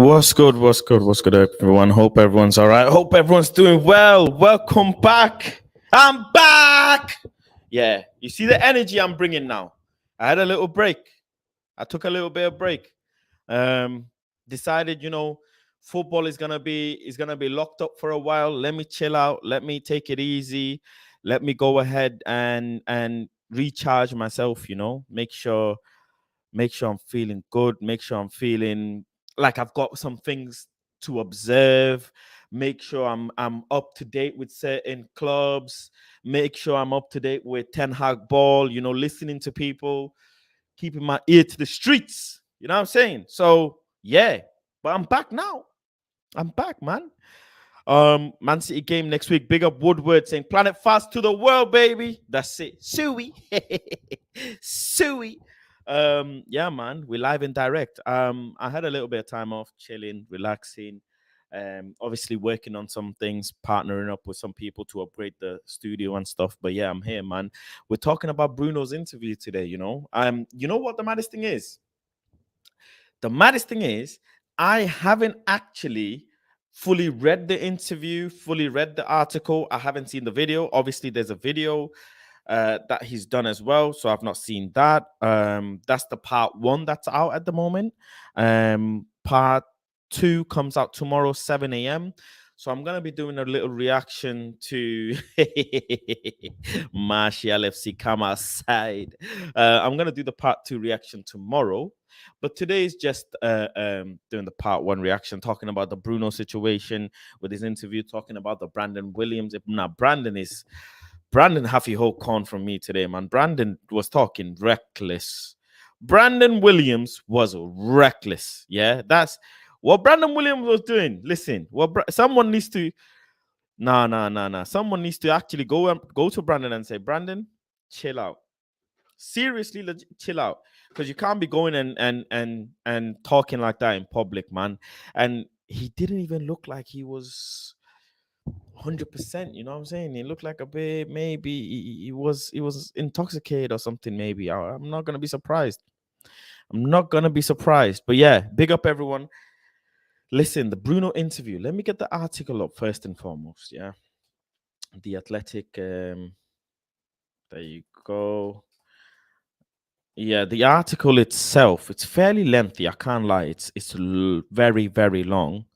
What's good? What's good? What's good, everyone? Hope everyone's all right. Hope everyone's doing well. Welcome back. I'm back. Yeah, you see the energy I'm bringing now. I had a little break. I took a little bit of break. Um, Decided, football is gonna be locked up for a while. Let me chill out. Let me take it easy. Let me go ahead and recharge myself. Make sure I'm feeling good, make sure I'm feeling like I've got some things to observe, make sure I'm up to date with certain clubs, make sure I'm up to date with Ten Hag ball, listening to people, keeping my ear to the streets. You know what I'm saying? So yeah, but I'm back now. I'm back, man. Man City game next week. Big up Woodward saying Planet Fast to the world, baby. That's it. Suey. Suey. Yeah, man. We're live and direct. I had a little bit of time off, chilling, relaxing. Obviously working on some things, partnering up with some people to upgrade the studio and stuff. But yeah, I'm here, man. We're talking about Bruno's interview today, You know what the maddest thing is? The maddest thing is, I haven't actually fully read the interview, fully read the article. I haven't seen the video. Obviously, there's a video that he's done as well, so I've not seen that. That's the part one that's out at the moment. Part two comes out tomorrow, 7 a.m. So I'm gonna be doing a little reaction to Martial FC come outside. I'm gonna do the part two reaction tomorrow, but today is just doing the part one reaction, talking about the Bruno situation with his interview, talking about the Brandon Williams. Now, Brandon Huffy Hope corn from me today, man. Brandon was talking reckless. Brandon Williams was reckless. Yeah, that's what Brandon Williams was doing. Listen, someone needs to. Nah. Someone needs to actually go to Brandon and say, Brandon, chill out. Seriously, chill out, because you can't be going and talking like that in public, man. And he didn't even look like he was 100%. You know what I'm saying? He looked like a bit, maybe he was intoxicated or something. Maybe I'm not gonna be surprised. I'm not gonna be surprised. But yeah, big up everyone. Listen, the Bruno interview. Let me get the article up first and foremost. Yeah, the Athletic. There you go. Yeah, the article itself, it's fairly lengthy. I can't lie. It's very, very long.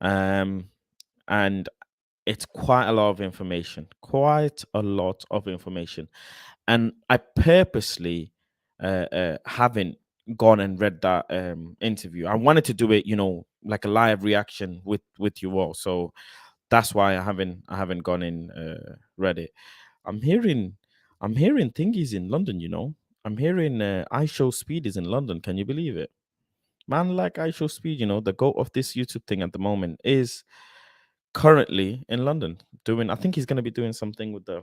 And it's quite a lot of information. Quite a lot of information. And I purposely haven't gone and read that interview. I wanted to do it, like a live reaction with you all. So that's why I haven't gone in read it. I'm hearing thingies in London. I'm hearing I Show Speed is in London. Can you believe it? Man, like I Show Speed, the goat of this YouTube thing at the moment is currently in London doing. I think he's going to be doing something with the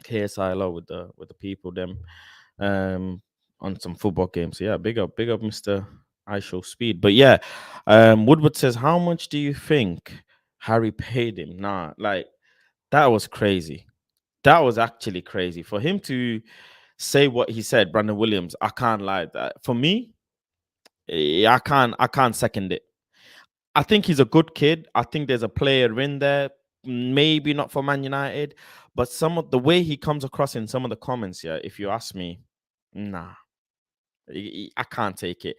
KSILO with the people them on some football games. So yeah, big up Mr. I Show Speed. But yeah, Woodward says, how much do you think Harry paid him? Nah, like that was crazy. That was actually crazy for him to say what he said. Brandon Williams, I can't lie. That for me, I can't second it. I think he's a good kid. I think there's a player in there, maybe not for Man United, but some of the way he comes across in some of the comments, yeah, if you ask me, nah, I can't take it.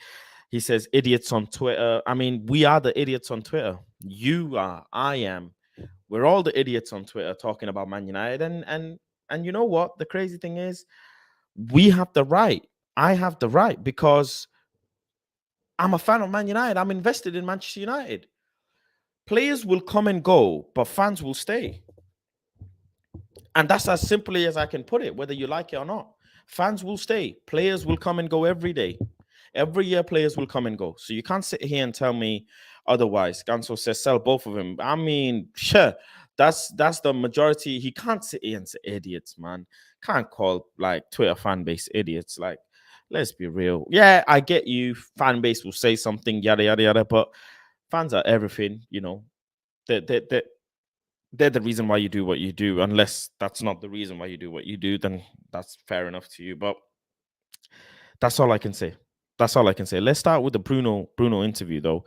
He says idiots on Twitter. I mean, we are the idiots on Twitter. You are, I am. We're all the idiots on Twitter talking about Man United. And you know what? The crazy thing is, we have the right. I have the right because I'm a fan of Man United. I'm invested in Manchester United. Players will come and go, but fans will stay. And that's as simply as I can put it, whether you like it or not. Fans will stay. Players will come and go every day. Every year, players will come and go. So you can't sit here and tell me otherwise. Ganso says sell both of them. I mean, sure, that's the majority. He can't sit here and say idiots, man. Can't call like Twitter fan base idiots. Like, let's be real. Yeah, I get you. Fan base will say something, yada yada yada, but fans are everything. They're the reason why you do what you do. Unless that's not the reason why you do what you do, then that's fair enough to you. But that's all I can say. That's all I can say. Let's start with the Bruno interview, though.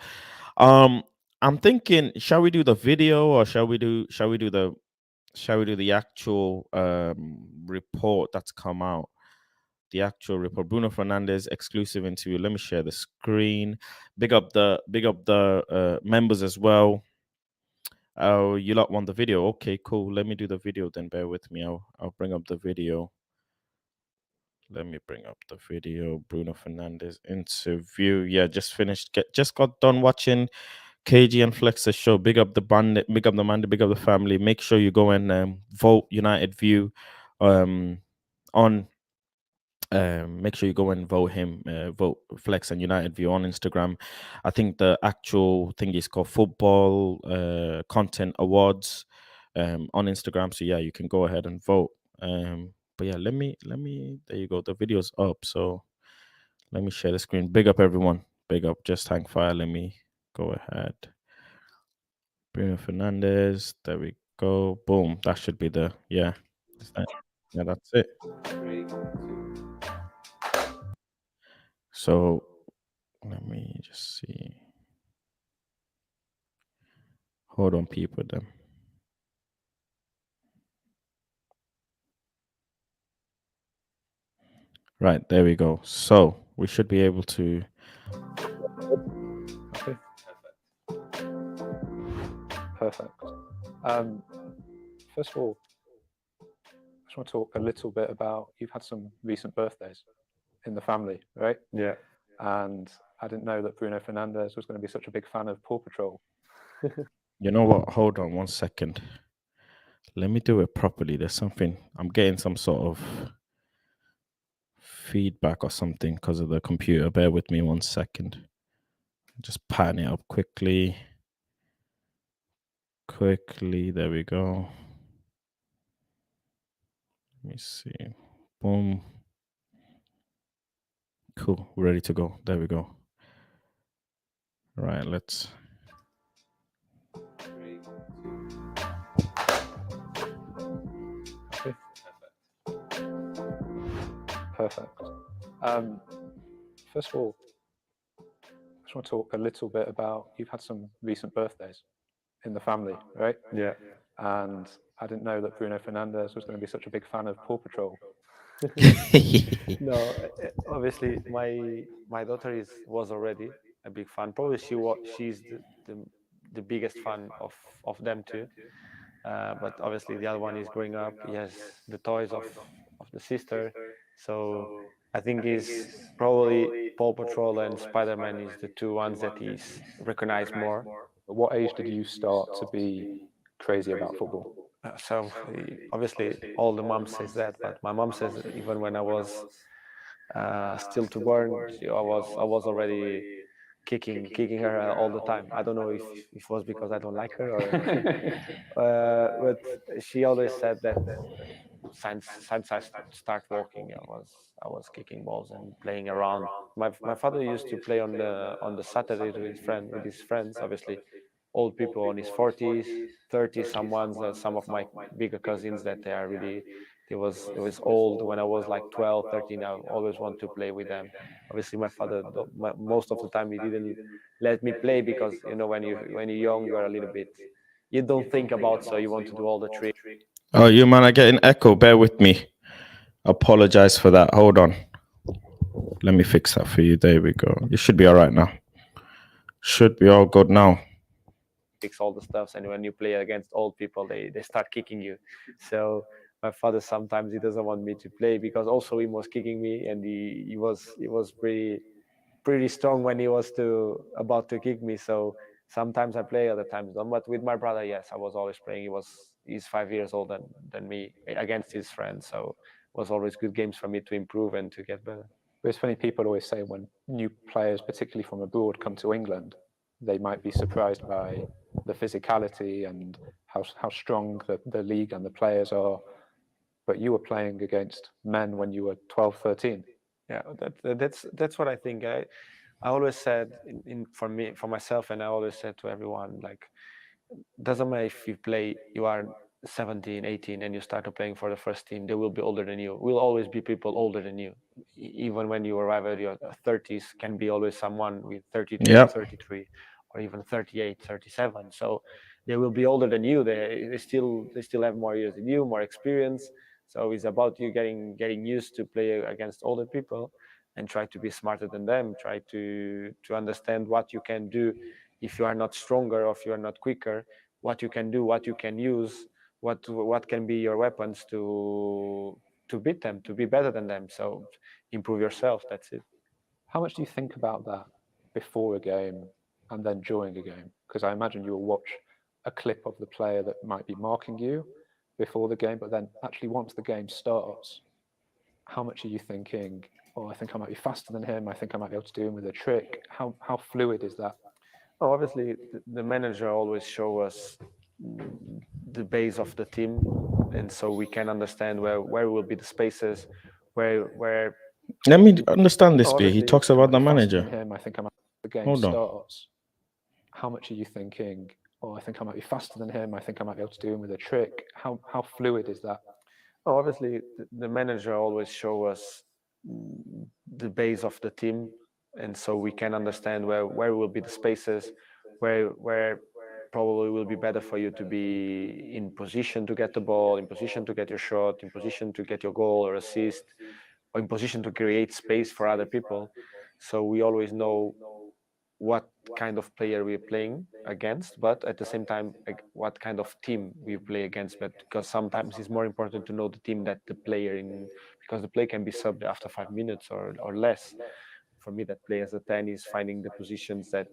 Um, I'm thinking, shall we do the video or shall we do the actual report that's come out? The actual report. Bruno Fernandes exclusive interview. Let me share the screen. Big up the members as well. Oh, you lot want the video? Okay, cool. Let me do the video then. Bear with me. I'll bring up the video. Let me bring up the video. Bruno Fernandes interview. Yeah, just finished. Just got done watching KG and Flex's show. Big up the band. Big up the man. Big up the family. Make sure you go and vote United View on make sure you go and vote him, vote Flex and United View on Instagram. I think the actual thing is called Football Content Awards on Instagram. So yeah, you can go ahead and vote. But yeah, let me there you go. The video's up. So let me share the screen. Big up everyone. Big up Just Hang Fire. Let me go ahead. Bruno Fernandez. There we go. Boom. That should be the yeah. Yeah, that's it. So let me just see. Hold on, people. Then right there we go. So we should be able to. Okay. Perfect. First of all, I just want to talk a little bit about you've had some recent birthdays in the family, right? Yeah. And I didn't know that Bruno Fernandes was going to be such a big fan of Paw Patrol. You know what? Hold on 1 second. Let me do it properly. There's something. I'm getting some sort of feedback or something because of the computer. Bear with me 1 second. Just pattern it up quickly. Quickly. There we go. Let me see. Boom. Cool. We're ready to go. There we go. Right. Let's. Okay. Perfect. First of all, I just want to talk a little bit about you've had some recent birthdays in the family, right? Yeah. And I didn't know that Bruno Fernandes was going to be such a big fan of Paw Patrol. No, obviously my daughter was already a big fan. Probably she's the biggest fan of them too. But obviously the other one is growing up. He has the toys of the sister, so I think is probably Paw Patrol and Spider-Man is the two ones that he's recognized more. At what age did you start to be crazy about football? So obviously all the mom says that, but my mom says even when I was still to born, I was already kicking her all the time. I don't know if it was because I don't like her or, but she always said that since I start walking, I was kicking balls and playing around. My father used to play on the Saturday with his friends, obviously old people on his 40s, 30s, some of my bigger cousins that they are really it was old when I was like 12, 13. I always want to play with them. Obviously my father most of the time he didn't let me play because when you're young you're a little bit, you don't think about, so you want to do all the tricks. Oh, you man are getting echo. Bear with me. Apologize for that. Hold on. Let me fix that for you. There we go. You should be all right now. Should be all good now. Fix all the stuffs, and when you play against old people they start kicking you. So my father sometimes he doesn't want me to play because also he was kicking me, and he was pretty strong when he was to about to kick me. So sometimes I play, other times don't. But with my brother, yes, I was always playing. He's 5 years older than me against his friends, so it was always good games for me to improve and to get better. But it's funny, people always say when new players, particularly from abroad, come to England, they might be surprised by the physicality and how strong the league and the players are. But you were playing against men when you were 12, 13. Yeah, that's what I think. I always said for myself, and I always said to everyone, like, doesn't matter if you are 17, 18, and you start playing for the first team, they will be older than you. Will always be people older than you. Even when you arrive at your 30s, can be always someone with 32, Yep. 33, or even 38, 37. So they will be older than you. They still have more years than you, more experience. So it's about you getting used to play against older people and try to be smarter than them. Try to understand what you can do if you are not stronger or if you are not quicker. What you can do, what you can use, what can be your weapons to beat them, to be better than them. So improve yourself. That's it. How much do you think about that before a game and then during a game? Because I imagine you will watch a clip of the player that might be marking you before the game, but then actually once the game starts, how much are you thinking, oh, I think I might be faster than him, I think I might be able to do him with a trick? How fluid is that? Oh, obviously, the manager always show us the base of the team, and so we can understand where will be the spaces, where. Let me understand this Oh, bit. He obviously, talks I about might the be faster manager. than him, I think I might, the game Hold on. starts. How much are you thinking, oh, I think I might be faster than him, I think I might be able to do him with a trick? How fluid is that? Oh, obviously, the manager always show us the base of the team, and so we can understand where will be the spaces, where probably will be better for you to be in position to get the ball, in position to get your shot, in position to get your goal or assist, or in position to create space for other people. So we always know what kind of player we're playing against, but at the same time, like, what kind of team we play against. But because sometimes it's more important to know the team that the player in, because the play can be subbed after 5 minutes or less. For me, that play as a 10 is finding the positions that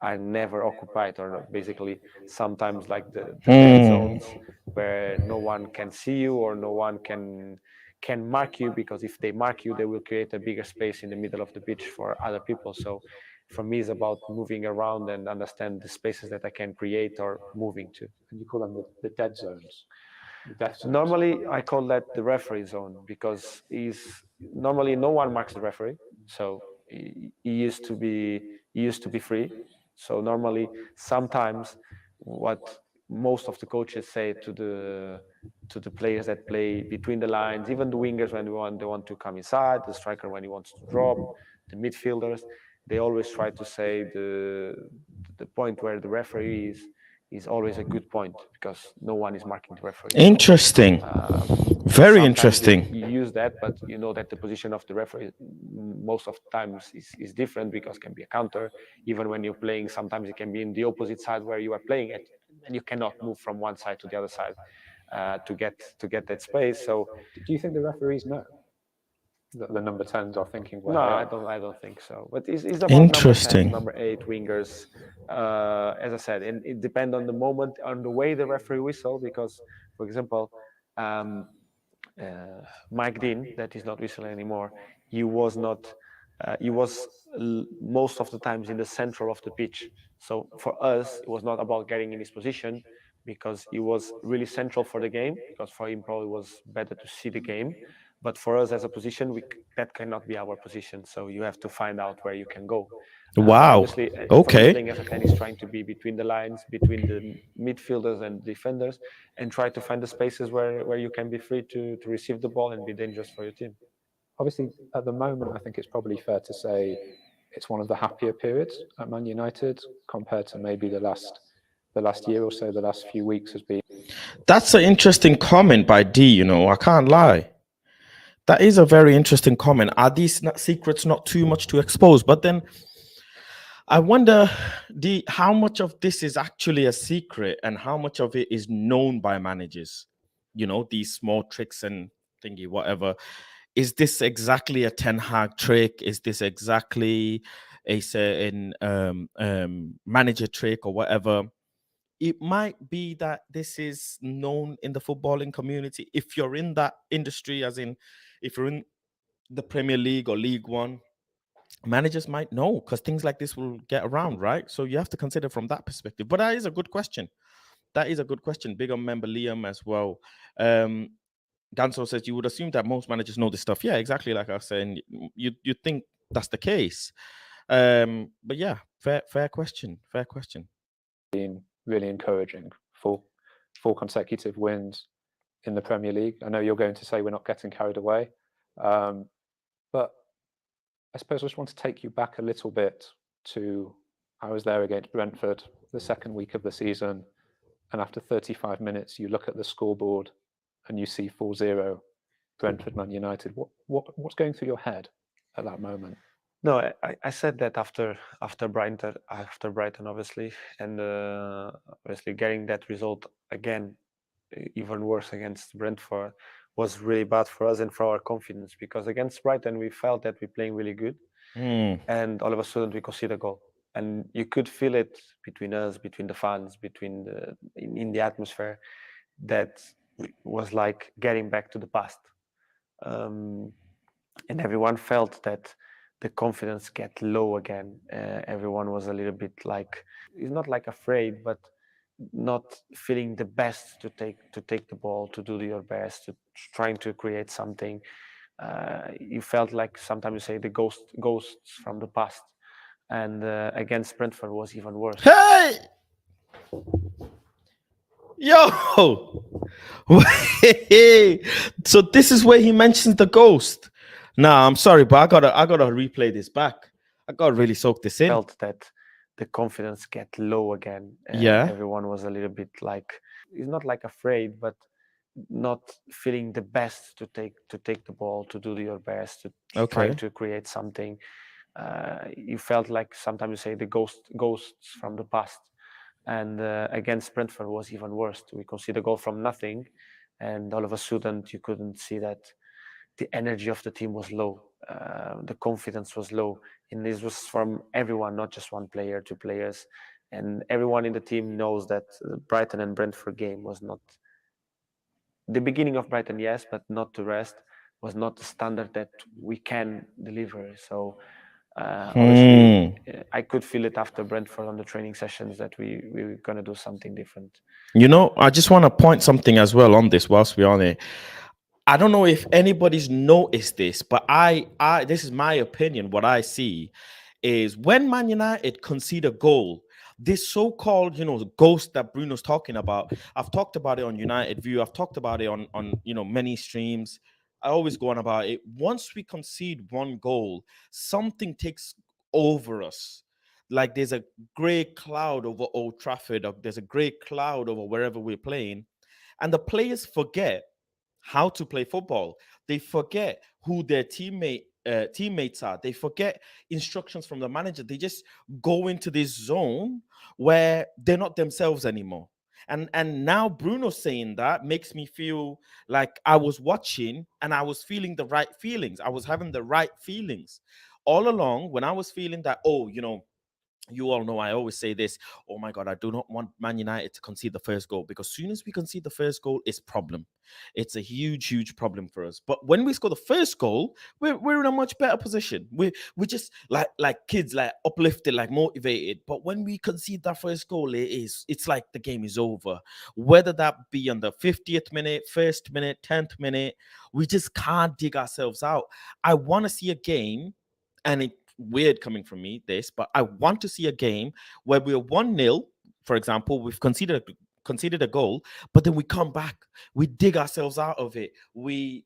are never occupied, or basically sometimes like the dead zones where no one can see you or no one can mark you, because if they mark you, they will create a bigger space in the middle of the pitch for other people. So for me, it's about moving around and understand the spaces that I can create or moving to. And you call them the dead zones, the death zones. Normally, I call that the referee zone, because normally no one marks the referee, so he used to be free. So normally, sometimes what most of the coaches say to the players that play between the lines, even the wingers when they want to come inside, the striker when he wants to drop, the midfielders, they always try to say the point where the referee is always a good point, because no one is marking the referee. Interesting. Very interesting. You use that, but you know that the position of the referee most of the times is different, because it can be a counter. Even when you're playing, sometimes it can be in the opposite side where you are playing it, and you cannot move from one side to the other side to get that space. So do you think the referees know that the number 10s are thinking where no, they are? I don't think so. But it's about Interesting. number 10, number 8 wingers. As I said, and it depends on the moment, on the way the referee whistle. Because, for example, Mike Dean, that is not whistling anymore, he was not. He was most of the times in the central of the pitch. So for us, it was not about getting in his position, because he was really central for the game. Because for him, probably was better to see the game. But for us as a position, that cannot be our position. So you have to find out where you can go. Wow. Obviously, for me, Okay. playing as a 10 is trying to be between the lines, between the midfielders and defenders, and try to find the spaces where you can be free to receive the ball and be dangerous for your team. Obviously, at the moment, I think it's probably fair to say it's one of the happier periods at Man United compared to maybe the last year or so. The last few weeks has been. That's an interesting comment by D. You know, I can't lie. That is a very interesting comment. Are these secrets not too much to expose? But then I wonder, D, how much of this is actually a secret and how much of it is known by managers? You know, these small tricks and thingy, whatever. Is this exactly a Ten Hag trick? Is this exactly a certain manager trick or whatever? It might be that this is known in the footballing community. If you're in that industry, as in if you're in the Premier League or League One, managers might know, because things like this will get around, right? So you have to consider from that perspective. But that is a good question. That is a good question. Big on member Liam as well. Ganso says you would assume that most managers know this stuff. Yeah, exactly. Like I was saying, you think that's the case. But yeah, fair question. Fair question. Been really encouraging. Four consecutive wins in the Premier League. I know you're going to say we're not getting carried away, but I suppose I just want to take you back a little bit to I was there against Brentford the second week of the season, and after 35 minutes, you look at the scoreboard and you see 4-0 Brentford Man United. What's going through your head at that moment? No, I said that after Brighton, obviously, and obviously getting that result again, even worse against Brentford, was really bad for us and for our confidence, because against Brighton we felt that we're playing really good, and all of a sudden we concede a goal, and you could feel it between us, between the fans, in the atmosphere, that was like getting back to the past. And everyone felt that the confidence get low again. Everyone was a little bit like, it's not like afraid, but not feeling the best to take the ball, to do your best, to trying to create something. You felt like sometimes you say the ghosts from the past, and against Brentford was even worse. Hey, yo, so this is where he mentions the ghost. Nah, I'm sorry, but I gotta replay this back. I gotta really soak this in. Felt that the confidence get low again. Yeah. Everyone was a little bit like, it's not like afraid, but not feeling the best to take the ball, to do your best, to trying to create something. You felt like sometimes you say the ghosts from the past, and against Brentford was even worse. We conceded a goal from nothing, and all of a sudden you couldn't see that the energy of the team was low, the confidence was low, and this was from everyone, not just one player, two players, and everyone in the team knows that Brighton and Brentford game was not the beginning of Brighton, yes, but not the rest, was not the standard that we can deliver. So obviously, I could feel it after Brentford on the training sessions that we were going to do something different. You know, I just want to point something as well on this whilst we're on it. I don't know if anybody's noticed this, but I this is my opinion. What I see is when Man United concede a goal, this so-called, ghost that Bruno's talking about. I've talked about it on United View. I've talked about it on many streams. I always go on about it. Once we concede one goal, something takes over us. Like there's a gray cloud over Old Trafford, or there's a gray cloud over wherever we're playing, and the players forget how to play football. They forget who their teammates are. They forget instructions from the manager. They just go into this zone where they're not themselves anymore. And now Bruno saying that makes me feel like I was watching and I was feeling the right feelings. I was having the right feelings all along when I was feeling that, you all know I always say this. Oh my God, I do not want Man United to concede the first goal, because as soon as we concede the first goal, it's problem. It's a huge, huge problem for us. But when we score the first goal, we're in a much better position. We just like kids, like uplifted, like motivated. But when we concede that first goal, it's like the game is over. Whether that be on the 50th minute, first minute, 10th minute, we just can't dig ourselves out. I want to see a game, and it weird coming from me, but I want to see a game where we're 1-0, for example, we've conceded a goal, but then we come back, we dig ourselves out of it. We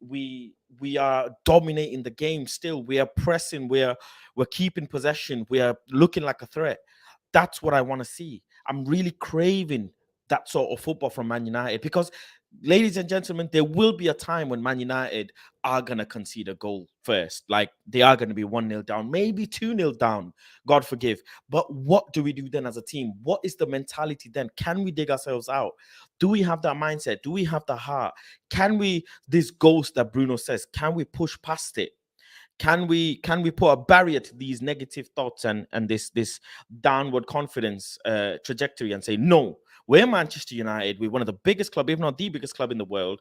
are dominating the game still. We are pressing, we're keeping possession, we are looking like a threat. That's what I want to see. I'm really craving that sort of football from Man United, because ladies and gentlemen, there will be a time when Man United are going to concede a goal first. Like they are going to be 1-0 down, maybe 2-0 down, God forgive. But what do we do then as a team? What is the mentality then? Can we dig ourselves out? Do we have that mindset? Do we have the heart? Can we, this ghost that Bruno says, can we push past it? Can we put a barrier to these negative thoughts and this downward confidence trajectory and say, no, we're Manchester United. We're one of the biggest club, if not the biggest club in the world.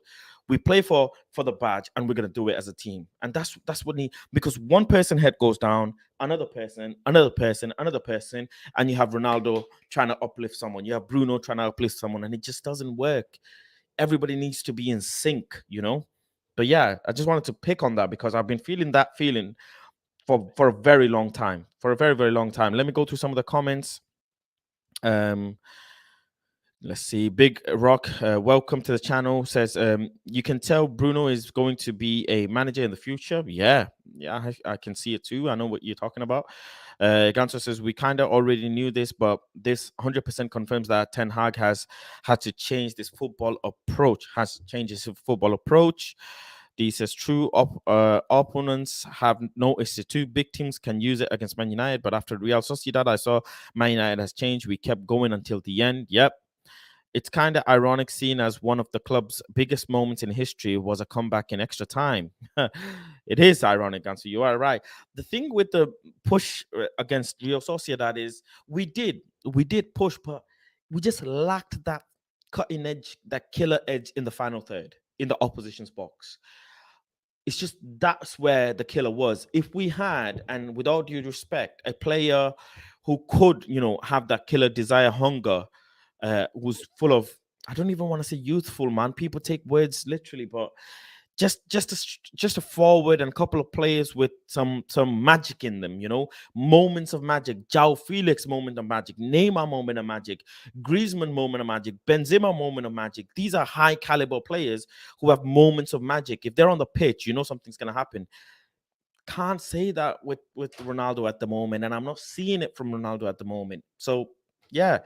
We play for the badge, and we're gonna do it as a team. And that's what because one person head goes down, another person, and you have Ronaldo trying to uplift someone. You have Bruno trying to uplift someone, and it just doesn't work. Everybody needs to be in sync, But yeah, I just wanted to pick on that because I've been feeling that feeling for a very long time. For a very, very long time. Let me go through some of the comments. Let's see. Big Rock, welcome to the channel. Says, you can tell Bruno is going to be a manager in the future. Yeah, Yeah, I can see it too. I know what you're talking about. Ganso says we kind of already knew this, but this 100% confirms that Ten Hag has had to change this football approach. Has changed his football approach. D says true. Opponents have noticed the two big teams can use it against Man United, but after Real Sociedad, I saw Man United has changed. We kept going until the end. Yep. It's kind of ironic, seeing as one of the club's biggest moments in history was a comeback in extra time. It is ironic, and so you are right. The thing with the push against Real Sociedad is we did push, but we just lacked that cutting edge, that killer edge in the final third in the opposition's box. It's just that's where the killer was. If we had, and with all due respect, a player who could, have that killer desire, hunger, who's full of, I don't even want to say youthful, man. People take words literally, but just a forward and a couple of players with some magic in them, moments of magic. Jao Felix moment of magic, Neymar moment of magic, Griezmann moment of magic, Benzema moment of magic. These are high caliber players who have moments of magic. If they're on the pitch, something's gonna happen. Can't say that with Ronaldo at the moment, and I'm not seeing it from Ronaldo at the moment. So yeah,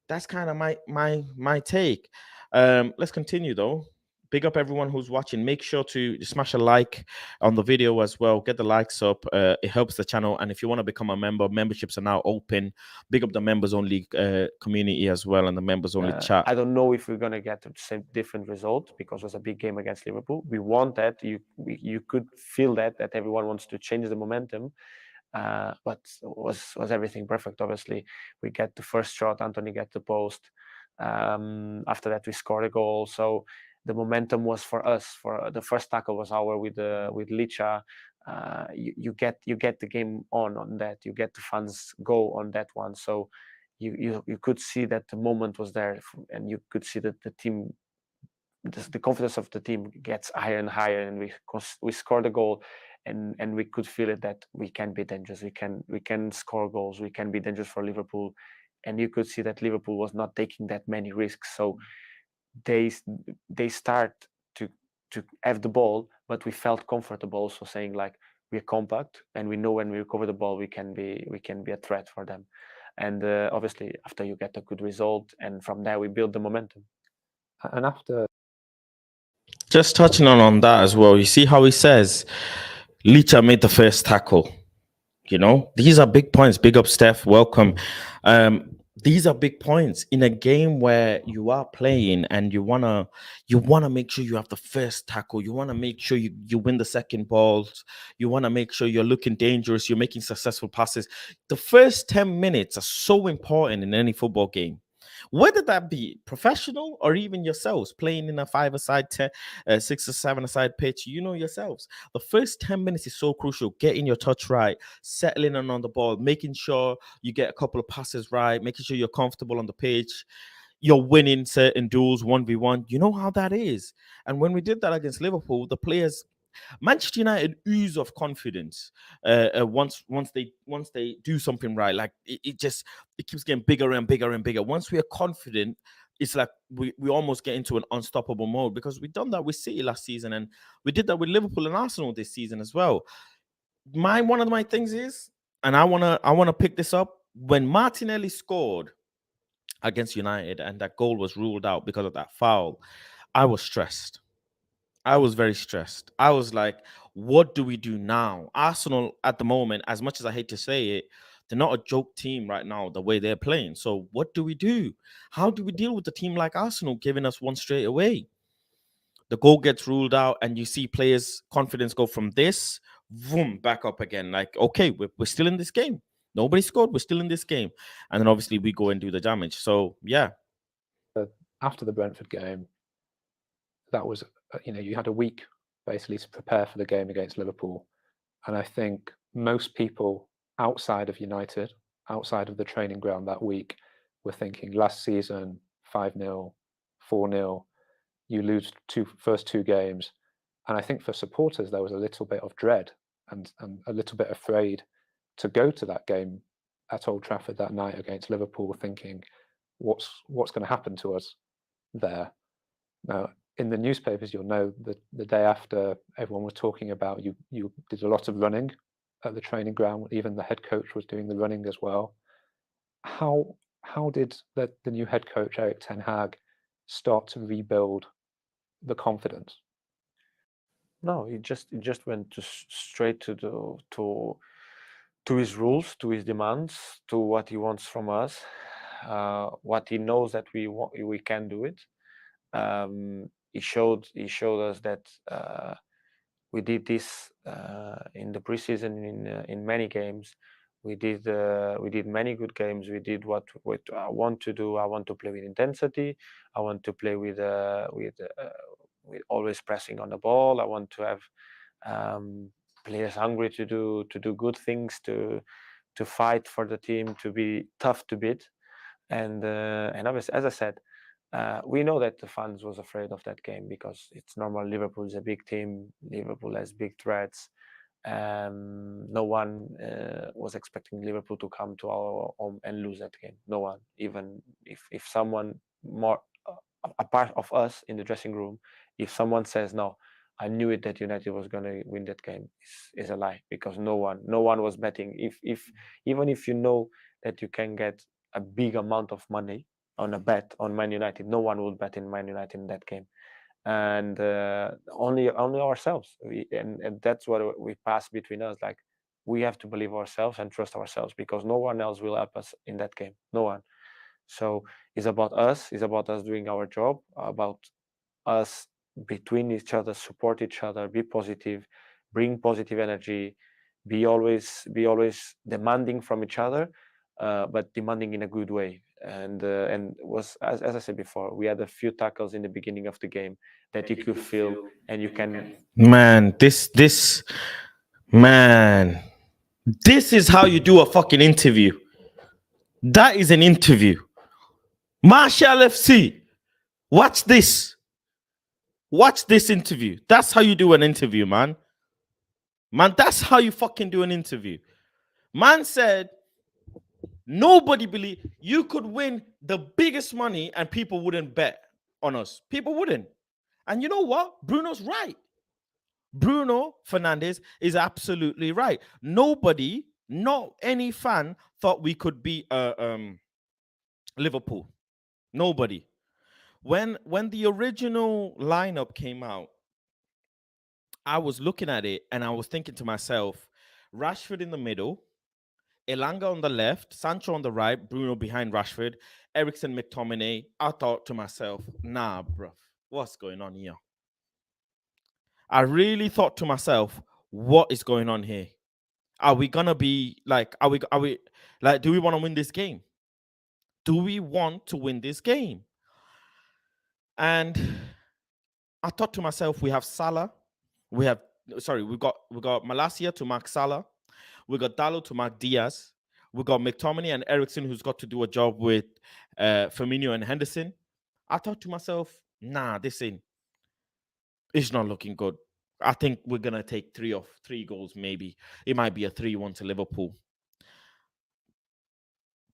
that's kind of my take. Let's continue though. Big up everyone who's watching. Make sure to smash a like on the video as well. Get the likes up. It helps the channel. And if you want to become a member, memberships are now open. Big up the members only community as well, and the members only chat. I don't know if we're gonna get the same different result because it was a big game against Liverpool. We want that. You could feel that everyone wants to change the momentum. But was everything perfect? Obviously, we get the first shot. Anthony get the post. After that, we scored a goal. So the momentum was for us. For the first tackle was our with Licha. You get the game on that. You get the fans go on that one. So you could see that the moment was there, and you could see that the team. The confidence of the team gets higher and higher, and we scored a goal, and we could feel it that we can be dangerous. We can score goals. We can be dangerous for Liverpool, and you could see that Liverpool was not taking that many risks. So they start to have the ball, but we felt comfortable also saying like we're compact, and we know when we recover the ball we can be a threat for them. And obviously after you get a good result, and from there we build the momentum. And after Just touching on that as well. You see how he says Licha made the first tackle. These are big points. Big up, Steph. Welcome. These are big points in a game where you are playing and you wanna make sure you have the first tackle. You wanna make sure you win the second balls. You wanna make sure you're looking dangerous. You're making successful passes. The first 10 minutes are so important in any football game. Whether that be professional or even yourselves playing in a 5-a-side, 10, 6 or 7-a-side pitch, yourselves. The first 10 minutes is so crucial. Getting your touch right, settling in on the ball, making sure you get a couple of passes right, making sure you're comfortable on the pitch. You're winning certain duels 1v1. You know how that is. And when we did that against Liverpool, the players, Manchester United ooze of confidence. Once they do something right, like it keeps getting bigger and bigger and bigger. Once we are confident, it's like we almost get into an unstoppable mode, because we've done that with City last season, and we did that with Liverpool and Arsenal this season as well. One of my things is, and I wanna pick this up, when Martinelli scored against United and that goal was ruled out because of that foul, I was stressed. I was very stressed. I was like, what do we do now? Arsenal at the moment, as much as I hate to say it, they're not a joke team right now, the way they're playing. So what do we do? How do we deal with a team like Arsenal giving us one straight away? The goal gets ruled out, and you see players' confidence go from this, boom, back up again. Like, okay, we're still in this game. Nobody scored. We're still in this game. And then obviously we go and do the damage. So, yeah. After the Brentford game, that was, you had a week basically to prepare for the game against Liverpool. And I think most people outside of United, outside of the training ground that week, were thinking last season 5-0, 4-0, you lose first two games. And I think for supporters, there was a little bit of dread and a little bit afraid to go to that game at Old Trafford that night against Liverpool, thinking, what's going to happen to us there? Now, in the newspapers, you'll know that the day after, everyone was talking about you did a lot of running at the training ground. Even the head coach was doing the running as well. How did the new head coach Erik ten Hag start to rebuild the confidence? No, he just went straight to his rules, to his demands, to what he wants from us, what he knows that we can do it. He showed us that we did this in the preseason in many games. We did many good games. We did what I want to do. I want to play with intensity. I want to play with always pressing on the ball. I want to have players hungry to do good things, to fight for the team, to be tough to beat. And obviously, as I said, we know that the fans was afraid of that game because it's normal. Liverpool is a big team. Liverpool has big threats. No one was expecting Liverpool to come to our home and lose that game. No one, even if someone more a part of us in the dressing room, if someone says no, I knew it that United was going to win that game, is a lie, because no one was betting. If even if you know that you can get a big amount of money on a bet on Man United, no one would bet in Man United in that game. And only ourselves, and that's what we pass between us. Like, we have to believe ourselves and trust ourselves, because no one else will help us in that game. No one. So it's about us. It's about us doing our job. About us between each other, support each other, be positive, bring positive energy, be always demanding from each other, but demanding in a good way. And was, as I said before, we had a few tackles in the beginning of the game that you could feel, and you can. Man, this is how you do a fucking interview. That is an interview. Marshall FC. Watch this. Watch this interview. That's how you do an interview, man. Man, that's how you fucking do an interview. Man said, nobody believe you could win the biggest money and people wouldn't bet on us. People wouldn't. And you know what? Bruno's right. Bruno Fernandes is absolutely right. Nobody, not any fan, thought we could beat Liverpool. Nobody. When the original lineup came out, I was looking at it and I was thinking to myself, Rashford in the middle, Elanga on the left, Sancho on the right, Bruno behind Rashford, Eriksen, McTominay. I thought to myself, nah, bruv, what's going on here? I really thought to myself, what is going on here? Are we gonna be like, are we like, do we want to win this game? Do we want to win this game? And I thought to myself, we have Salah, we got Malacia to mark Salah, we got Dalot to mark Diaz, we got McTominay and Eriksen, who's got to do a job with Firmino and Henderson. I thought to myself, nah, this ain't. It's not looking good. I think we're gonna take three goals, maybe. It might be a 3-1 to Liverpool.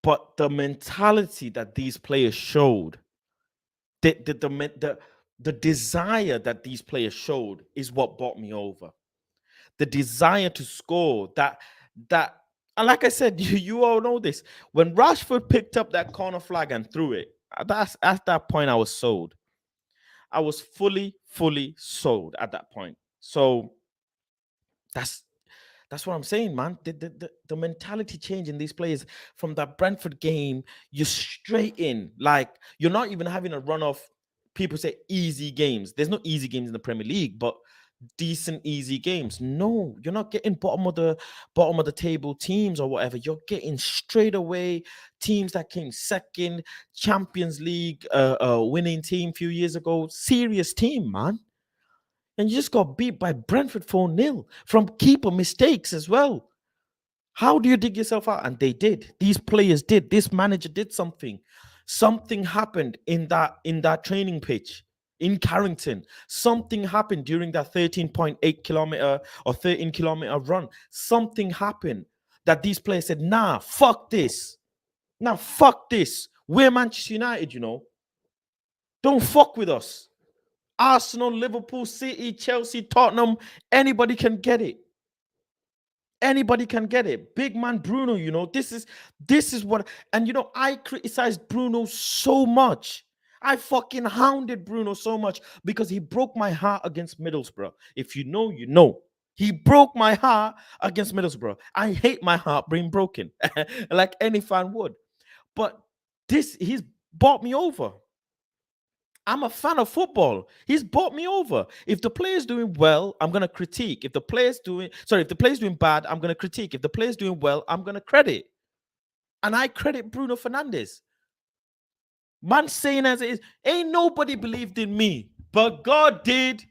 But the mentality that these players showed, the desire that these players showed is what bought me over. The desire to score, that and like I said, you all know this. When Rashford picked up that corner flag and threw it, at that point I was sold. I was fully sold at that point. So that's what I'm saying, man. The mentality change in these players from that Brentford game, you're straight in. Like, you're not even having a run of, people say, easy games. There's no easy games in the Premier League, but decent easy games. No, you're not getting bottom of the table teams or whatever. You're getting straight away teams that came second, Champions League winning team a few years ago. Serious team, man. And you just got beat by Brentford 4-0 from keeper mistakes as well. How do you dig yourself out? And they did. These players did. This manager did something. Something happened in that training pitch in Carrington. Something happened during that 13.8 kilometer or 13-kilometer run. Something happened that these players said, nah, fuck this. Nah, fuck this. We're Manchester United, you know. Don't fuck with us. Arsenal, Liverpool, City, Chelsea, Tottenham, anybody can get it. Anybody can get it. Big man Bruno, this is what, and I criticized Bruno so much. I fucking hounded Bruno so much because he broke my heart against Middlesbrough. If you know, you know. He broke my heart against Middlesbrough. I hate my heart being broken, like any fan would. But he's bought me over. I'm a fan of football. He's bought me over. If the player's doing well, I'm gonna critique. If the player's doing bad, I'm gonna critique. If the player's doing well, I'm gonna credit. And I credit Bruno Fernandes. Man saying as it is, ain't nobody believed in me, but God did.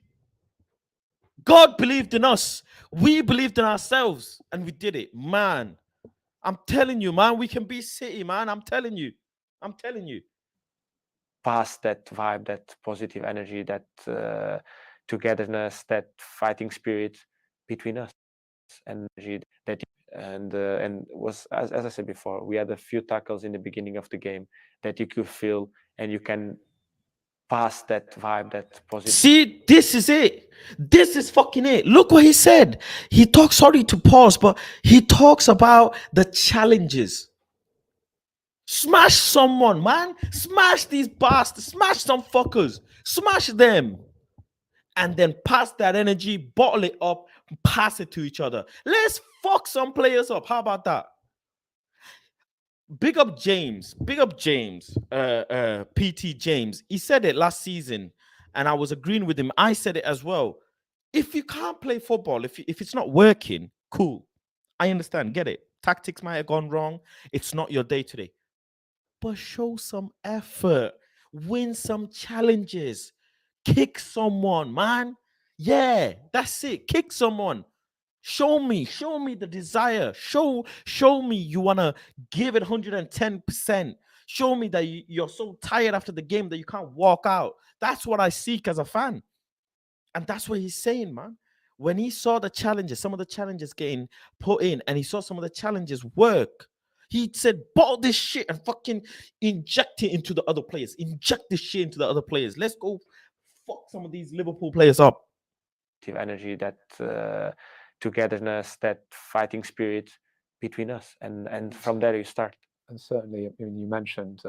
God believed in us. We believed in ourselves, and we did it. Man, I'm telling you, man, we can beat City, man. I'm telling you. Pass that vibe, that positive energy, that togetherness, that fighting spirit between us, energy that and was as I said before, we had a few tackles in the beginning of the game that you could feel, and you can pass that vibe, that positive. See, this is it. This is fucking it. Look what he said. He talks, sorry to pause, but he talks about the challenges. Smash someone, man. Smash these bastards. Smash some fuckers. Smash them. And then pass that energy, bottle it up, pass it to each other. Let's fuck some players up. How about that? Big up James. PT James. He said it last season, and I was agreeing with him. I said it as well. If you can't play football, if it's not working, cool. I understand. Get it. Tactics might have gone wrong. It's not your day today. But show some effort. Win some challenges. Kick someone, man. Yeah, that's it. Kick someone. Show me the desire. Show me you want to give it 110%. Show me that you're so tired after the game that you can't walk out. That's what I seek as a fan. And that's what he's saying, man. When he saw the challenges, some of the challenges getting put in, and he saw some of the challenges work, he said, bottle this shit and fucking inject it into the other players. Inject this shit into the other players. Let's go fuck some of these Liverpool players up. Energy, that togetherness, that fighting spirit between us, and from there you start. And certainly, I mean, you mentioned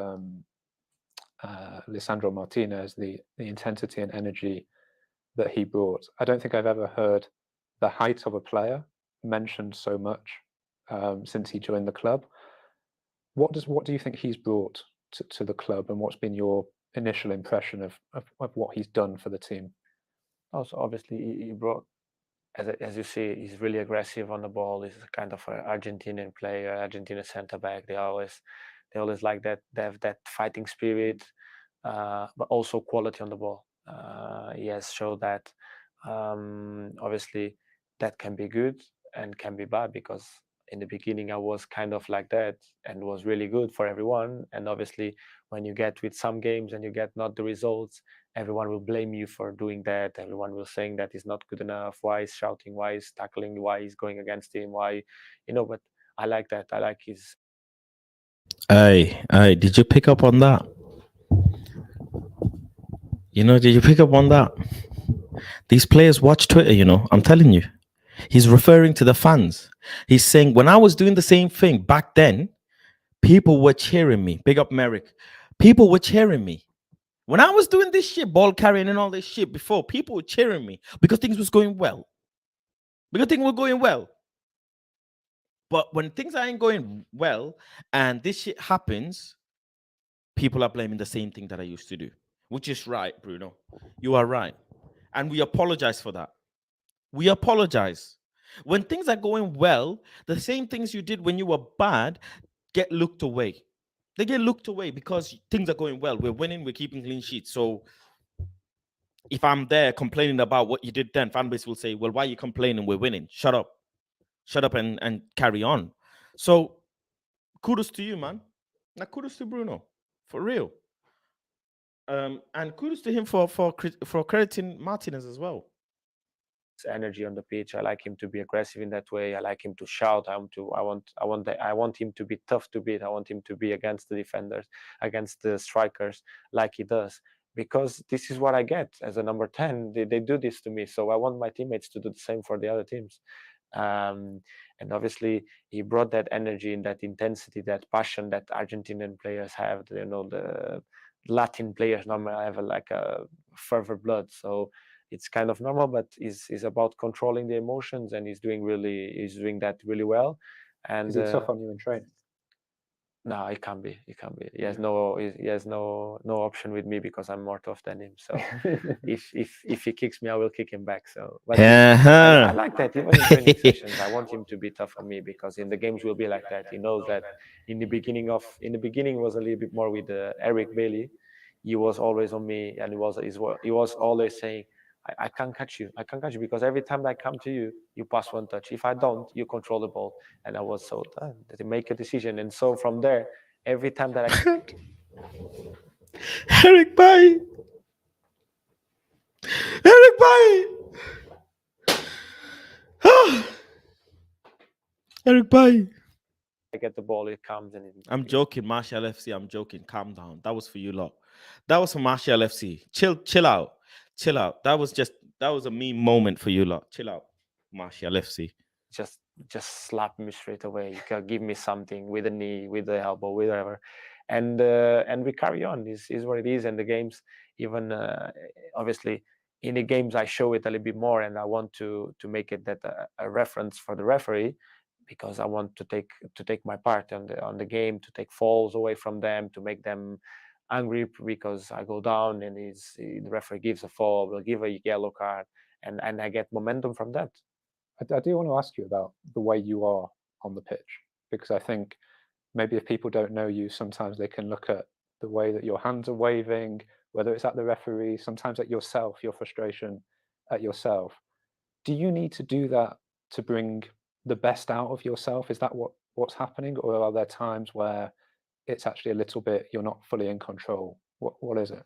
Lisandro Martinez, the intensity and energy that he brought. I don't think I've ever heard the height of a player mentioned so much since he joined the club. What do you think he's brought to the club, and what's been your initial impression of what he's done for the team? Also, obviously, he brought, as you see, he's really aggressive on the ball. He's a kind of an Argentinian player, Argentinian center back. They always like that. They have that fighting spirit, but also quality on the ball. He has showed that. Obviously, that can be good and can be bad, because in the beginning I was kind of like that and was really good for everyone. And obviously, when you get with some games and you get not the results, everyone will blame you for doing that. Everyone will saying that he's not good enough. Why he's shouting? Why he's tackling? Why he's going against him? Why, But I like that. I like his. Hey, did you pick up on that? Did you pick up on that? These players watch Twitter, I'm telling you. He's referring to the fans. He's saying, when I was doing the same thing back then, people were cheering me. Big up Merrick. People were cheering me. When I was doing this shit, ball carrying and all this shit before, people were cheering me because things was going well. Because things were going well. But when things ain't going well and this shit happens, people are blaming the same thing that I used to do, which is right, Bruno. You are right. And we apologize for that. We apologize. When things are going well, the same things you did when you were bad get looked away. They get looked away because things are going well. We're winning, we're keeping clean sheets. So if I'm there complaining about what you did then, fan base will say, well, why are you complaining? We're winning. Shut up. Shut up and carry on. So kudos to you, man. Now kudos to Bruno. For real. And kudos to him for crediting Martinez as well. Energy on the pitch. I like him to be aggressive in that way. I like him to shout. I want him to be tough to beat. I want him to be against the defenders, against the strikers, like he does. because this is what I get as a number 10. They do this to me, so I want my teammates to do the same for the other teams. And obviously he brought that energy and that intensity, that passion that Argentinian players have. You know, the Latin players normally have like a fervor blood, so it's kind of normal, but is about controlling the emotions, and he's doing that really well. And Is he tough on you in training? no, it can't be. It can't be. He has no option with me because I'm more tough than him. So if he kicks me, I will kick him back. So, but I like that. Even in training sessions, I want him to be tough on me, because in the games will be like that. He knows that in the beginning was a little bit more with Eric Bailey. He was always on me, and he was always saying, I can't catch you. I can't catch you, because every time I come to you, you pass one touch. If I don't, you control the ball. And I was so done that I make a decision. And so from there, every time that I Eric Bay. Eric Bay. Eric Bay. get the ball, it comes and I'm joking, Martial FC. I'm joking. Calm down. That was for you lot. That was for Martial FC. Chill out. Chill out. That was a meme moment for you lot. Chill out, Martial FC. just slap me straight away. You can give me something with the knee, with the elbow, whatever, and we carry on. This is what it is. And the games, even obviously in the games, I show it a little bit more, and I want to make it that a reference for the referee, because I want to take my part on the game, to take falls away from them, to make them angry because I go down and the referee gives a foul, will give a yellow card, and I get momentum from that. I do want to ask you about the way you are on the pitch, because I think maybe if people don't know you, sometimes they can look at the way that your hands are waving, whether it's at the referee, sometimes at yourself, your frustration at yourself. Do you need to do that to bring the best out of yourself? Is that what's happening, or are there times where it's actually a little bit you're not fully in control? What is it?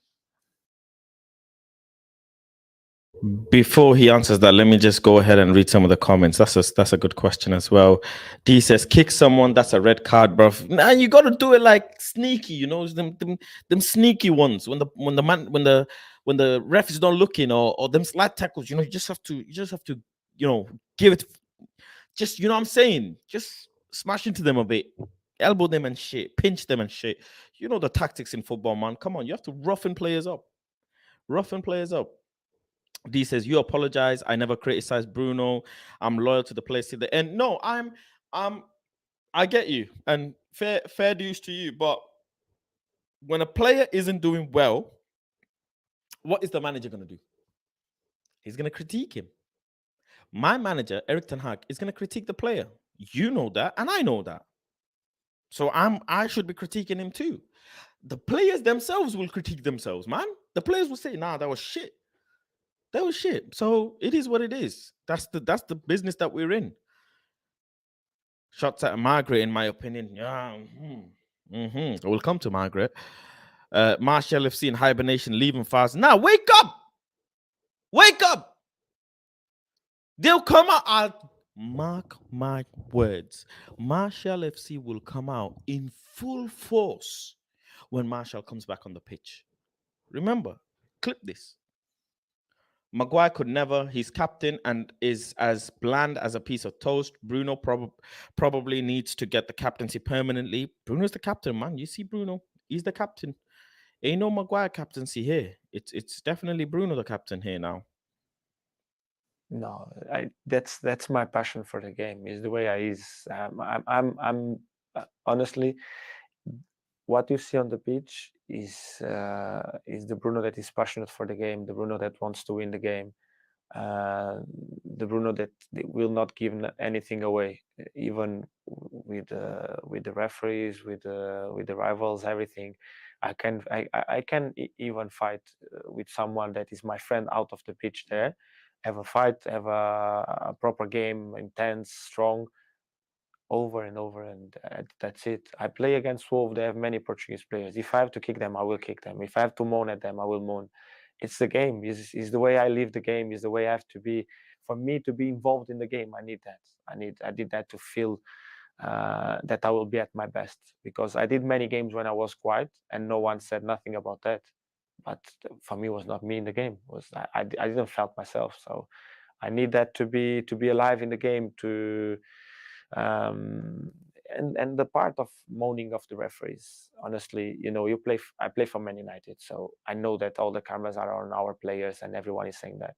Before he answers that, let me just go ahead and read some of the comments. That's a good question as well. D says, kick someone, that's a red card, bro. Nah, you gotta do it like sneaky, you know, them sneaky ones. When the ref is not looking, or them slight tackles, you know, you just have to, you know, give it, just, you know what I'm saying? Just smash into them a bit, elbow them and shit, pinch them and shit. You know the tactics in football, man. Come on, you have to roughen players up. Roughen players up. D says, you apologize. I never criticized Bruno. I'm loyal to the place to the end. No, I get you, and fair dues to you. But when a player isn't doing well, what is the manager going to do? He's going to critique him. My manager, Eric Ten Hag, is going to critique the player. You know that, and I know that. So I should be critiquing him too. The players themselves will critique themselves, man. The players will say, nah, that was shit. That was shit. So it is what it is. That's the business that we're in. Shots at Margaret, in my opinion. Yeah. We'll come to Margaret. Martial FC in hibernation, leaving fast. Now wake up! Wake up! They'll come out. I'll mark my words. Martial FC will come out in full force when Martial comes back on the pitch. Remember, clip this. Maguire could never. He's captain and is as bland as a piece of toast. Bruno probably needs to get the captaincy permanently. Bruno's the captain, man. You see Bruno? He's the captain. Ain't no Maguire captaincy here. It's definitely Bruno the captain here now. No, that's my passion for the game. Is the way I is. I'm honestly, what you see on the pitch is the Bruno that is passionate for the game, the Bruno that wants to win the game, the Bruno that will not give anything away, even with the referees, with the rivals, everything. I can even fight with someone that is my friend out of the pitch there, have a fight, have a proper game, intense, strong, over and over, and that's it. I play against Wolves. They have many Portuguese players. If I have to kick them, I will kick them. If I have to moan at them, I will moan. It's the game. Is the way I live the game. Is the way I have to be. For me to be involved in the game, I need that. I did that to feel that I will be at my best, because I did many games when I was quiet and no one said nothing about that. but for me, it was not me in the game. It was I didn't felt myself. So I need that to be alive in the game to um, and the part of moaning of the referees. Honestly, I play for Man United, so I know that all the cameras are on our players, and everyone is saying that.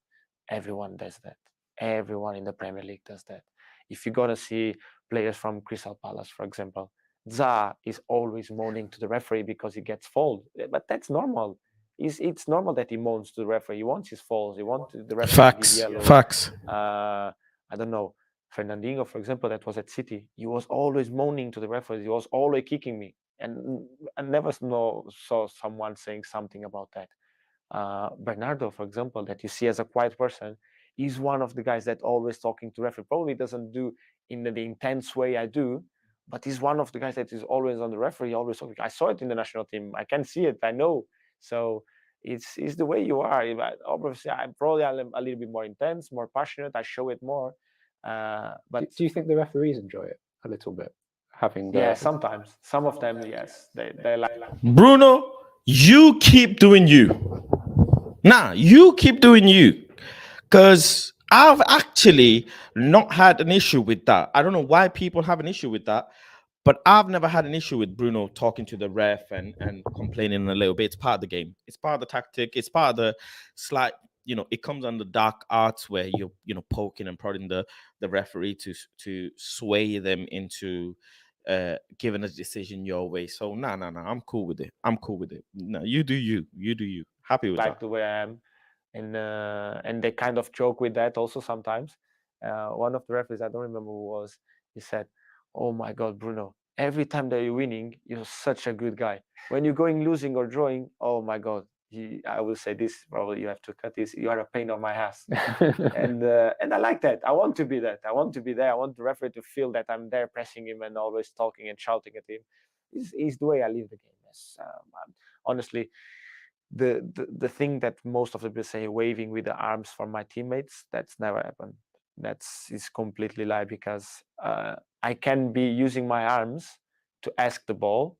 Everyone does that. Everyone in the Premier League does that. If you're gonna see players from Crystal Palace, for example, Za is always moaning to the referee because he gets fouled, but that's normal. It's normal that he moans to the referee. He wants his fouls. He wants the referee to give Facts. yellows. Facts. I don't know. Fernandinho, for example, that was at City. He was always moaning to the referee. He was always kicking me, and I never saw someone saying something about that. Bernardo, for example, that you see as a quiet person, is one of the guys that always talking to referee. Probably doesn't do in the intense way I do, but he's one of the guys that is always on the referee, always talking. I saw it in the national team. I can see it. I know. So it's the way you are. Obviously, I'm probably a little bit more intense, more passionate. I show it more. But do you think the referees enjoy it a little bit? Having the yeah, sometimes some of them, yes, they like. Bruno, you keep doing you. Nah, you keep doing you. Because I've actually not had an issue with that. I don't know why people have an issue with that, but I've never had an issue with Bruno talking to the ref and complaining a little bit. It's part of the game. It's part of the tactic. It's part of the slight, it comes on the dark arts where you're, poking and prodding the referee to sway them into giving a decision your way. So no, I'm cool with it. I'm cool with it. No, you do you. You do you. Happy with like that. the way I am, and they kind of joke with that also sometimes. One of the referees, I don't remember who was, he said, "Oh my God, Bruno! Every time that you're winning, you're such a good guy. When you're going losing or drawing, oh my God." I will say this. Probably you have to cut this. You are a pain on my ass, and I like that. I want to be that. I want to be there. I want the referee to feel that I'm there, pressing him and always talking and shouting at him. Is the way I live the game. Yes, honestly, the thing that most of the people say, waving with the arms for my teammates, that's never happened. That's is completely lie, because I can be using my arms to ask the ball,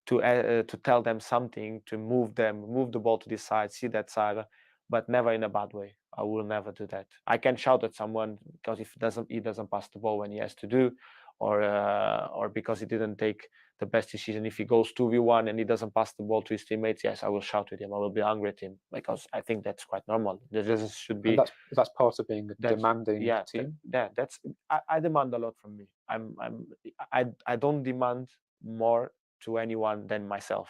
to tell them something, to move the ball to this side, see that side, but never in a bad way. I will never do that. I can shout at someone because if he doesn't pass the ball when he has to do, or because he didn't take the best decision. If he goes 2v1 and he doesn't pass the ball to his teammates, yes, I will shout at him. I will be angry at him, because I think that's quite normal. There just should be. And that's part of being a demanding team. That's I demand a lot from me. I don't demand more to anyone than myself.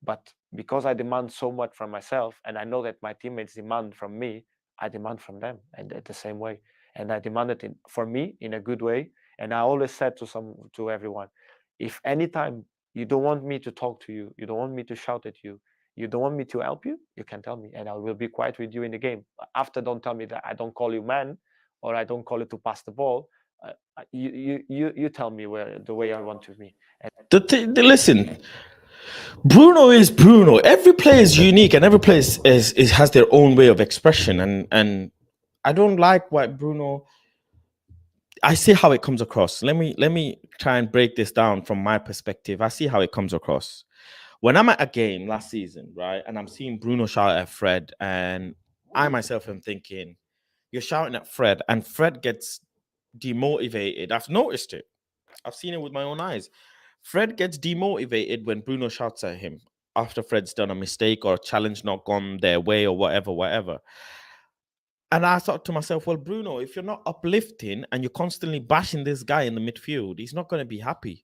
But because I demand so much from myself, and I know that my teammates demand from me, I demand from them, and at the same way. And I demand it for me in a good way. And I always said to everyone, if anytime you don't want me to talk to you, you don't want me to shout at you, you don't want me to help you, you can tell me, and I will be quiet with you in the game. After, don't tell me that I don't call you man, or I don't call you to pass the ball. You tell me where the way I want to be. Listen, Bruno is Bruno. Every player is unique, and every player has their own way of expression. And I don't like what Bruno. I see how it comes across. Let me try and break this down from my perspective. I see how it comes across. When I'm at a game last season, right, and I'm seeing Bruno shout at Fred, and I myself am thinking, you're shouting at Fred, and Fred gets demotivated. I've noticed it. I've seen it with my own eyes. Fred gets demotivated when Bruno shouts at him after Fred's done a mistake or a challenge not gone their way or whatever. And I thought to myself, well, Bruno, if you're not uplifting and you're constantly bashing this guy in the midfield, he's not going to be happy.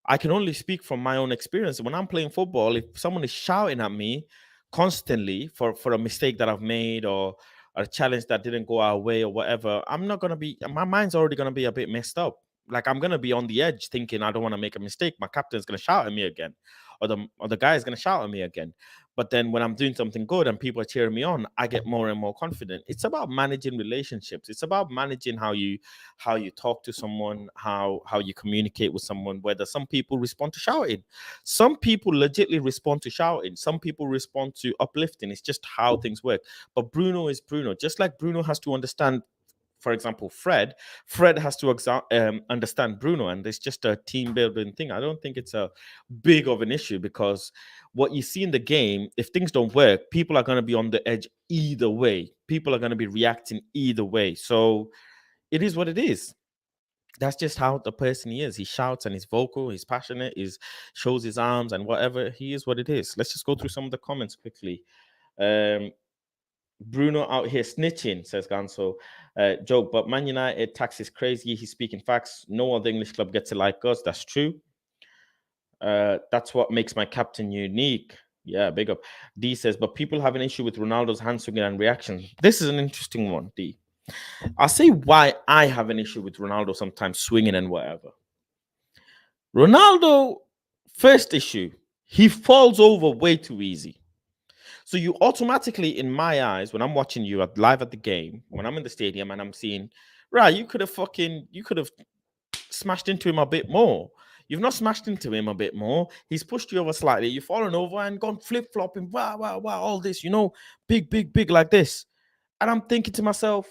I can only speak from my own experience. When I'm playing football, if someone is shouting at me constantly for a mistake that I've made or a challenge that didn't go our way or whatever, I'm not going to be, my mind's already going to be a bit messed up. Like I'm going to be on the edge thinking I don't want to make a mistake. My captain's going to shout at me again, or the guy is going to shout at me again. But then when I'm doing something good and people are cheering me on, I get more and more confident. It's about managing relationships. It's about managing how you talk to someone, how you communicate with someone. Whether some people respond to shouting, some people legitimately respond to shouting, some people respond to uplifting. It's just how things work. But Bruno is Bruno. Just like Bruno has to understand for example, Fred has to understand Bruno, and it's just a team building thing. I don't think it's a big of an issue, because what you see in the game, if things don't work, people are going to be on the edge either way. People are going to be reacting either way. So it is what it is. That's just how the person he is. He shouts and he's vocal, he's passionate, he's shows his arms and whatever. He is what it is. Let's just go through some of the comments quickly. Bruno out here snitching, says Ganso. Joke, but Man United tax is crazy. He's speaking facts. No other English club gets it like us. That's true. That's what makes my captain unique. Yeah, big up. D says, but people have an issue with Ronaldo's hand swinging and reaction. This is an interesting one, D. I'll say why I have an issue with Ronaldo sometimes swinging and whatever. Ronaldo, first issue, he falls over way too easy. So you automatically, in my eyes, when I'm watching you live at the game, when I'm in the stadium and I'm seeing, right, you could have smashed into him a bit more. You've not smashed into him a bit more. He's pushed you over slightly. You've fallen over and gone flip-flopping, wow, all this, big like this. And I'm thinking to myself,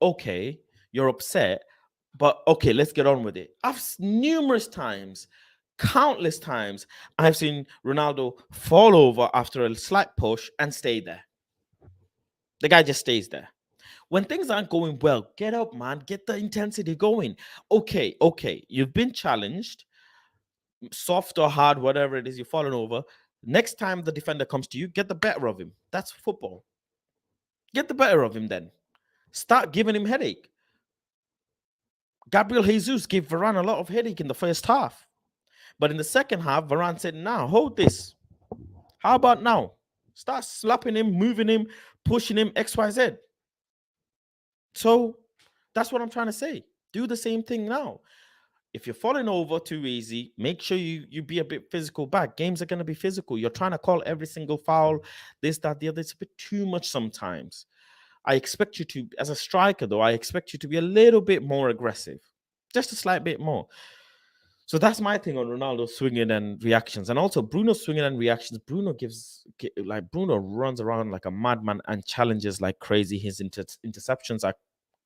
okay, you're upset, but okay, let's get on with it. Countless times, I've seen Ronaldo fall over after a slight push and stay there. The guy just stays there. When things aren't going well, get up, man. Get the intensity going. Okay. You've been challenged, soft or hard, whatever it is, you're falling over. Next time the defender comes to you, get the better of him. That's football. Get the better of him then. Start giving him headache. Gabriel Jesus gave Varane a lot of headache in the first half. But in the second half, Varane said, now, hold this. How about now? Start slapping him, moving him, pushing him, XYZ. So that's what I'm trying to say. Do the same thing now. If you're falling over too easy, make sure you be a bit physical back. Games are going to be physical. You're trying to call every single foul, this, that, the other. It's a bit too much sometimes. I expect you to, as a striker, though, I expect you to be a little bit more aggressive. Just a slight bit more. So that's my thing on Ronaldo swinging and reactions. And also Bruno swinging and reactions. Bruno runs around like a madman and challenges like crazy. His interceptions are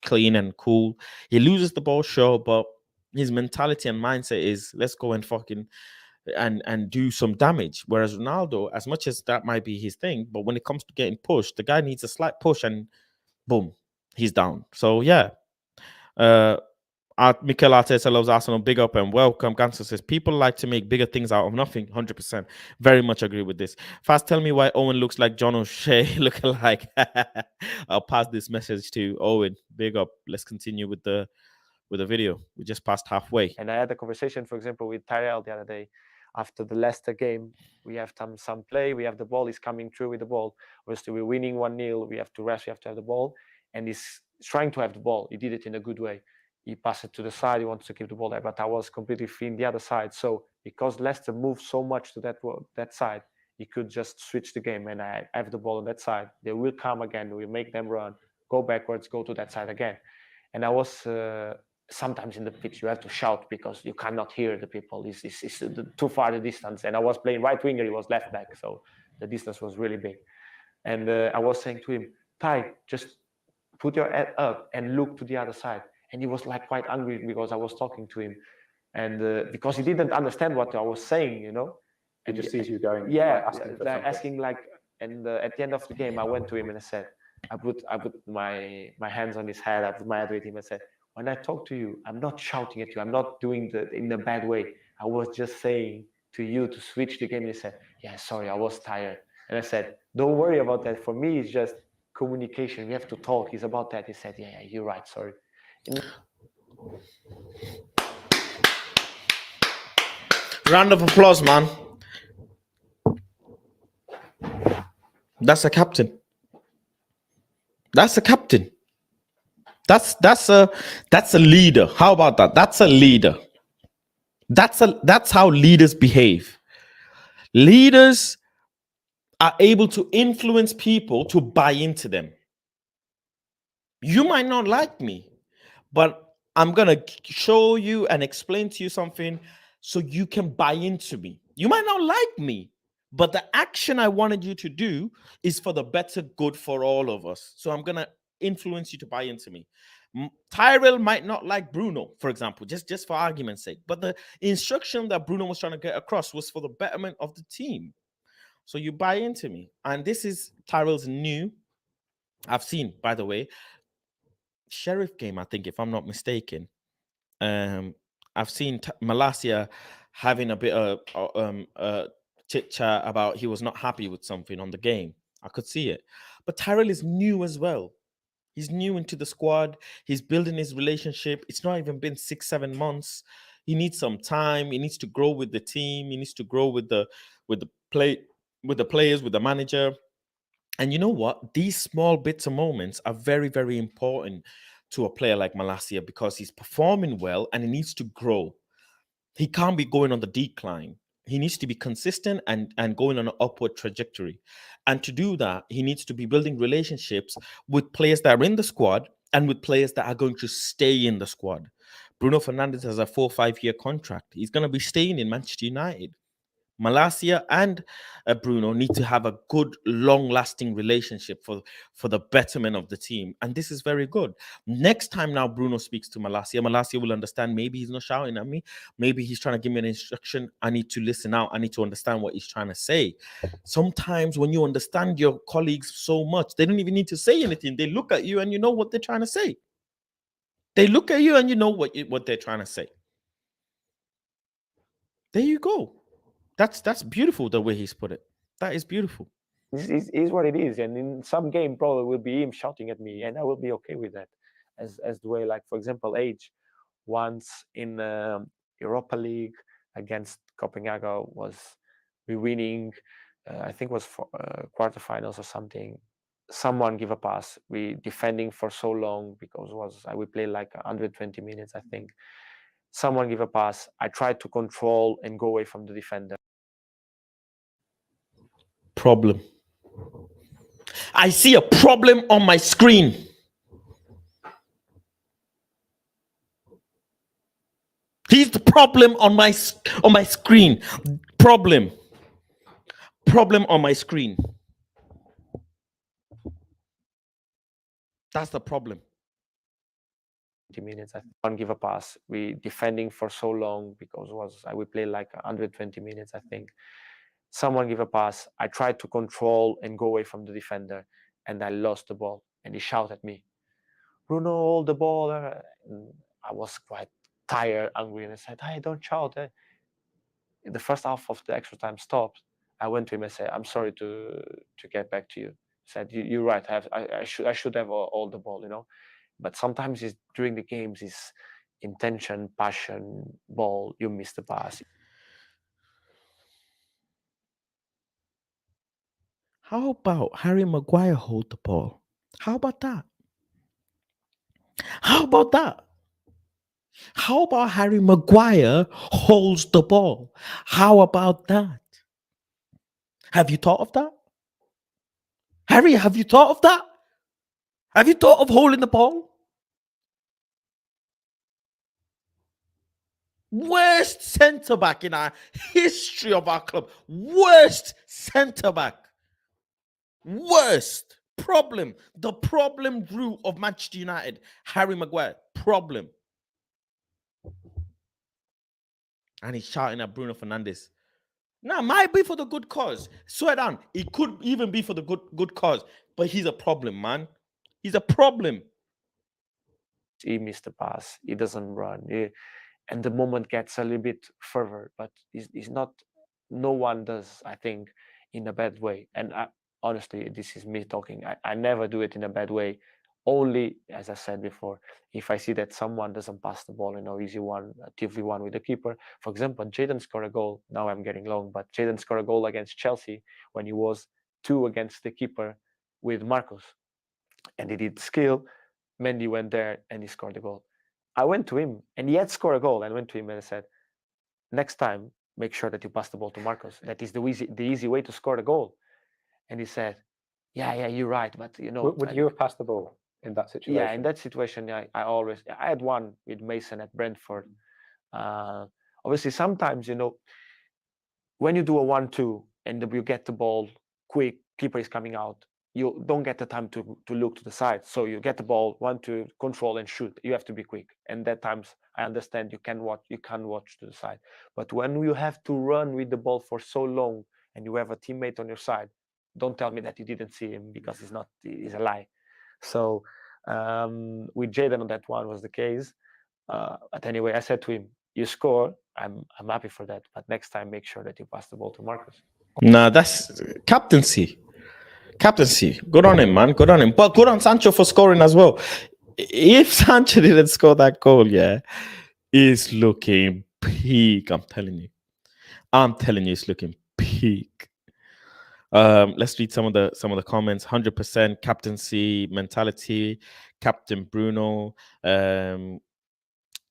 clean and cool. He loses the ball, sure, but his mentality and mindset is let's go and fucking and do some damage. Whereas Ronaldo, as much as that might be his thing, but when it comes to getting pushed, the guy needs a slight push and boom, he's down. So yeah. Mikel Arteta loves Arsenal. Big up and welcome. Ganser says people like to make bigger things out of nothing. 100%. Very much agree with this. Fast, tell me why Owen looks like John O'Shea lookalike. I'll pass this message to Owen. Big up. Let's continue with the video. We just passed halfway. And I had a conversation, for example, with Tyrell the other day after the Leicester game. We have some play. We have the ball. He's coming through with the ball. Obviously, we're winning 1-0. We have to rush. We have to have the ball. And he's trying to have the ball. He did it in a good way. He passed it to the side. He wants to keep the ball there, but I was completely free in the other side. So because Leicester moved so much to that side, he could just switch the game. And I have the ball on that side. They will come again. We'll make them run, go backwards, go to that side again. And I was sometimes in the pitch, you have to shout because you cannot hear the people. It's too far the distance. And I was playing right winger. He was left back. So the distance was really big. And I was saying to him, Ty, just put your head up and look to the other side. And he was like quite angry because I was talking to him, and because he didn't understand what I was saying, He just sees you going. Yeah, asking like. And at the end of the game, I went to him and I said, I put my hands on his head. I put my head with him and said, when I talk to you, I'm not shouting at you. I'm not doing it in a bad way. I was just saying to you to switch the game. And he said, yeah, sorry, I was tired. And I said, don't worry about that. For me, it's just communication. We have to talk. It's about that. He said, yeah, you're right. Sorry. Round of applause, man. That's a captain. That's a captain. That's a leader. How about that? That's a leader. That's how leaders behave. Leaders are able to influence people to buy into them. You might not like me, but I'm going to show you and explain to you something so you can buy into me. You might not like me, but the action I wanted you to do is for the better good for all of us. So I'm going to influence you to buy into me? Tyrell might not like Bruno, for example, just for argument's sake, but the instruction that Bruno was trying to get across was for the betterment of the team. So you buy into me. And this is Tyrell's new, I've seen, by the way, Sheriff game, I think, if I'm not mistaken. I've seen Malasia having a bit of chit chat about he was not happy with something on the game. I could see it. But Tyrell is new as well. He's new into the squad. He's building his relationship. It's not even been 6-7 months. He needs some time. He needs to grow with the team. He needs to grow with the play with the players, with the manager. And you know what? These small bits of moments are very, very important to a player like Malasia because he's performing well and he needs to grow. He can't be going on the decline. He needs to be consistent and going on an upward trajectory. And to do that, he needs to be building relationships with players that are in the squad and with players that are going to stay in the squad. Bruno Fernandes has a 4 or 5 year contract. He's going to be staying in Manchester United. Malasia and Bruno need to have a good, long-lasting relationship for the betterment of the team, and this is very good. Next time now, Bruno speaks to Malasia. Malasia will understand. Maybe he's not shouting at me. Maybe he's trying to give me an instruction. I need to listen out. I need to understand what he's trying to say. Sometimes when you understand your colleagues so much, they don't even need to say anything. They look at you and you know what they're trying to say. They look at you and you know what they're trying to say. There you go. That's beautiful the way he's put it. That is beautiful. This is what it is, and in some game probably will be him shouting at me, and I will be okay with that. As the way, like for example, Age once in Europa League against Copenhagen was we winning, I think was for quarterfinals or something. Someone give a pass. We defending for so long because we played like 120 minutes, I think. Someone give a pass. I tried to control and go away from the defender. Problem. I see a problem on my screen. He's the problem on my screen. Problem on my screen. That's the problem. Minutes. I can't give a pass. We defending for so long because we played like 120 minutes, I think. Someone give a pass. I tried to control and go away from the defender, and I lost the ball. And he shouted at me, "Bruno, hold the ball." And I was quite tired, angry, and I said, "Hey, don't shout." The first half of the extra time stopped. I went to him and said, "I'm sorry to get back to you." He said, "You're right. I should have all the ball, you know." But sometimes during the games is intention, passion, ball, you miss the pass. How about Harry Maguire hold the ball? How about that? How about that? How about Harry Maguire holds the ball? How about that? Have you thought of that? Harry, have you thought of that? Have you thought of holding the ball? Worst centre back in our history of our club. Worst centre back. Worst problem. The problem group of Manchester United. Harry Maguire. Problem. And he's shouting at Bruno Fernandes. Now, it might be for the good cause. Swear down. It could even be for the good cause. But he's a problem, man. He's a problem. He missed the pass. He doesn't run. And the moment gets a little bit further, but it's not. No one does, I think, in a bad way. And honestly, this is me talking. I never do it in a bad way. Only, as I said before, if I see that someone doesn't pass the ball, easy one, a 2v1 with the keeper. For example, Jadon scored a goal. Now I'm getting long, but Jadon scored a goal against Chelsea when he was 2 against the keeper with Marcus. And he did skill. Mendy went there and he scored the goal. I went to him and he had scored a goal. I went to him and I said, "Next time, make sure that you pass the ball to Marcus. That is the easy way to score the goal." And he said, yeah, you're right. But would you have passed the ball in that situation? Yeah, in that situation, I had one with Mason at Brentford. Obviously, sometimes, when you do a 1-2 and you get the ball quick, keeper is coming out, you don't get the time to look to the side. So you get the ball, want to control and shoot. You have to be quick. And that times I understand you can watch to the side. But when you have to run with the ball for so long and you have a teammate on your side, don't tell me that you didn't see him, because it's a lie. So with Jaden on that one was the case. But anyway, I said to him, "You score. I'm happy for that. But next time, make sure that you pass the ball to Marcus." Nah, that's captaincy. Captaincy. Good on him, man. Good on him. But good on Sancho for scoring as well. If Sancho didn't score that goal, yeah, he's looking peak. I'm telling you. I'm telling you, it's looking peak. Let's read some of the comments. 100% captaincy mentality. Captain Bruno.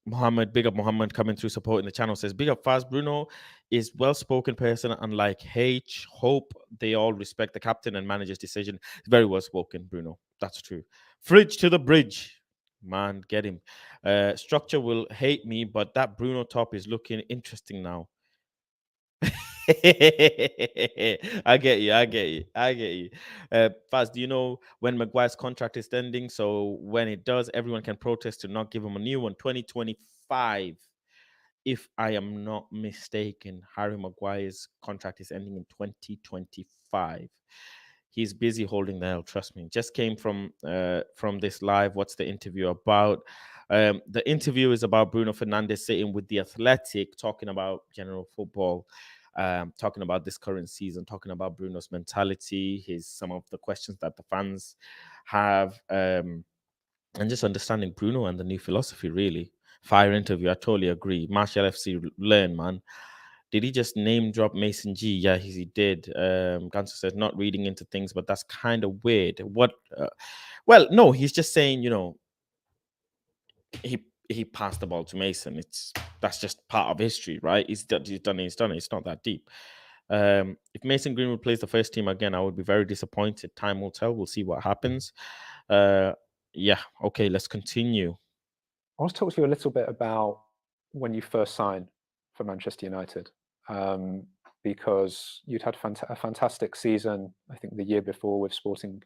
Muhammad, big up Muhammad coming through supporting the channel, says big up fast. Bruno is well-spoken person, unlike H. Hope they all respect the captain and manager's decision. Very well-spoken, Bruno. That's true. Fridge to the bridge. Man, get him. Structure will hate me, but that Bruno top is looking interesting now. I get you. I get you. I get you. Faz, do you know when Maguire's contract is ending? So when it does, everyone can protest to not give him a new one. 2025, if I am not mistaken. Harry Maguire's contract is ending in 2025. He's busy holding the L. Trust me. Just came from this live. What's the interview about? The interview is about Bruno Fernandes sitting with the Athletic, talking about general football, talking about this current season, talking about Bruno's mentality, some of the questions that the fans have, and just understanding Bruno and the new philosophy. Really, fire interview. I totally agree. Marshall FC, learn, man. Did he just name drop Mason G? Yeah, he did. Ganser says not reading into things, but that's kind of weird. What? Well, no, he's just saying, he passed the ball to Mason. That's just part of history, right? He's done it. It's not that deep. If Mason Greenwood plays the first team again, I would be very disappointed. Time will tell. We'll see what happens. Yeah. Okay. Let's continue. I want to talk to you a little bit about when you first signed for Manchester United, because you'd had a fantastic season. I think the year before with Sporting,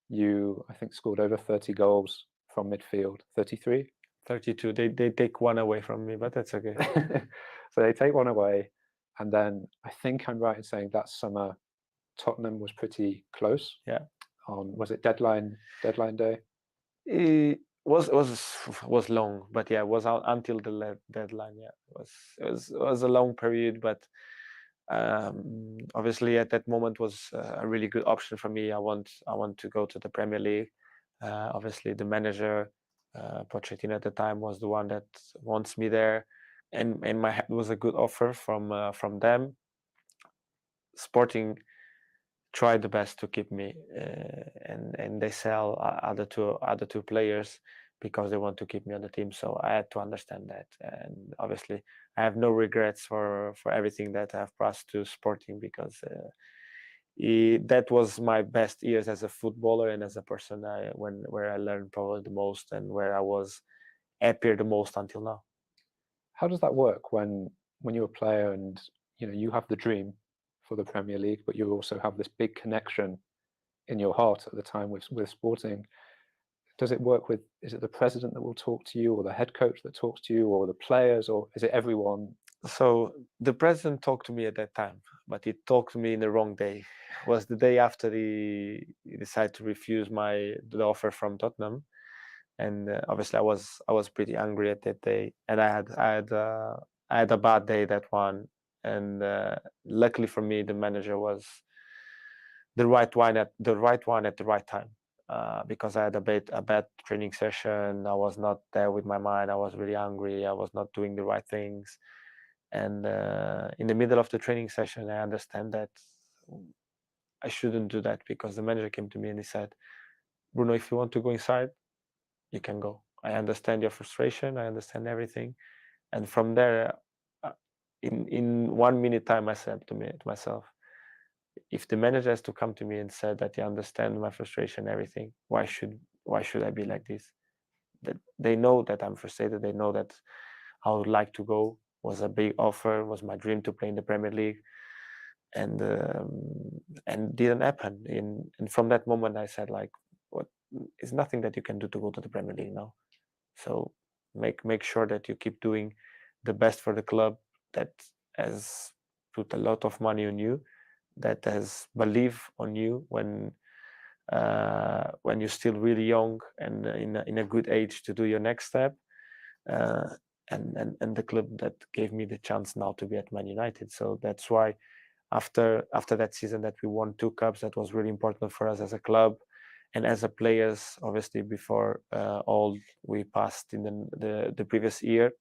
you I think scored over 30 goals from midfield. 33. 32. They take one away from me, but that's okay. So they take one away, and then I think I'm right in saying that summer Tottenham was pretty close. Yeah. Was it deadline day? It was long, but yeah, it was out until the deadline. Yeah, it was a long period, but obviously at that moment was a really good option for me. I want to go to the Premier League. Obviously, the manager Pochettino at the time was the one that wants me there, and my head was a good offer from them. Sporting tried the best to keep me, and they sell other two players because they want to keep me on the team. So I had to understand that, and obviously I have no regrets for everything that I've passed to Sporting, because that was my best years as a footballer and as a person. Where I learned probably the most and where I was happier the most until now. How does that work when you're a player and you have the dream for the Premier League, but you also have this big connection in your heart at the time with Sporting? Does it work with? Is it the president that will talk to you, or the head coach that talks to you, or the players, or is it everyone? So the president talked to me at that time, but he talked to me in the wrong day. It was the day after he decided to refuse the offer from Tottenham, and obviously I was pretty angry at that day, and I had a bad day that one, and luckily for me, the manager was the right one at the right time. Because I had a bad training session. I was not there with my mind. I was really angry. I was not doing the right things. And in the middle of the training session, I understand that I shouldn't do that, because the manager came to me and he said, "Bruno, if you want to go inside, you can go. I understand your frustration. I understand everything." And from there, in 1 minute time, I said to myself, if the manager has to come to me and said that he understands my frustration, everything, why should I be like this? That they know that I'm frustrated. They know that I would like to go. Was a big offer. Was my dream to play in the Premier League. and didn't happen. And from that moment, I said like, what is nothing that you can do to go to the Premier League now. So make sure that you keep doing the best for the club that has put a lot of money on you, that has believe on you when you're still really young and in a good age to do your next step. Uh, and the club that gave me the chance now to be at Man United. So that's why after that season that we won 2 cups, that was really important for us as a club and as a players. Obviously, before all we passed in the previous year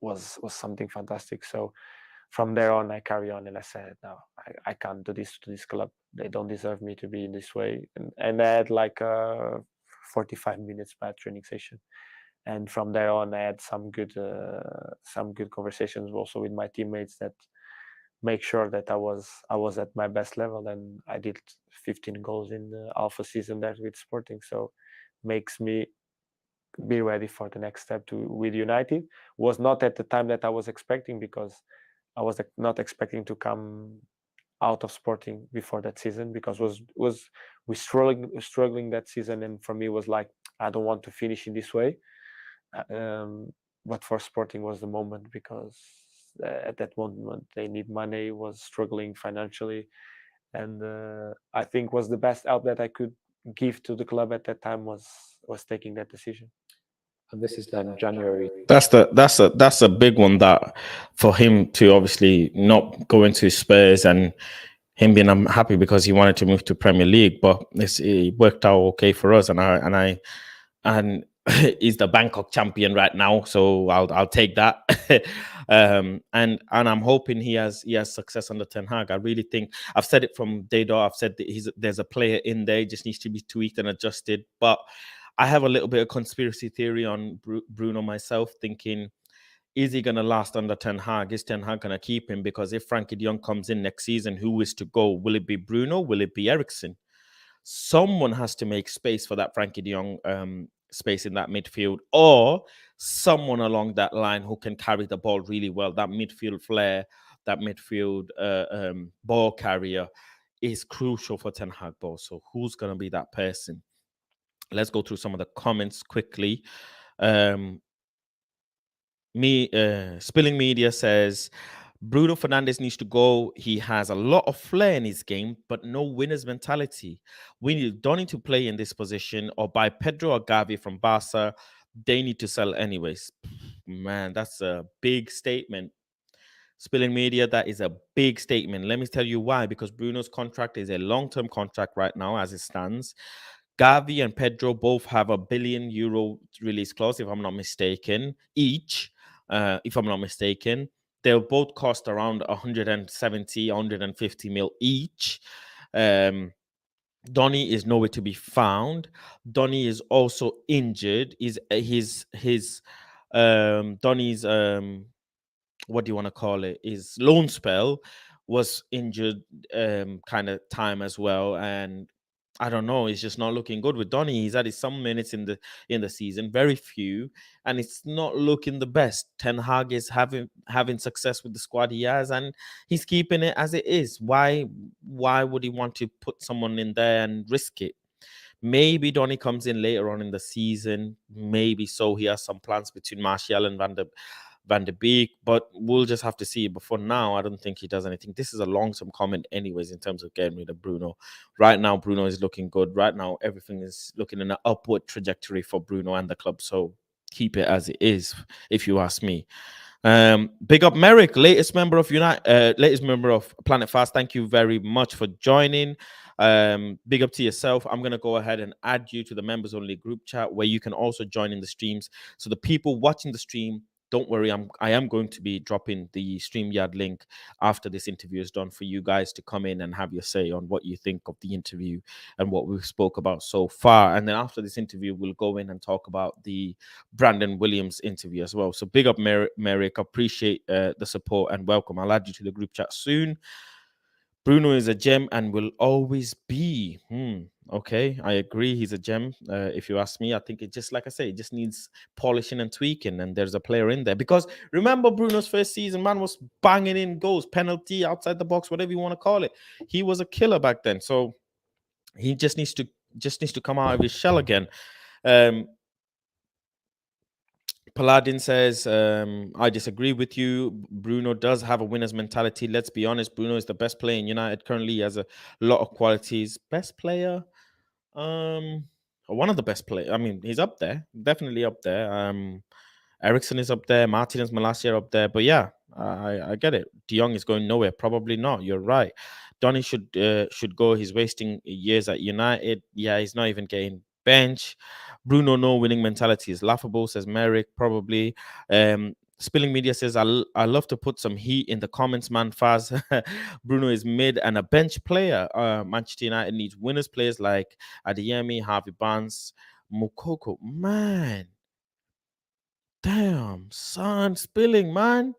was something fantastic. So from there on, I carry on and I said, no, I can't do this to this club. They don't deserve me to be in this way. And I had like a 45 minutes bad training session. And from there on, I had some good conversations also with my teammates that make sure that I was at my best level, and I did 15 goals in the alpha season there with Sporting. So makes me be ready for the next step to with United. Was not at the time that I was expecting, because I was not expecting to come out of Sporting before that season, because was we struggling that season, and for me was like, I don't want to finish in this way. But for Sporting was the moment, because at that moment they need money, was struggling financially, and I think was the best help that I could give to the club at that time was taking that decision. And this is then January. That's a big one, that for him to obviously not go into Spurs and him being happy because he wanted to move to Premier League, but it worked out okay for us, and he's the Bangkok champion right now, so I'll take that. And I'm hoping he has success under Ten Hag. I really think I've said it from day dot. I've said that there's a player in there, he just needs to be tweaked and adjusted. But I have a little bit of conspiracy theory on Bruno myself, thinking, is he going to last under Ten Hag? Is Ten Hag going to keep him? Because if Frankie de Jong comes in next season, who is to go? Will it be Bruno? Will it be Eriksen? Someone has to make space for that Frankie de Jong space in that midfield, or someone along that line who can carry the ball really well. That midfield flair, that midfield ball carrier is crucial for Ten Hag ball. So who's going to be that person? Let's go through some of the comments quickly. Spilling Media says Bruno Fernandes needs to go. He has a lot of flair in his game, but no winner's mentality. We need Donny to play in this position, or buy Pedro or Gavi from Barca. They need to sell anyways. Man, that's a big statement. Spilling Media, that is a big statement. Let me tell you why. Because Bruno's contract is a long-term contract right now as it stands. Gavi and Pedro both have a €1 billion release clause, if I'm not mistaken, each. If I'm not mistaken, they'll both cost around 170, 150 mil each. Donny is nowhere to be found. Donny is also injured. Donny's what do you want to call it? His loan spell was injured kind of time as well, and I don't know. It's just not looking good with Donny. He's had some minutes in the season, very few, and it's not looking the best. Ten Hag is having success with the squad he has, and he's keeping it as it is. Why would he want to put someone in there and risk it? Maybe Donny comes in later on in the season. Maybe so. He has some plans between Martial and Van de Beek, but we'll just have to see. But for now, I don't think he does anything. This is a long-term comment anyways in terms of getting rid of Bruno. Right now, Bruno is looking good. Right now, everything is looking in an upward trajectory for Bruno and the club. So keep it as it is, if you ask me. Big up Merrick, latest member of Planet Fast. Thank you very much for joining. Big up to yourself. I'm gonna go ahead and add you to the members only group chat, where you can also join in the streams. So the people watching the stream, don't worry, I am going to be dropping the StreamYard link after this interview is done for you guys to come in and have your say on what you think of the interview and what we spoke about so far. And then after this interview, we'll go in and talk about the Brandon Williams interview as well. So big up Merrick. Appreciate the support and welcome. I'll add you to the group chat soon. Bruno is a gem and will always be. Okay, I agree. He's a gem. If you ask me, I think it just like I say, it just needs polishing and tweaking. And there's a player in there because remember Bruno's first season, man was banging in goals, penalty, outside the box, whatever you want to call it. He was a killer back then. So he just needs to come out of his shell again. Um, Paladin says, I disagree with you. Bruno does have a winner's mentality. Let's be honest, Bruno is the best player in United currently. He has a lot of qualities. Best player? One of the best players. I mean, he's up there, definitely up there. Ericsson is up there, Martinez, Malacia up there. But yeah, I get it. De Jong is going nowhere. Probably not. You're right. Donny should go. He's wasting years at United. Yeah, he's not even getting bench. Bruno, no winning mentality is laughable, says Merrick. Probably. Spilling Media says, I love to put some heat in the comments, man. Faz. Bruno is mid and a bench player. Manchester United needs winners players like Adeyemi, Harvey Barnes, Mukoko. Man, damn, son, Spilling, man.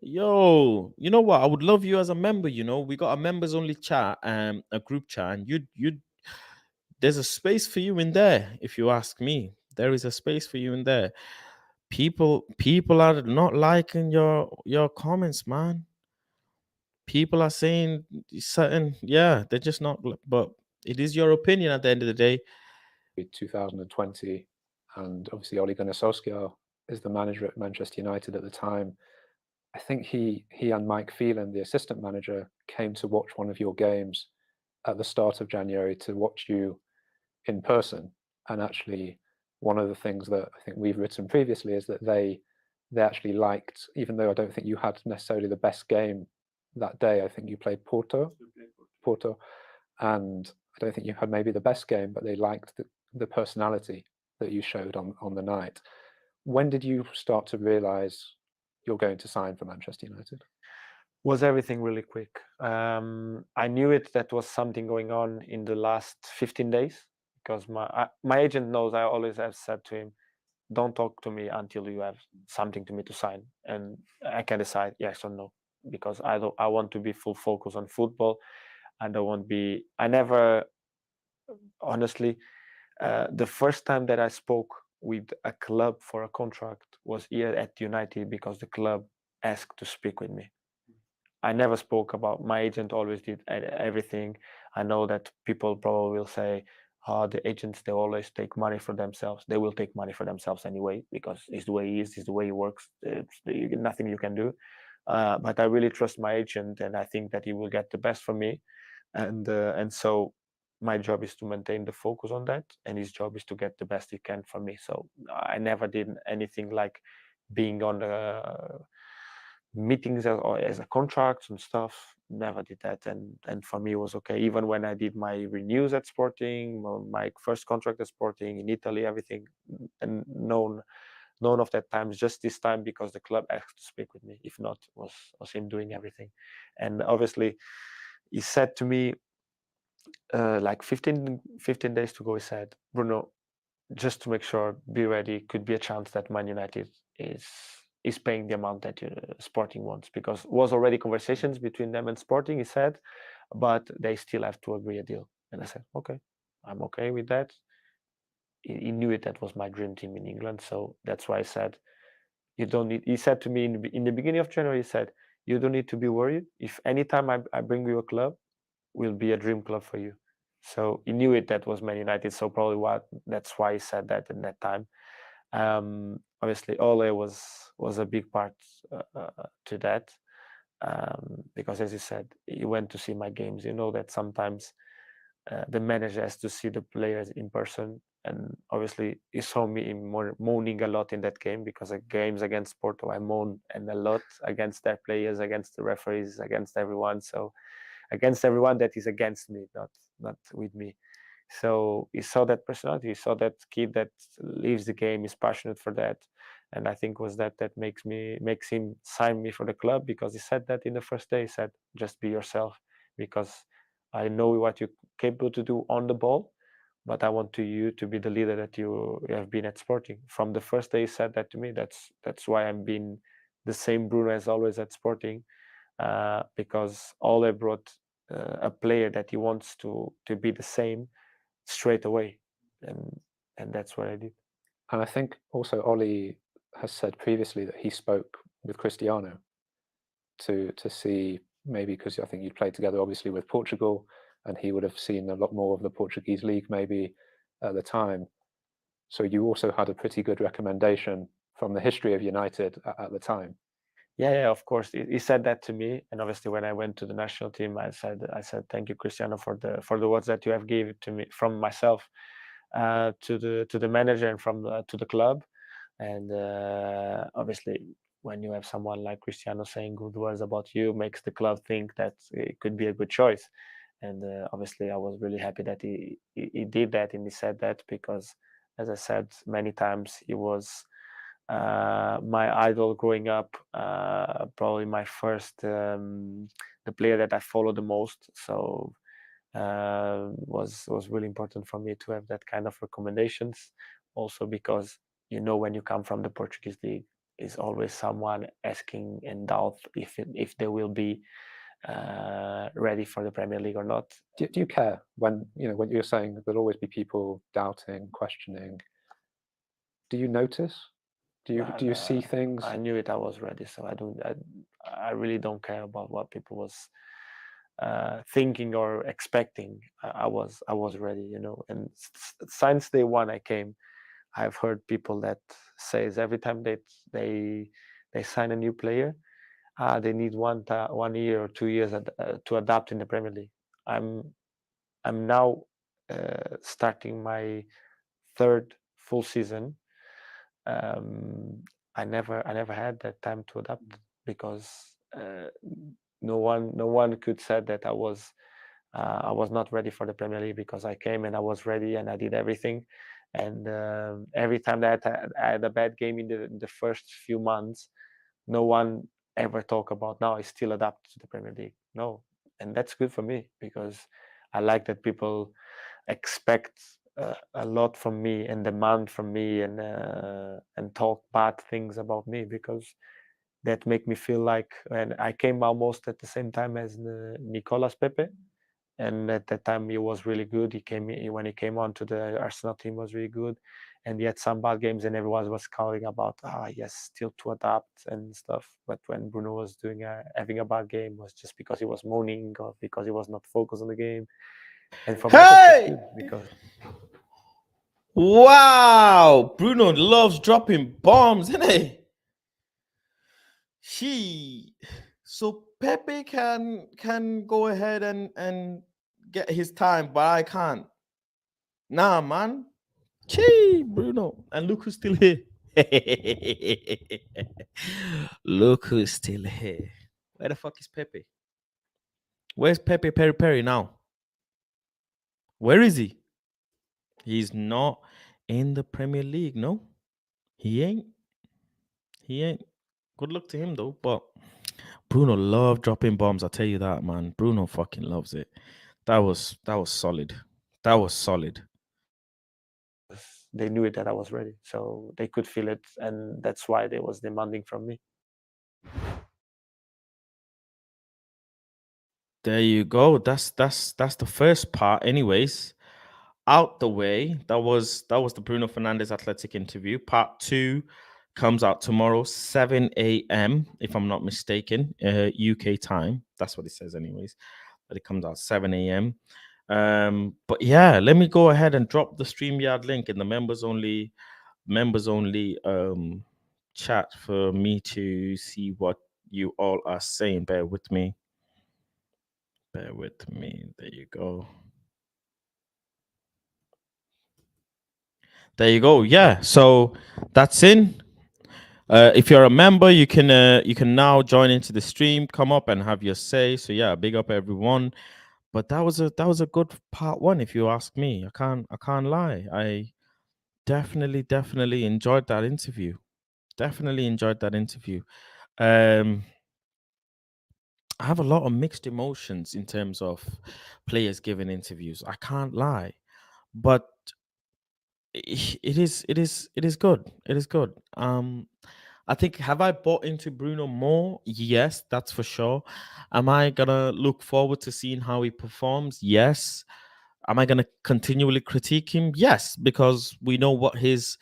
Yo, you know what? I would love you as a member. We got a members only chat, a group chat, and there's a space for you in there. If you ask me, there is a space for you in there. People are not liking your comments, man. People are saying certain, yeah, they're just not. But it is your opinion at the end of the day. 2020, and obviously Ole Gunnar Solskjaer is the manager at Manchester United at the time. I think he and Mike Phelan, the assistant manager, came to watch one of your games at the start of January to watch you in person. And actually, one of the things that I think we've written previously is that they actually liked, even though I don't think you had necessarily the best game that day. I think you played Porto, and I don't think you had maybe the best game, but they liked the personality that you showed on the night. When did you start to realize you're going to sign for Manchester United? Was everything really quick. I knew it that was something going on in the last 15 days because my agent knows. I always have said to him, don't talk to me until you have something to me to sign, and I can decide yes or no, because I want to be full focus on football. I never, honestly, the first time that I spoke with a club for a contract was here at United because the club asked to speak with me. I never spoke about. My agent always did everything. I know that people probably will say, "Oh, the agents, they always take money for themselves." They will take money for themselves anyway because it's the way he is, it's the way he works. Nothing you can do. But I really trust my agent, and I think that he will get the best from me. And so my job is to maintain the focus on that, and his job is to get the best he can from me. So I never did anything like being on the meetings as a contract and stuff. Never did that, and for me it was okay. Even when I did my renews at Sporting, my first contract at Sporting in Italy, everything, and none of that times, just this time because the club asked to speak with me. If not, was him doing everything. And obviously he said to me, like 15 days to go, he said, Bruno, just to make sure, be ready. Could be a chance that Man United is paying the amount that Sporting wants, because was already conversations between them and Sporting, he said, but they still have to agree a deal. And I said, okay, I'm okay with that. He knew it. That was my dream team in England. So that's why I said, you don't need, he said to me in the beginning of January, he said, you don't need to be worried. If anytime I bring you a club, will be a dream club for you. So he knew it. That was Man United. So probably that's why he said that in that time. Obviously, Ole was a big part to that, because, as you said, he went to see my games. You know that sometimes the manager has to see the players in person, and obviously he saw me moaning a lot in that game, because the games against Porto I moan and a lot against their players, against the referees, against everyone. So against everyone that is against me, not with me. So he saw that personality, he saw that kid that leaves the game, is passionate for that, and I think was that makes him sign me for the club, because he said that in the first day. He said, just be yourself, because I know what you're capable to do on the ball, but I want you to be the leader that you have been at Sporting. From the first day he said that to me. That's why I'm being the same Bruno as always at Sporting. because Ole brought a player that he wants to be the same straight away, and that's what I did. And I think also Ollie has said previously that he spoke with Cristiano to see, maybe because I think you'd played together obviously with Portugal, and he would have seen a lot more of the Portuguese league maybe at the time. So you also had a pretty good recommendation from the history of United at the time. Yeah, of course. He said that to me, and obviously when I went to the national team, I said thank you, Cristiano, for the words that you have given to me from myself to the manager and to the club, and obviously when you have someone like Cristiano saying good words about you, makes the club think that it could be a good choice, and obviously I was really happy that he did that and he said that, because as I said many times, he was my idol growing up, probably my first the player that I followed the most. So was really important for me to have that kind of recommendations. Also because when you come from the Portuguese league, is always someone asking and doubt if they will be ready for the Premier League or not. Do you care when when you're saying there'll always be people doubting, questioning? Do you notice? Do you see things? I knew it. I was ready, so I don't. I really don't care about what people was thinking or expecting. I was ready, And since day one I came, I've heard people that says every time they sign a new player, they need 1 year or 2 years to adapt in the Premier League. I'm now starting my third full season. I never had that time to adapt, because no one could say that I was not ready for the Premier League, because I came and I was ready and I did everything. And every time that I had a bad game in the first few months, no one ever talk about now I still adapt to the Premier League. No, and that's good for me, because I like that people expect a lot from me and demand from me and talk bad things about me, because that make me feel like, and I came almost at the same time as Nicolas Pepe, and at that time he was really good. When he came on to the Arsenal team, was really good, and he had some bad games and everyone was calling about yes, still to adapt and stuff. But when Bruno was having a bad game, was just because he was moaning or because he was not focused on the game. And for my it's Hey! good, because Wow! Bruno loves dropping bombs, isn't he? So Pepe can go ahead and get his time, but I can't. Nah, man. Bruno. And look who's still here. Look who's still here. Where the fuck is Pepe? Where's Pepe Peri Peri now? Where is he? He's not in the Premier League, no? He ain't. He ain't. Good luck to him though. But Bruno loved dropping bombs. I tell you that, man. Bruno fucking loves it. That was solid. That was solid. they knew it that I was ready, so they could feel it, and that's why they was demanding from me. There you go. That's the first part. Anyways, out the way. That was the Bruno Fernandes Athletic interview. Part 2 comes out tomorrow, 7 a.m. if I'm not mistaken, UK time. That's what it says, anyways. But it comes out 7 a.m. But yeah, let me go ahead and drop the StreamYard link in the members only chat for me to see what you all are saying. Bear with me. Bear with me. There you go. There you go. Yeah. So that's in. If you're a member, you can now join into the stream, come up and have your say. So yeah, big up everyone. But that was a good part 1, if you ask me. I can't lie. I definitely enjoyed that interview. Definitely enjoyed that interview. I have a lot of mixed emotions in terms of players giving interviews. I can't lie, but it is good. It is good. I think, have I bought into Bruno more? Yes, that's for sure. Am I gonna look forward to seeing how he performs? Yes. Am I gonna continually critique him? Yes, because we know what his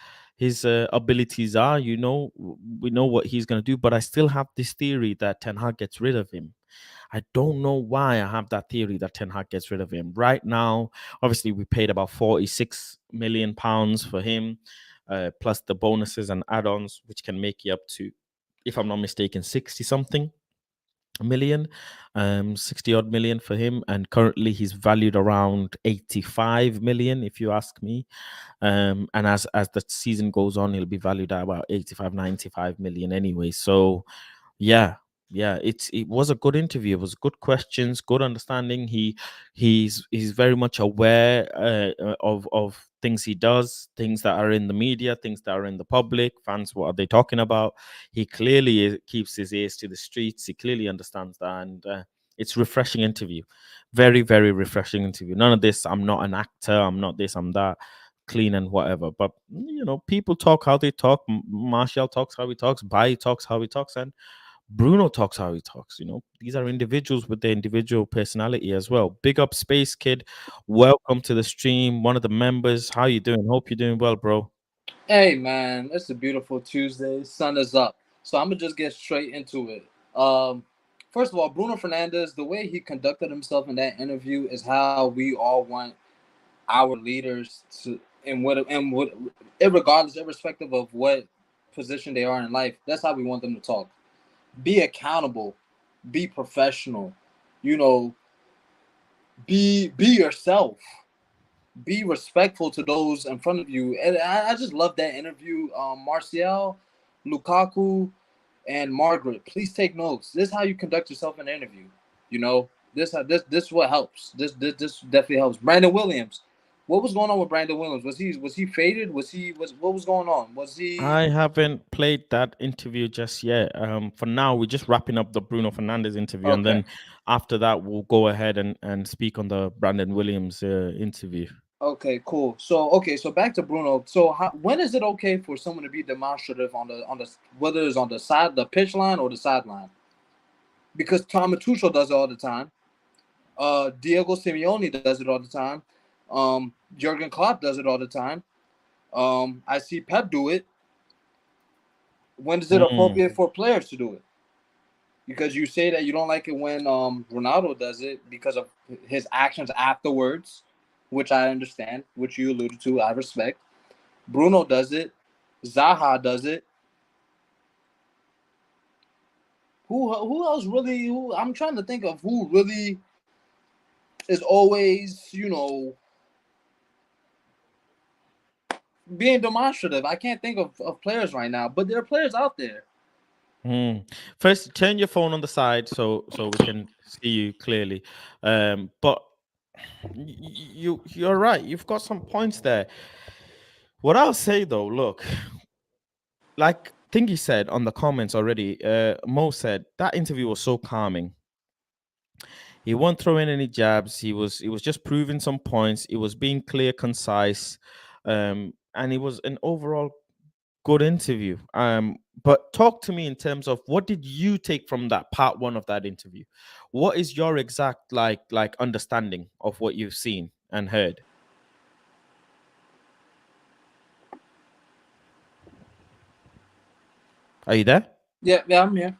abilities are. We know what he's gonna do. But I still have this theory that Ten Hag gets rid of him. I don't know why I have that theory that Ten Hag gets rid of him. Right now, obviously, we paid about £46 million for him, plus the bonuses and add-ons, which can make you up to, if I'm not mistaken, 60 something million, 60 odd million for him. And currently he's valued around 85 million, if you ask me. And as the season goes on, he'll be valued at about 85, 95 million anyway. So yeah, yeah, it was a good interview. It was good questions, good understanding. He's very much aware of things he does, things that are in the media, things that are in the public. Fans, what are they talking about? He clearly keeps his ears to the streets. He clearly understands that, and it's refreshing interview. Very, very refreshing interview. None of this. I'm not an actor. I'm not this. I'm that. Clean and whatever. But people talk how they talk. Martial talks how he talks. Bai talks how he talks, and Bruno talks how he talks. These are individuals with their individual personality as well. Big up, Space Kid. Welcome to the stream. One of the members. How you doing? Hope you're doing well, bro. Hey man, it's a beautiful Tuesday. Sun is up. So I'm gonna just get straight into it. First of all, Bruno Fernandes, the way he conducted himself in that interview is how we all want our leaders to, and what, irregardless, irrespective of what position they are in life, that's how we want them to talk. Be accountable, be professional, you know, be yourself, be respectful to those in front of you. And I just love that interview. Martial, Lukaku, and Margaret, please take notes. This is how you conduct yourself in an interview. You know, this what helps. This definitely helps. Brandon Williams, what was going on with Brandon Williams? Was he faded? What was going on? Was he I haven't played that interview just yet. For now, we're just wrapping up the Bruno Fernandes interview, and okay? then after that, we'll go ahead and speak on the Brandon Williams interview. Okay, cool. So back to Bruno. So when is it okay for someone to be demonstrative on the whether it's on the side, the pitch line, or the sideline? Because Tom Tuchel does it all the time. Diego Simeone does it all the time. Jurgen Klopp does it all the time. I see Pep do it. When is it Mm. appropriate for players to do it? Because you say that you don't like it when Ronaldo does it because of his actions afterwards, which I understand, which you alluded to. I respect. Bruno does it. Zaha does it. Who else really? Who I'm trying to think of who really is always being demonstrative. I can't think of players right now, but there are players out there. First, turn your phone on the side so we can see you clearly. But you're right. You've got some points there. What I'll say though, look, like Thingy said on the comments already. Mo said that interview was so calming. He won't throw in any jabs. He was just proving some points. It was being clear, concise, and it was an overall good interview. But talk to me in terms of what did you take from that part one of that interview? What is your exact like understanding of what you've seen and heard? Are you there? Yeah, I'm here.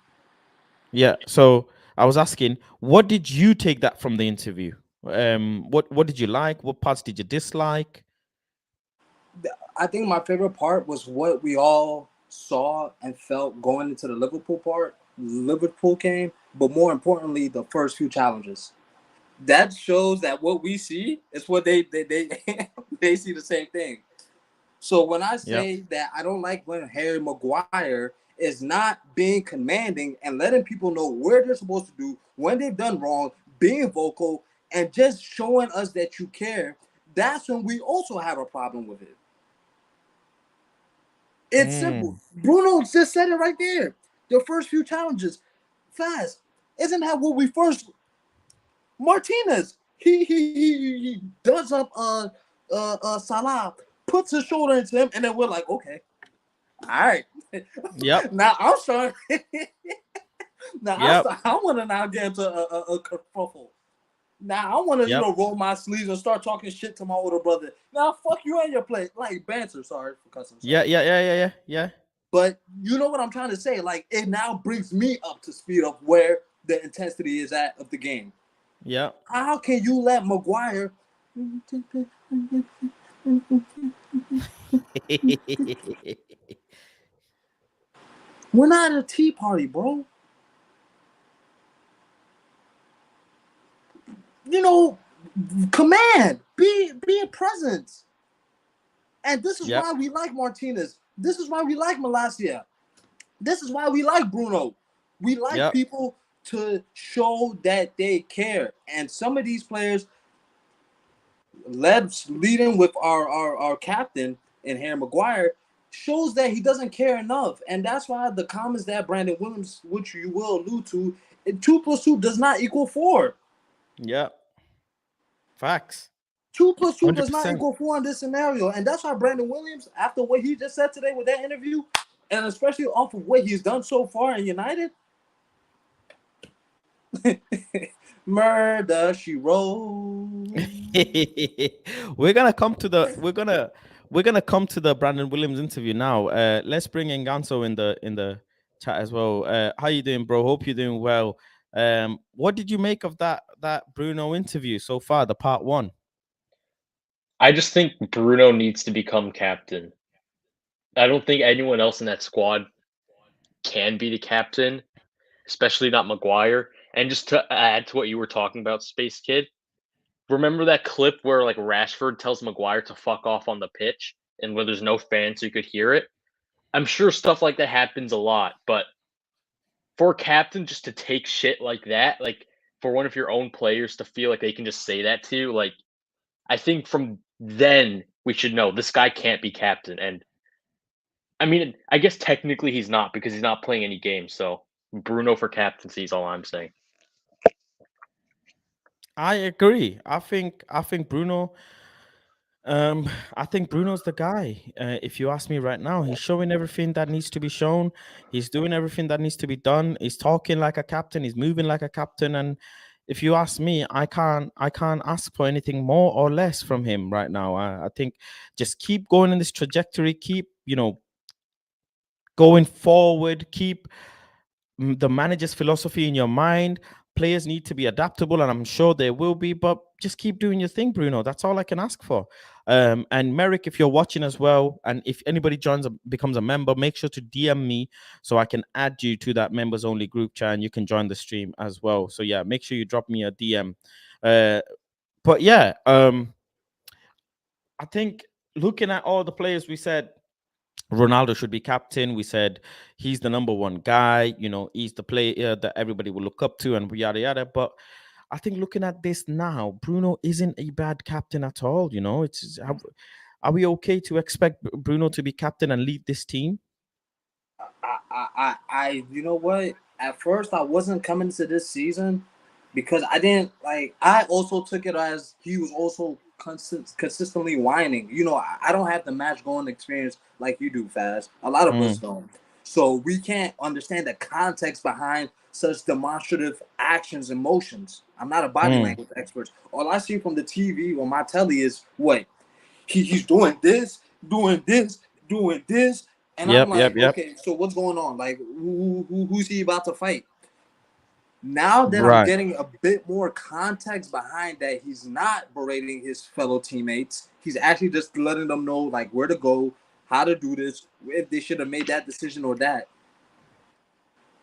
Yeah. So I was asking, what did you take that from the interview? What did you like? What parts did you dislike? I think my favorite part was what we all saw and felt going into the Liverpool game, but more importantly, the first few challenges. That shows that what we see is what they they see the same thing. So when I Yeah. say that I don't like when Harry Maguire is not being commanding and letting people know where they're supposed to do, when they've done wrong, being vocal, and just showing us that you care, that's when we also have a problem with it. It's simple. Mm. Bruno just said it right there. The first few challenges, fast. Isn't that what we first? Martinez, he does up Salah, puts his shoulder into him, and then we're like, okay, all right. Yep. Now I'm trying. Now Yep. I want to now get into a kerfuffle. Now I want to, Yep. roll my sleeves and start talking shit to my older brother. Now fuck you and your play, like banter. Sorry for cussing. Sorry. Yeah. But you know what I'm trying to say. Like it now brings me up to speed of where the intensity is at of the game. Yeah. How can you let Maguire? We're not at a tea party, bro. Command, be a presence. And this is Yep. why we like Martinez. This is why we like Malacia. This is why we like Bruno. We like Yep. people to show that they care. And some of these players, leading with our captain in Harry Maguire, shows that he doesn't care enough. And that's why the comments that Brandon Williams, which you will allude to, 2 + 2 does not equal 4. Yeah. Facts. 2 + 2 does not 100%. equal 4 in this scenario. And that's why Brandon Williams, after what he just said today with that interview, and especially off of what he's done so far in United, murder she wrote. we're gonna come to the Brandon Williams interview now. Let's bring in Ganso in the chat as well. How you doing, bro? Hope you're doing well. What did you make of that Bruno interview so far, the part 1? I just think Bruno needs to become captain. I don't think anyone else in that squad can be the captain, especially not Maguire. And just to add to what you were talking about, Space Kid, remember that clip where like Rashford tells Maguire to fuck off on the pitch and where there's no fans so you could hear it? I'm sure stuff like that happens a lot, but for a captain just to take shit like that, like for one of your own players to feel like they can just say that to you, like I think from then we should know this guy can't be captain. And I mean, I guess technically he's not because he's not playing any games. So Bruno for captaincy is all I'm saying. I agree. I think Bruno. I think Bruno's the guy. If you ask me right now, he's showing everything that needs to be shown. He's doing everything that needs to be done. He's talking like a captain. He's moving like a captain. And if you ask me, I can't ask for anything more or less from him right now. I think just keep going in this trajectory. Keep going forward. Keep the manager's philosophy in your mind. Players need to be adaptable, and I'm sure they will be, but just keep doing your thing, Bruno. That's all I can ask for. And Merrick, if you're watching as well, and if anybody becomes a member, make sure to DM me so I can add you to that members only group chat and you can join the stream as well. So yeah, make sure you drop me a DM. But yeah, I think looking at all the players, we said Ronaldo should be captain. We said he's the number 1 guy. He's the player that everybody will look up to and yada yada. But I think looking at this now, Bruno isn't a bad captain at all. Are we okay to expect Bruno to be captain and lead this team? You know what? At first, I wasn't coming to this season because I didn't like. I also took it as he was also consistently whining. I don't have the match going experience like you do, Faz. A lot of us don't. So we can't understand the context behind such demonstrative actions and motions. I'm not a body language expert. All I see from the TV or my telly is what he's doing this, doing this, doing this. And I'm like, okay, so what's going on? Like, who's he about to fight? Now that I'm getting a bit more context behind that, he's not berating his fellow teammates. He's actually just letting them know, like, where to go, how to do this, if they should have made that decision or that.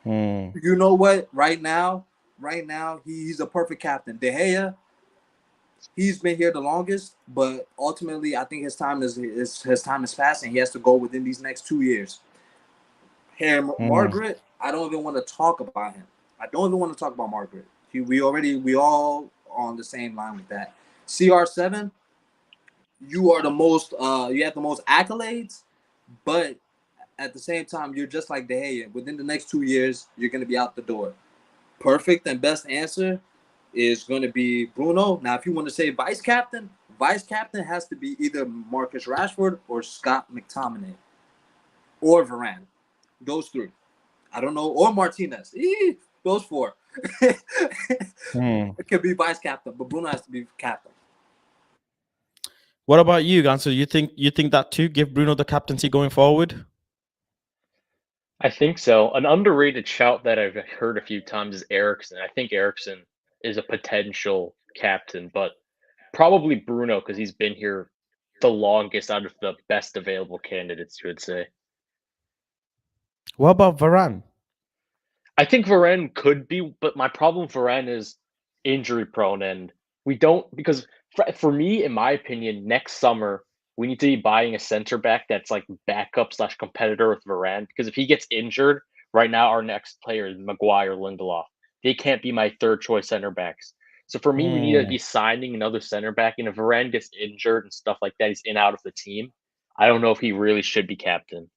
You know what? Right now, he's a perfect captain. De Gea, he's been here the longest, but ultimately, I think his time is passing. He has to go within these next 2 years. Margaret, I don't even want to talk about him. I don't even want to talk about Margaret. We all are on the same line with that. CR7, you are the most. You have the most accolades, but at the same time, you're just like De Gea. Within the next 2 years, you're going to be out the door. Perfect and best answer is going to be Bruno. Now, if you want to say vice captain has to be either Marcus Rashford or Scott McTominay or Varane. Those three. I don't know, or Martinez. Those four. It could be vice captain, but Bruno has to be captain. What about you, Ganso? You think that too? Give Bruno the captaincy going forward? I think so. An underrated shout that I've heard a few times is Ericsson. I think Ericsson is a potential captain, but probably Bruno because he's been here the longest out of the best available candidates, you would say. What about Varane? I think Varane could be, but my problem with Varane is injury prone, and we don't because for me, in my opinion, next summer we need to be buying a center back that's like backup slash competitor with Varane. Because if he gets injured, right now our next player is Maguire, Lindelof. They can't be my third choice center backs. So for me, we need to be signing another center back. And if Varane gets injured and stuff like that, he's in out of the team. I don't know if he really should be captain,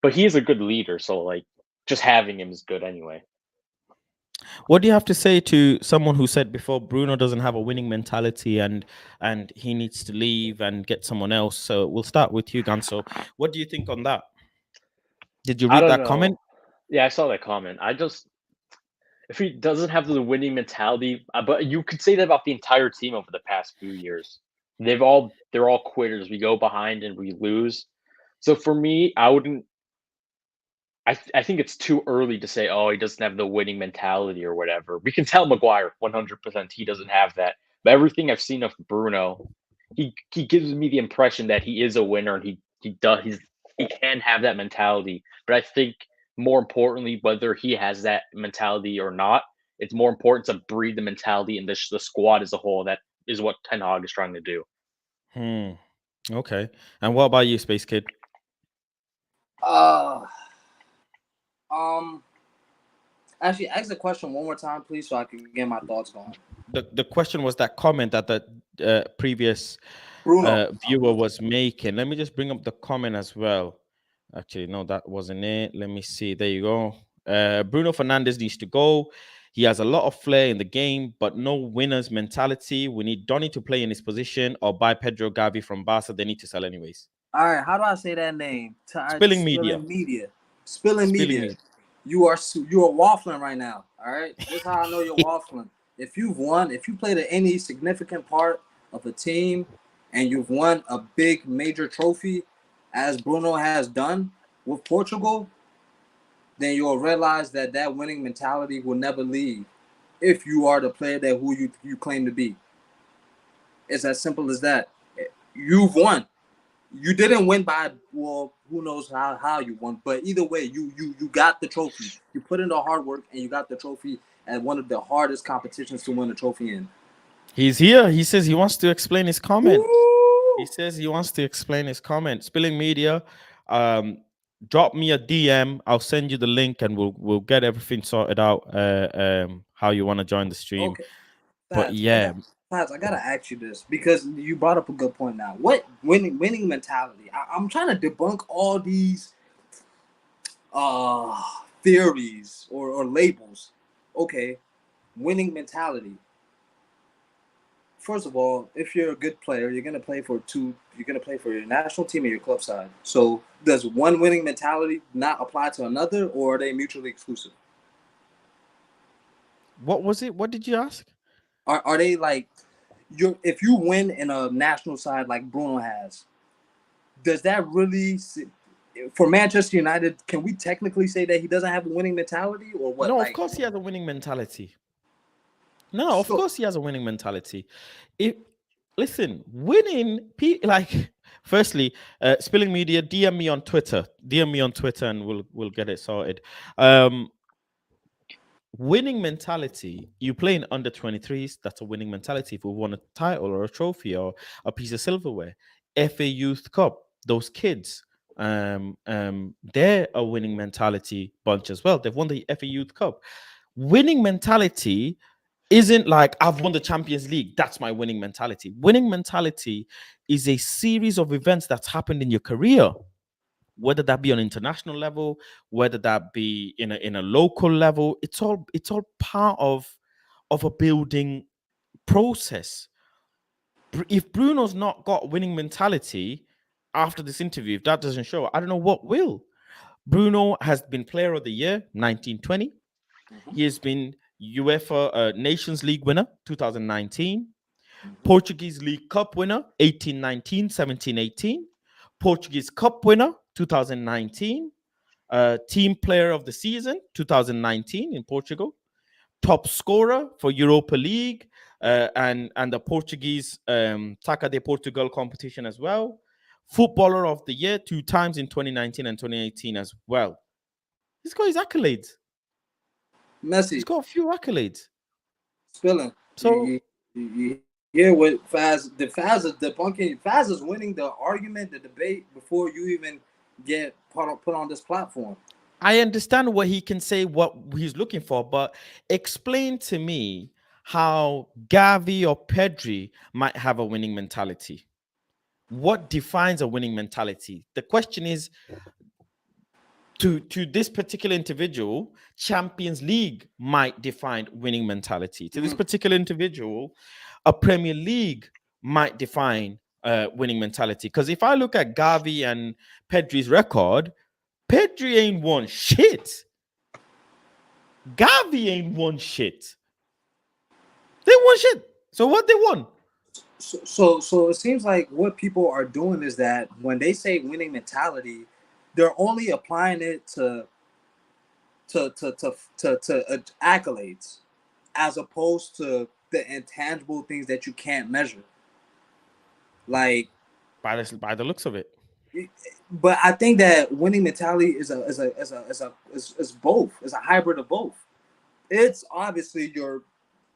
but he is a good leader. So like, just having him is good anyway. What do you have to say to someone who said before Bruno doesn't have a winning mentality and he needs to leave and get someone else? So we'll start with you, Ganso. What do you think on that? Did you I read don't that know. comment? Yeah, I saw that comment. If he doesn't have the winning mentality, but you could say that about the entire team over the past few years. They're all quitters. We go behind and we lose. So for me, I wouldn't. I think it's too early to say, oh, he doesn't have the winning mentality or whatever. We can tell Maguire 100% he doesn't have that. But everything I've seen of Bruno, he gives me the impression that he is a winner and he can have that mentality. But I think more importantly, whether he has that mentality or not, it's more important to breed the mentality in the squad as a whole. That is what Ten Hag is trying to do. Okay. And what about you, Space Kid? Actually, ask the question one more time, please, so I can get my thoughts going. The question was that comment that the previous viewer was making. Let me just bring up the comment as well. Actually, no, that wasn't it. Let me see. There you go. Bruno Fernandes needs to go. He has a lot of flair in the game, but no winner's mentality. We need Donny to play in his position or buy Pedro Gavi from Barca. They need to sell anyways. All right, how do I say that name? Spilling media. Spilling media. You are waffling right now. All right, this is how I know you're waffling. If you've won, if you played any significant part of a team, and you've won a big major trophy, as Bruno has done with Portugal, then you'll realize that winning mentality will never leave. If you are the player that who you claim to be, it's as simple as that. You've won. You didn't win by, well, who knows how you won, but either way, you got the trophy. You put in the hard work and you got the trophy at one of the hardest competitions to win a trophy in. He's here. He says he wants to explain his comment. He says he wants to explain his comment. Spilling media, drop me a DM. I'll send you the link and we'll get everything sorted out. How you want to join the stream. Okay. But yeah. I gotta ask you this because you brought up a good point now. What winning mentality? I'm trying to debunk all these theories or labels. Okay, winning mentality. First of all, if you're a good player, you're gonna play for your national team and your club side. So does one winning mentality not apply to another, or are they mutually exclusive? What was it? What did you ask? Are they like if you win in a national side like Bruno has, does that really for Manchester United, can we technically say that he doesn't have a winning mentality or what? No, of course he has a winning mentality. No, of course he has a winning mentality. Listen, winning, like, firstly, Spilling Media, DM me on Twitter. DM me on Twitter and we'll get it sorted. Winning mentality, you play in under 23s, that's a winning mentality. If we won a title or a trophy or a piece of silverware, FA Youth Cup, those kids, they're a winning mentality bunch as well. They've won the FA Youth Cup. Winning mentality isn't like I've won the Champions League. That's my winning mentality. Winning mentality is a series of events that's happened in your career, whether that be on international level, whether that be in a local level. It's all part of a building process. If Bruno's not got winning mentality after this interview, if that doesn't show, I don't know what will. Bruno has been Player of the Year 1920. Mhm. He has been UEFA Nations League winner 2019, Mhm. Portuguese League Cup winner 18-19, 17-18, Portuguese Cup winner 2019, Team Player of the Season 2019 in Portugal, top scorer for Europa League and the Portuguese Taca de Portugal competition as well. Footballer of the Year 2 times in 2019 and 2018 as well. He's got his accolades. He's Messi, got a few accolades. spilling. So You hear what Faz is debunking. Faz is winning the argument, the debate before you even get put on this platform. I understand what he can say, what he's looking for, but explain to me how Gavi or Pedri might have a winning mentality. What defines a winning mentality? The question is, to this particular individual, Champions League might define winning mentality. To this particular individual, a Premier League might define winning mentality. Because if I look at Gavi and Pedri's record, Pedri ain't won shit. Gavi ain't won shit. They won shit. So what they won? So it seems like what people are doing is that when they say winning mentality, they're only applying it to accolades, as opposed to the intangible things that you can't measure. Like, By the looks of it. but I think that winning mentality is both. It's a hybrid of both. It's obviously your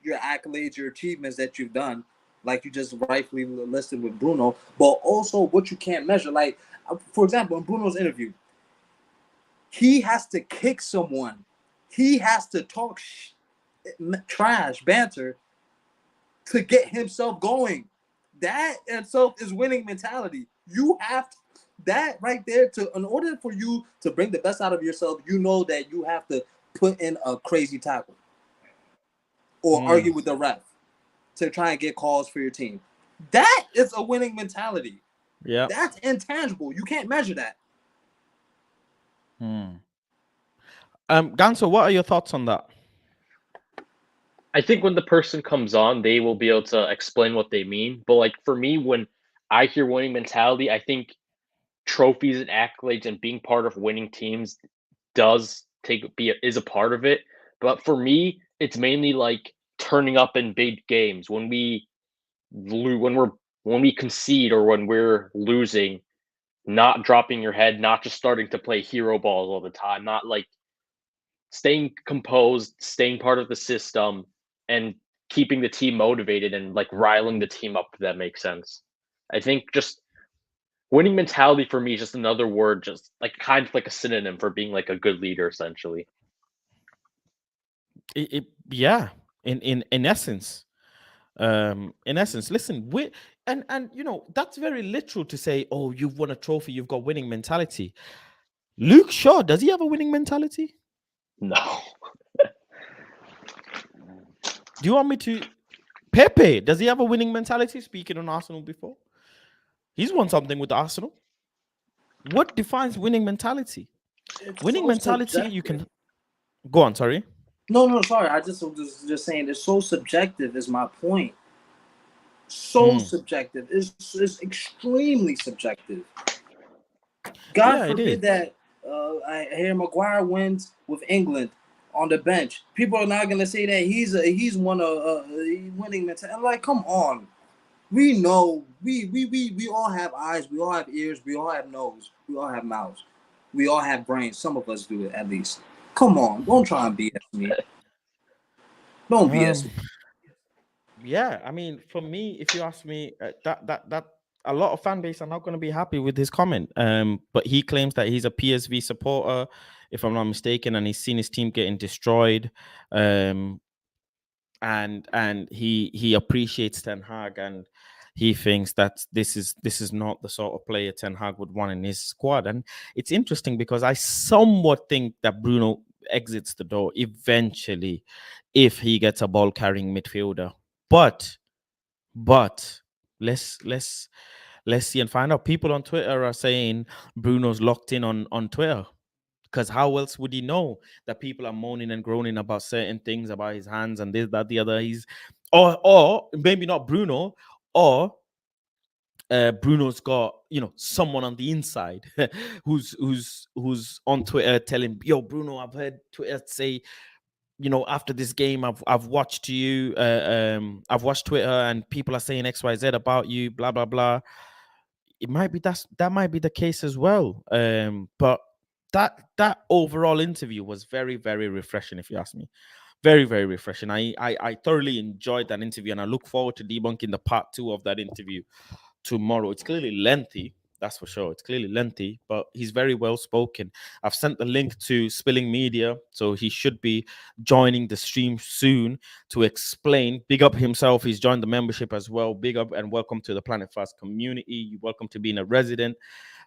accolades, your achievements that you've done, like you just rightfully listed with Bruno, but also what you can't measure. Like, for example, in Bruno's interview, he has to kick someone, he has to talk trash, banter to get himself going. That itself is winning mentality. You have to, that right there to in order for you to bring the best out of yourself, you know that you have to put in a crazy tackle or argue with the ref to try and get calls for your team. That is a winning mentality. Yeah. That's intangible. You can't measure that. Ganso, what are your thoughts on that? I think when the person comes on, they will be able to explain what they mean. But like for me, when I hear winning mentality, I think trophies and accolades and being part of winning teams is a part of it. But for me, it's mainly like turning up in big games when we when we concede or when we're losing, not dropping your head, not just starting to play hero balls all the time, not like staying composed, staying part of the system, and keeping the team motivated and like riling the team up, if that makes sense. I think just winning mentality for me is just another word, just like kind of like a synonym for being like a good leader, essentially. Yeah, in essence. In essence, listen, we and you know that's very literal to say, oh, you've won a trophy, you've got winning mentality. Luke Shaw, does he have a winning mentality? No. Do you want me to Pepe, does he have a winning mentality? Speaking on Arsenal before, he's won something with Arsenal. What defines winning mentality? It's Winning so mentality, you subjective. can go on. Sorry. No, sorry. I just was just saying it's so subjective. Is my point. So subjective. It's extremely subjective. God Yeah, it is. forbid that Harry Maguire wins with England on the bench. People are not gonna say that he's won a winning mentality. Like, come on. We know we all have eyes, we all have ears, we all have nose, we all have mouths, we all have brains. Some of us do it at least. Come on, don't try and BS me. Don't BS me. Yeah, I mean, for me, if you ask me, that a lot of fan base are not going to be happy with his comment. But he claims that he's a PSV supporter, if I'm not mistaken, and he's seen his team getting destroyed. And he appreciates Ten Hag, and he thinks that this is not the sort of player Ten Hag would want in his squad. And it's interesting because I somewhat think that Bruno exits the door eventually if he gets a ball carrying midfielder. But let's see and find out. People on Twitter are saying Bruno's locked in on Twitter. Because how else would he know that people are moaning and groaning about certain things about his hands and this, that, the other? Or maybe not Bruno, or Bruno's got someone on the inside who's on Twitter telling, yo, Bruno, I've heard Twitter say, after this game, I've watched you, I've watched Twitter and people are saying XYZ about you, blah blah blah. It might be that might be the case as well. But that overall interview was very, very refreshing, if you ask me. Very, very refreshing. I thoroughly enjoyed that interview, and I look forward to debunking the part 2 of that interview tomorrow. It's clearly lengthy, that's for sure. It's clearly lengthy, but he's very well spoken. I've sent the link to Spilling Media, so he should be joining the stream soon to explain. Big up himself. He's joined the membership as well. Big up and welcome to the Planet Fast community. You're welcome to being a resident.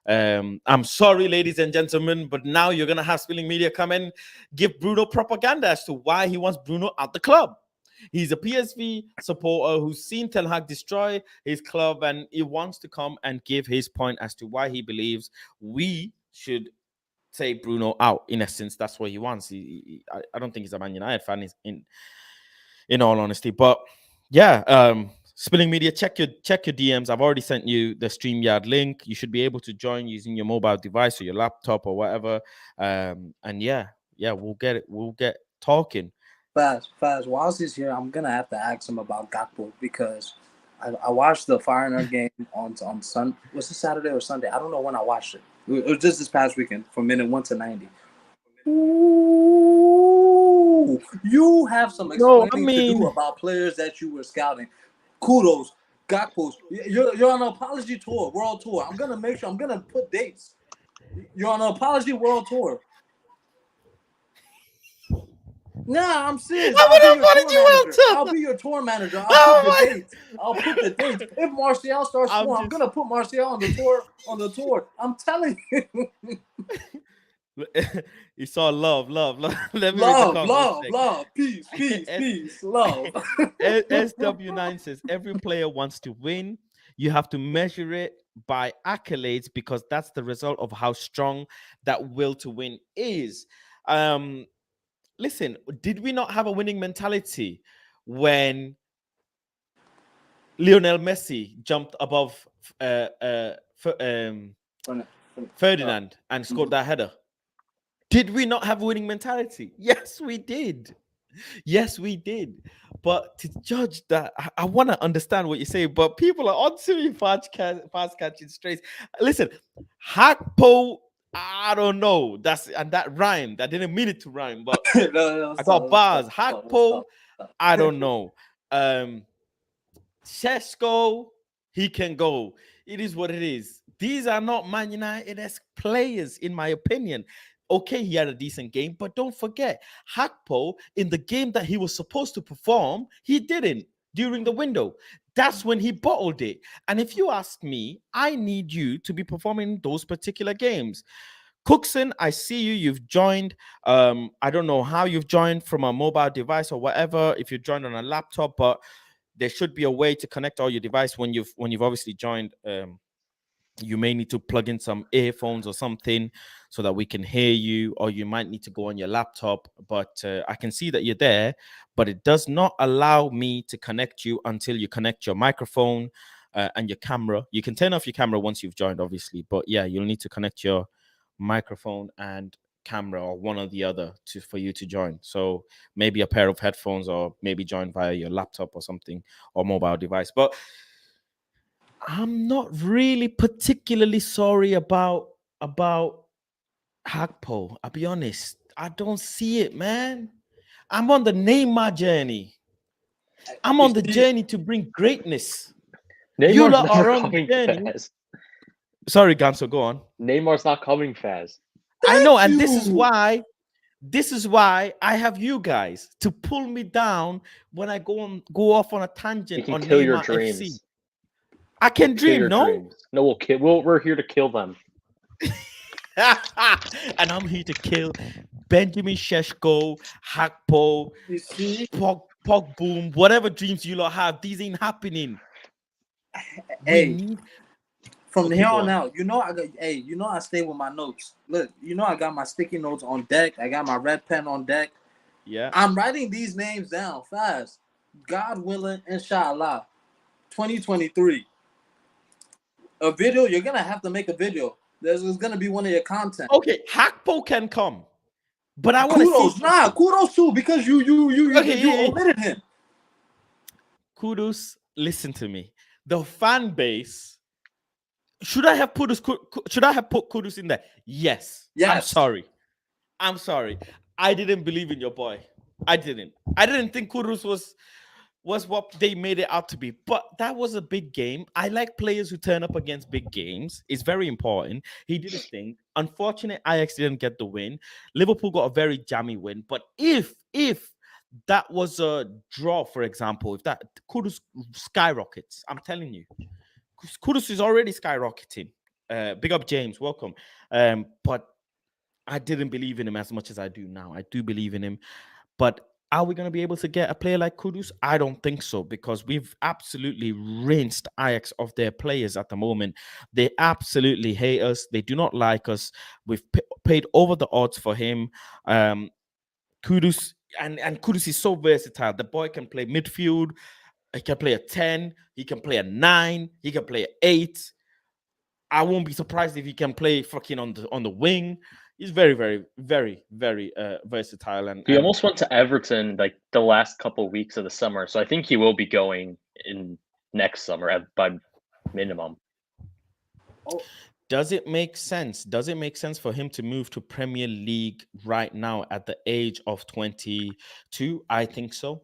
I'm sorry, ladies and gentlemen, but now you're gonna have Spilling Media come and give Bruno propaganda as to why he wants Bruno out the club. He's a PSV supporter who's seen Ten Hag destroy his club, and he wants to come and give his point as to why he believes we should take Bruno out. In essence, that's what he wants. I don't think he's a Man United fan, in all honesty. But yeah, Spilling Media, check your DMs. I've already sent you the StreamYard link. You should be able to join using your mobile device or your laptop or whatever. And yeah, we'll get talking. Fast. Whilst he's here, I'm gonna have to ask him about Gakpo because I watched the Feyenoord game on Sunday. Was it Saturday or Sunday? I don't know when I watched it. It was just this past weekend from minute 1 to 90. Ooh, you have some explaining to do about players that you were scouting. Kudos, Gakpo's. You're on an apology tour, world tour. I'm gonna make sure. I'm gonna put dates. You're on an apology world tour. Nah, I'm serious. I'll be your tour manager. I'll put the dates. If Martial starts scoring, I'm gonna put Martial on the tour. I'm telling you. You saw love. Let me love, peace, love. SW9 says every player wants to win. You have to measure it by accolades because that's the result of how strong that will to win is. Listen, did we not have a winning mentality when Lionel Messi jumped above Ferdinand and scored that header? Did we not have a winning mentality? Yes, we did. But to judge that, I want to understand what you say, but people are on to me fast catching strays. Listen, Hakpo, I don't know. That rhymed. I didn't mean it to rhyme, but I got bars. Hakpo, I don't know. Shesko, he can go. It is what it is. These are not Man United-esque players, in my opinion. Okay, he had a decent game, but don't forget, Hakpo, in the game that he was supposed to perform, he didn't during the window. That's when he bottled it. And if you ask me, I need you to be performing those particular games. Cookson, I see you. You've joined. I don't know how you've joined from a mobile device or whatever. If you joined on a laptop, but there should be a way to connect all your device when you've obviously joined. You may need to plug in some earphones or something so that we can hear you, or you might need to go on your laptop. But I can see that you're there, but it does not allow me to connect you until you connect your microphone and your camera. You can turn off your camera once you've joined, obviously, but yeah, you'll need to connect your microphone and camera or one or the other for you to join. So maybe a pair of headphones, or maybe join via your laptop or something, or mobile device. But I'm not really particularly sorry about Hakpo. I'll be honest. I don't see it, man. I'm on the Neymar journey. I'm on the journey to bring greatness. Neymar's not coming fast. Sorry, Ganso, go on. Neymar's not coming fast. I know, and this is why I have you guys to pull me down when I go off on a tangent on kill Neymar your dreams. FC. I can dream, no? Dreams. No, we're here to kill them. And I'm here to kill Benjamin Sheshko, Hakpo, Pog Boom, whatever dreams you lot have. These ain't happening. Hey, from Okay, here go on on. out, I stay with my notes. Look, I got my sticky notes on deck. I got my red pen on deck. Yeah. I'm writing these names down fast. God willing, inshallah, 2023. A video, you're gonna have to make a video. There's gonna be one of your content. Okay, Hakpo can come, but I want to see Kudos, something. kudos too, because Okay, you yeah, yeah. omitted him. Kudos. Listen to me. The fan base. Should I have put Kudus in there? Yes. I'm Yes. sorry. I'm sorry. I didn't believe in your boy. I didn't. I didn't think Kudus was what they made it out to be. But that was a big game. I like players who turn up against big games. It's very important. He did his thing. Unfortunate, Ajax didn't get the win. Liverpool got a very jammy win. But if that was a draw, for example, if that Kudus skyrockets, I'm telling you, Kudus is already skyrocketing. Big up James, welcome. But I didn't believe in him as much as I do now. I do believe in him. But are we going to be able to get a player like Kudus? I don't think so, because we've absolutely rinsed Ajax of their players at the moment. They absolutely hate us. They do not like us. We've paid over the odds for him. Kudus, and Kudus is so versatile. The boy can play midfield. He can play a 10. He can play a 9. He can play an 8. I won't be surprised if he can play fucking on the wing. He's very, very, very, very versatile. And He almost went to Everton like the last couple weeks of the summer, so I think he will be going in next summer by minimum. does it make sense? Does it make sense for him to move to Premier League right now at the age of 22? I think so.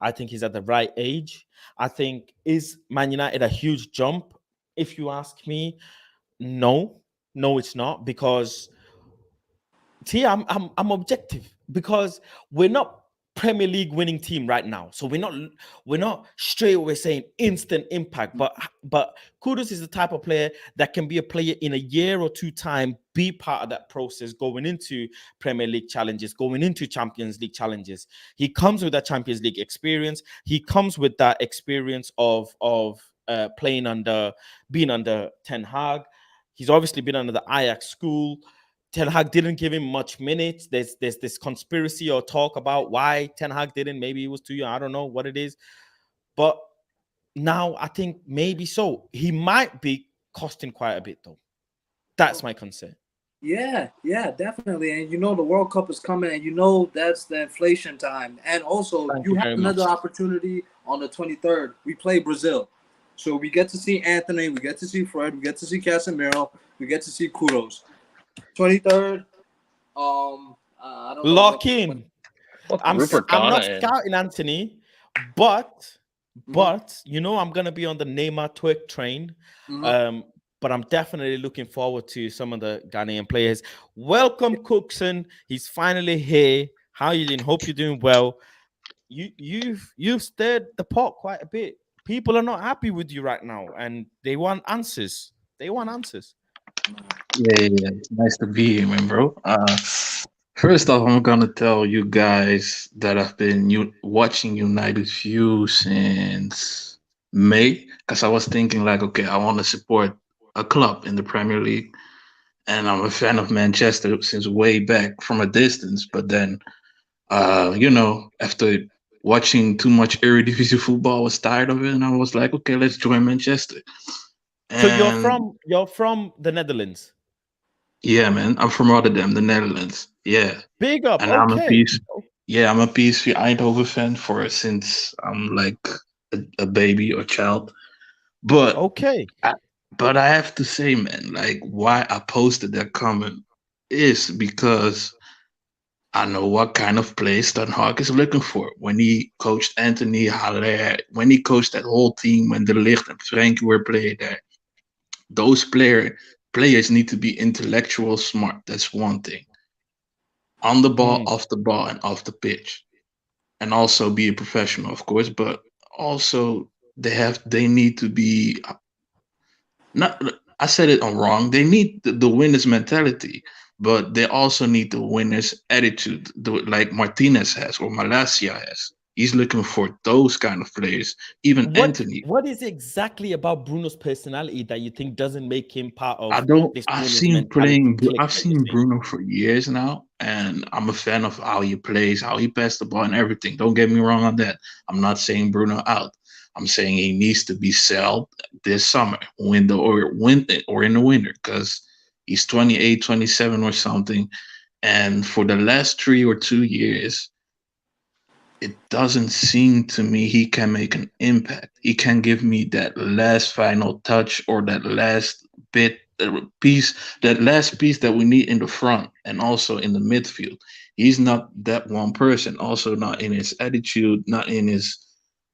I think he's at the right age. I think, is Man United a huge jump? If you ask me, no, it's not, because see, I'm objective, because we're not Premier League winning team right now, so we're not straight away saying instant impact. But Kudus is the type of player that can be a player in a year or two time, be part of that process, going into Premier League challenges, going into Champions League challenges. He comes with that Champions League experience. He comes with that experience of being under Ten Hag. He's obviously been under the Ajax school. Ten Hag didn't give him much minutes. There's this conspiracy or talk about why Ten Hag didn't. Maybe he was too young. I don't know what it is. But now I think maybe so. He might be costing quite a bit, though. That's my concern. Yeah, definitely. And the World Cup is coming, and that's the inflation time. And also, Thank you you have very another much. opportunity on the 23rd. We play Brazil. So we get to see Anthony, we get to see Fred, we get to see Casemiro, we get to see Kudos. 23rd. I don't know. Lock in. I'm Rupert not Ghana in. scouting Anthony, but I'm gonna be on the Neymar twerk train. But I'm definitely looking forward to some of the Ghanaian players. Welcome, Cookson. He's finally here. How you doing? Hope you're doing well. You've stirred the pot quite a bit. People are not happy with you right now, and they want answers. Yeah, it's nice to be here, man, bro. First off, I'm gonna tell you guys that I've been watching United View since May, because I was thinking like, okay, I want to support a club in the Premier League, and I'm a fan of Manchester since way back from a distance. But then, after watching too much Eredivisie football, I was tired of it, and I was like, okay, let's join Manchester. So And you're from the Netherlands. yeah, man, I'm from Rotterdam, the Netherlands. Yeah, Big up. and Okay. I'm a PSV Eindhoven fan since I'm like a baby or child. But Okay. I have to say, man, like why I posted that comment is because I know what kind of play Ten Hag is looking for. When he coached Anthony Haller, when he coached that whole team, when De Ligt and Frankie were playing there, those players need to be intellectual smart. That's one thing. On the ball, off the ball, and off the pitch. And also be a professional, of course, but also they need to be not I said it wrong. They need the winner's mentality, but they also need the winner's attitude, like Martinez has or Malasia has. He's looking for those kind of players. Even Anthony. What is exactly about Bruno's personality that you think doesn't make him part I of don't. this winners mentality Playing. clique I've that you're seen saying? Bruno for years now, and I'm a fan of how he plays, how he passes the ball, and everything. Don't get me wrong on that. I'm not saying Bruno out. I'm saying he needs to be sold this summer, or in the winter, because he's 28, 27 or something. And for the last 3 or 2 years, it doesn't seem to me he can make an impact. He can give me that last final touch or that last bit piece, that last piece that we need in the front and also in the midfield. He's not that one person. Also, not in his attitude, not in his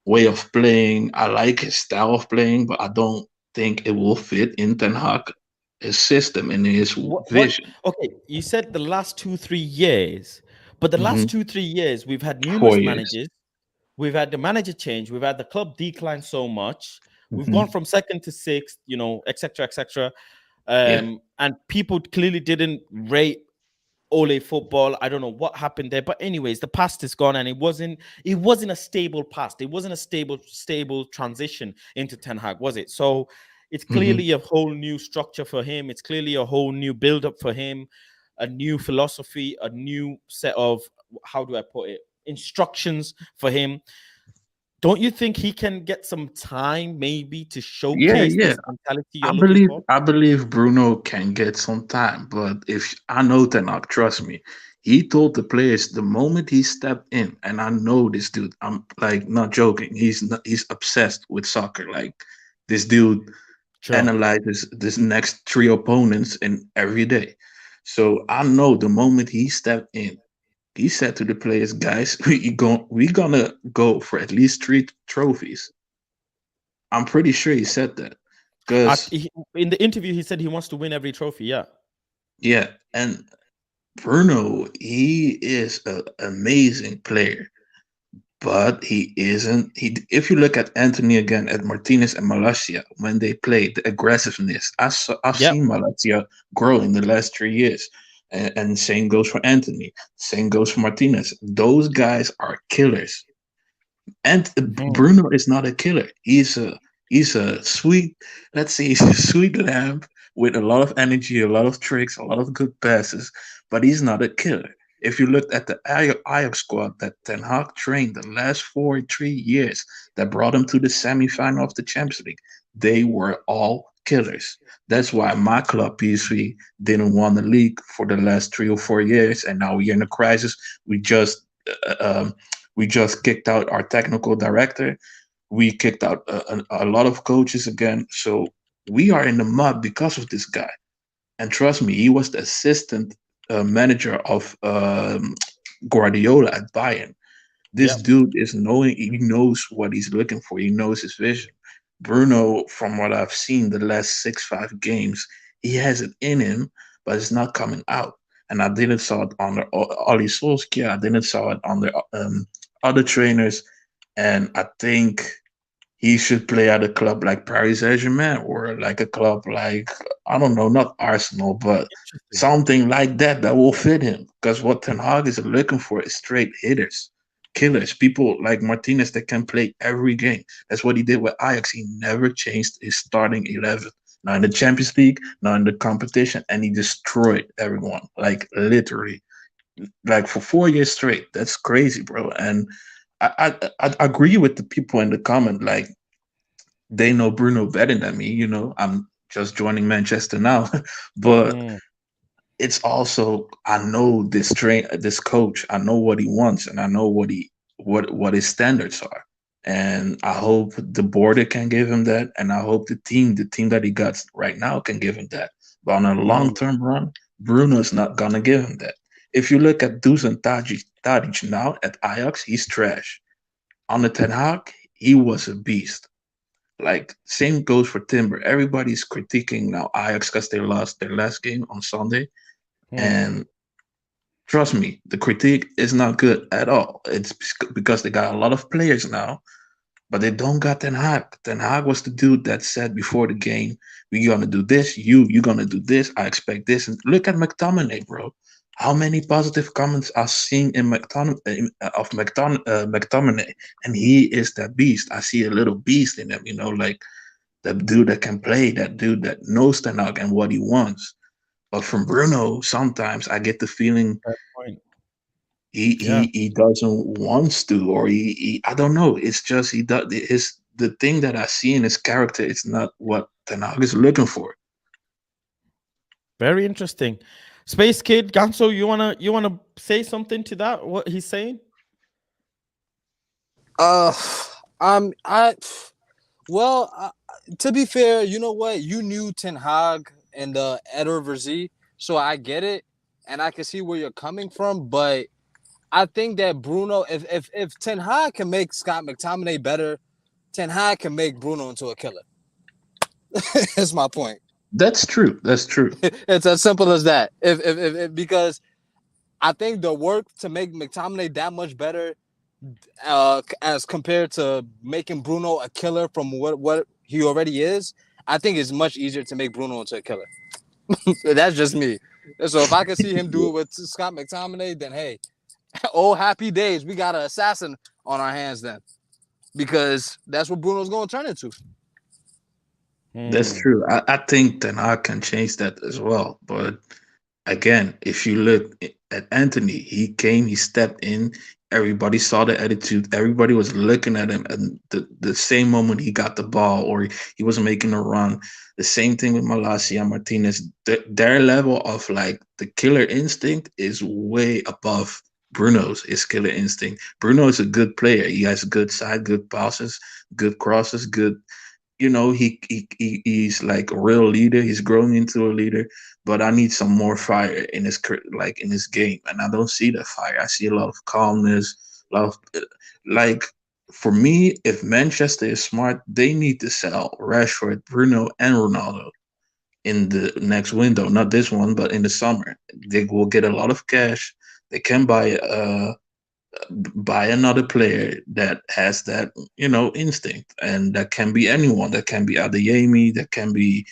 way of playing. I like his style of playing, but I don't think it will fit in Ten Hag, his system and his What? vision. Okay, you said the last 2 3 years, but the Hmm. last 2 3 years we've had numerous 4 years. managers. We've had the manager change. We've had the club decline so much. We've gone Hmm. from second to sixth, etc., etc. Yeah. And people clearly didn't rate Ole football. I don't know what happened there, but anyways, the past is gone, and it wasn't a stable past. It wasn't a stable transition into Ten Hag, was it? So it's Hmm. clearly a whole new structure for him. It's clearly a whole new build up for him, a new philosophy, a new set of, how do I put it, instructions for him. Don't you think he can get some time maybe to Yeah, showcase yeah. this mentality you're looking for? I believe Bruno can get some time, but if I know Ten Hag, trust me, he told the players the moment he stepped in, and I know this dude. I'm like not joking. He's obsessed with soccer. Like this dude Sure. analyzes this next three opponents in every day. So I know the moment he stepped in, he said to the players, "Guys, we gonna go for at least three trophies." I'm pretty sure he said that because In the interview, he said he wants to win every trophy. Yeah. yeah, and Bruno, he is an amazing player, but he isn't. If you look at Anthony again, at Martinez and Malacia, when they played, the aggressiveness, I've Yep. seen Malacia grow in the last 3 years. And same goes for Anthony. Same goes for Martinez. Those guys are killers. And Mm, Bruno is not a killer. He's a sweet, let's say he's a sweet lamb with a lot of energy, a lot of tricks, a lot of good passes, but he's not a killer. If you looked at the Ajax squad that Ten Hag trained the last 3 years that brought him to the semifinal of the Champions League, they were all killers. That's why my club PSV didn't win the league for the last 3 or 4 years, and now we're in a crisis. We just uh, um, we just kicked out our technical director. We kicked out a lot of coaches again. So we are in the mud because of this guy. And trust me, he was the assistant manager of Guardiola at Bayern. This yep. dude is knowing, he knows what he's looking for. He knows his vision. Bruno, from what I've seen the last 6 5 games, he has it in him, but it's not coming out. And I didn't saw it under Oli Solskjaer. I didn't saw it under other trainers. And I think he should play at a club like Paris Saint-Germain or like a club like, I don't know, not Arsenal, but Interesting. something like that that will fit him. Because what Ten Hag is looking for is straight hitters, killers, people like Martinez that can play every game. That's what he did with Ajax. He never changed his starting 11. Not in the Champions League, not in the competition, and he destroyed everyone, like literally, like for 4 years straight. That's crazy, bro. And I agree with the people in the comment, like they know Bruno better than me. I'm just joining Manchester now, but Mm, it's also I know this coach. I know what he wants, and I know what his standards are. And I hope the border can give him that, and I hope the team that he got right now can give him that. But on a long mm. term run, Bruno's not gonna give him that. If you look at Dusan Tadic now at Ajax, he's trash. On the Ten Hag, he was a beast. Like same goes for Timber. Everybody's critiquing now Ajax because they lost their last game on Sunday, Hmm. and trust me, the critique is not good at all. It's because they got a lot of players now, but they don't got Ten Hag. Ten Hag was the dude that said before the game, "We're gonna do this. You're gonna do this. I expect this." And look at McTominay, bro. how many positive comments I've seen in McTominay, and he is that beast. I see a little beast in him, like that dude that can play, that dude that knows Ten Hag and what he wants. But from Bruno, sometimes I get the feeling Fair point. Yeah. he doesn't wants to, or he I don't know. It's just he does his the thing that I see in his character. It's not what Ten Hag is looking for. Very interesting. Space Kid, Ganso, you wanna say something to that? What he's saying? Uh, I well, to be fair, you know what? You knew Ten Hag and Eder Verzi, so I get it, and I can see where you're coming from. But I think that Bruno, if Ten Hag can make Scott McTominay better, Ten Hag can make Bruno into a killer. That's my point. That's true. That's true. It's as simple as that. If because I think the work to make McTominay that much better, as compared to making Bruno a killer from what he already is, I think it's much easier to make Bruno into a killer. That's just me. So if I can see him do it with Scott McTominay, then hey, oh happy days, we got an assassin on our hands then, because that's what Bruno's going to turn into. That's true. I think Ten Hag can change that as well. But again, if you look at Anthony, he came, he stepped in, everybody saw the attitude, everybody was looking at him, and the same moment he got the ball or he was making a run, the same thing with Malacia Martinez. Their level of like the killer instinct is way above Bruno's his killer instinct. Bruno is a good player. He has good side, good passes, good crosses, good, he's like a real leader. He's growing into a leader, but I need some more fire in his like in his game, and I don't see that fire. I see a lot of calmness, a lot of like. For me, if Manchester is smart, they need to sell Rashford, Bruno, and Ronaldo in the next window. Not this one, but in the summer. They will get a lot of cash. They can buy another player that has that instinct, and that can be anyone. That can be Adeyemi, that can be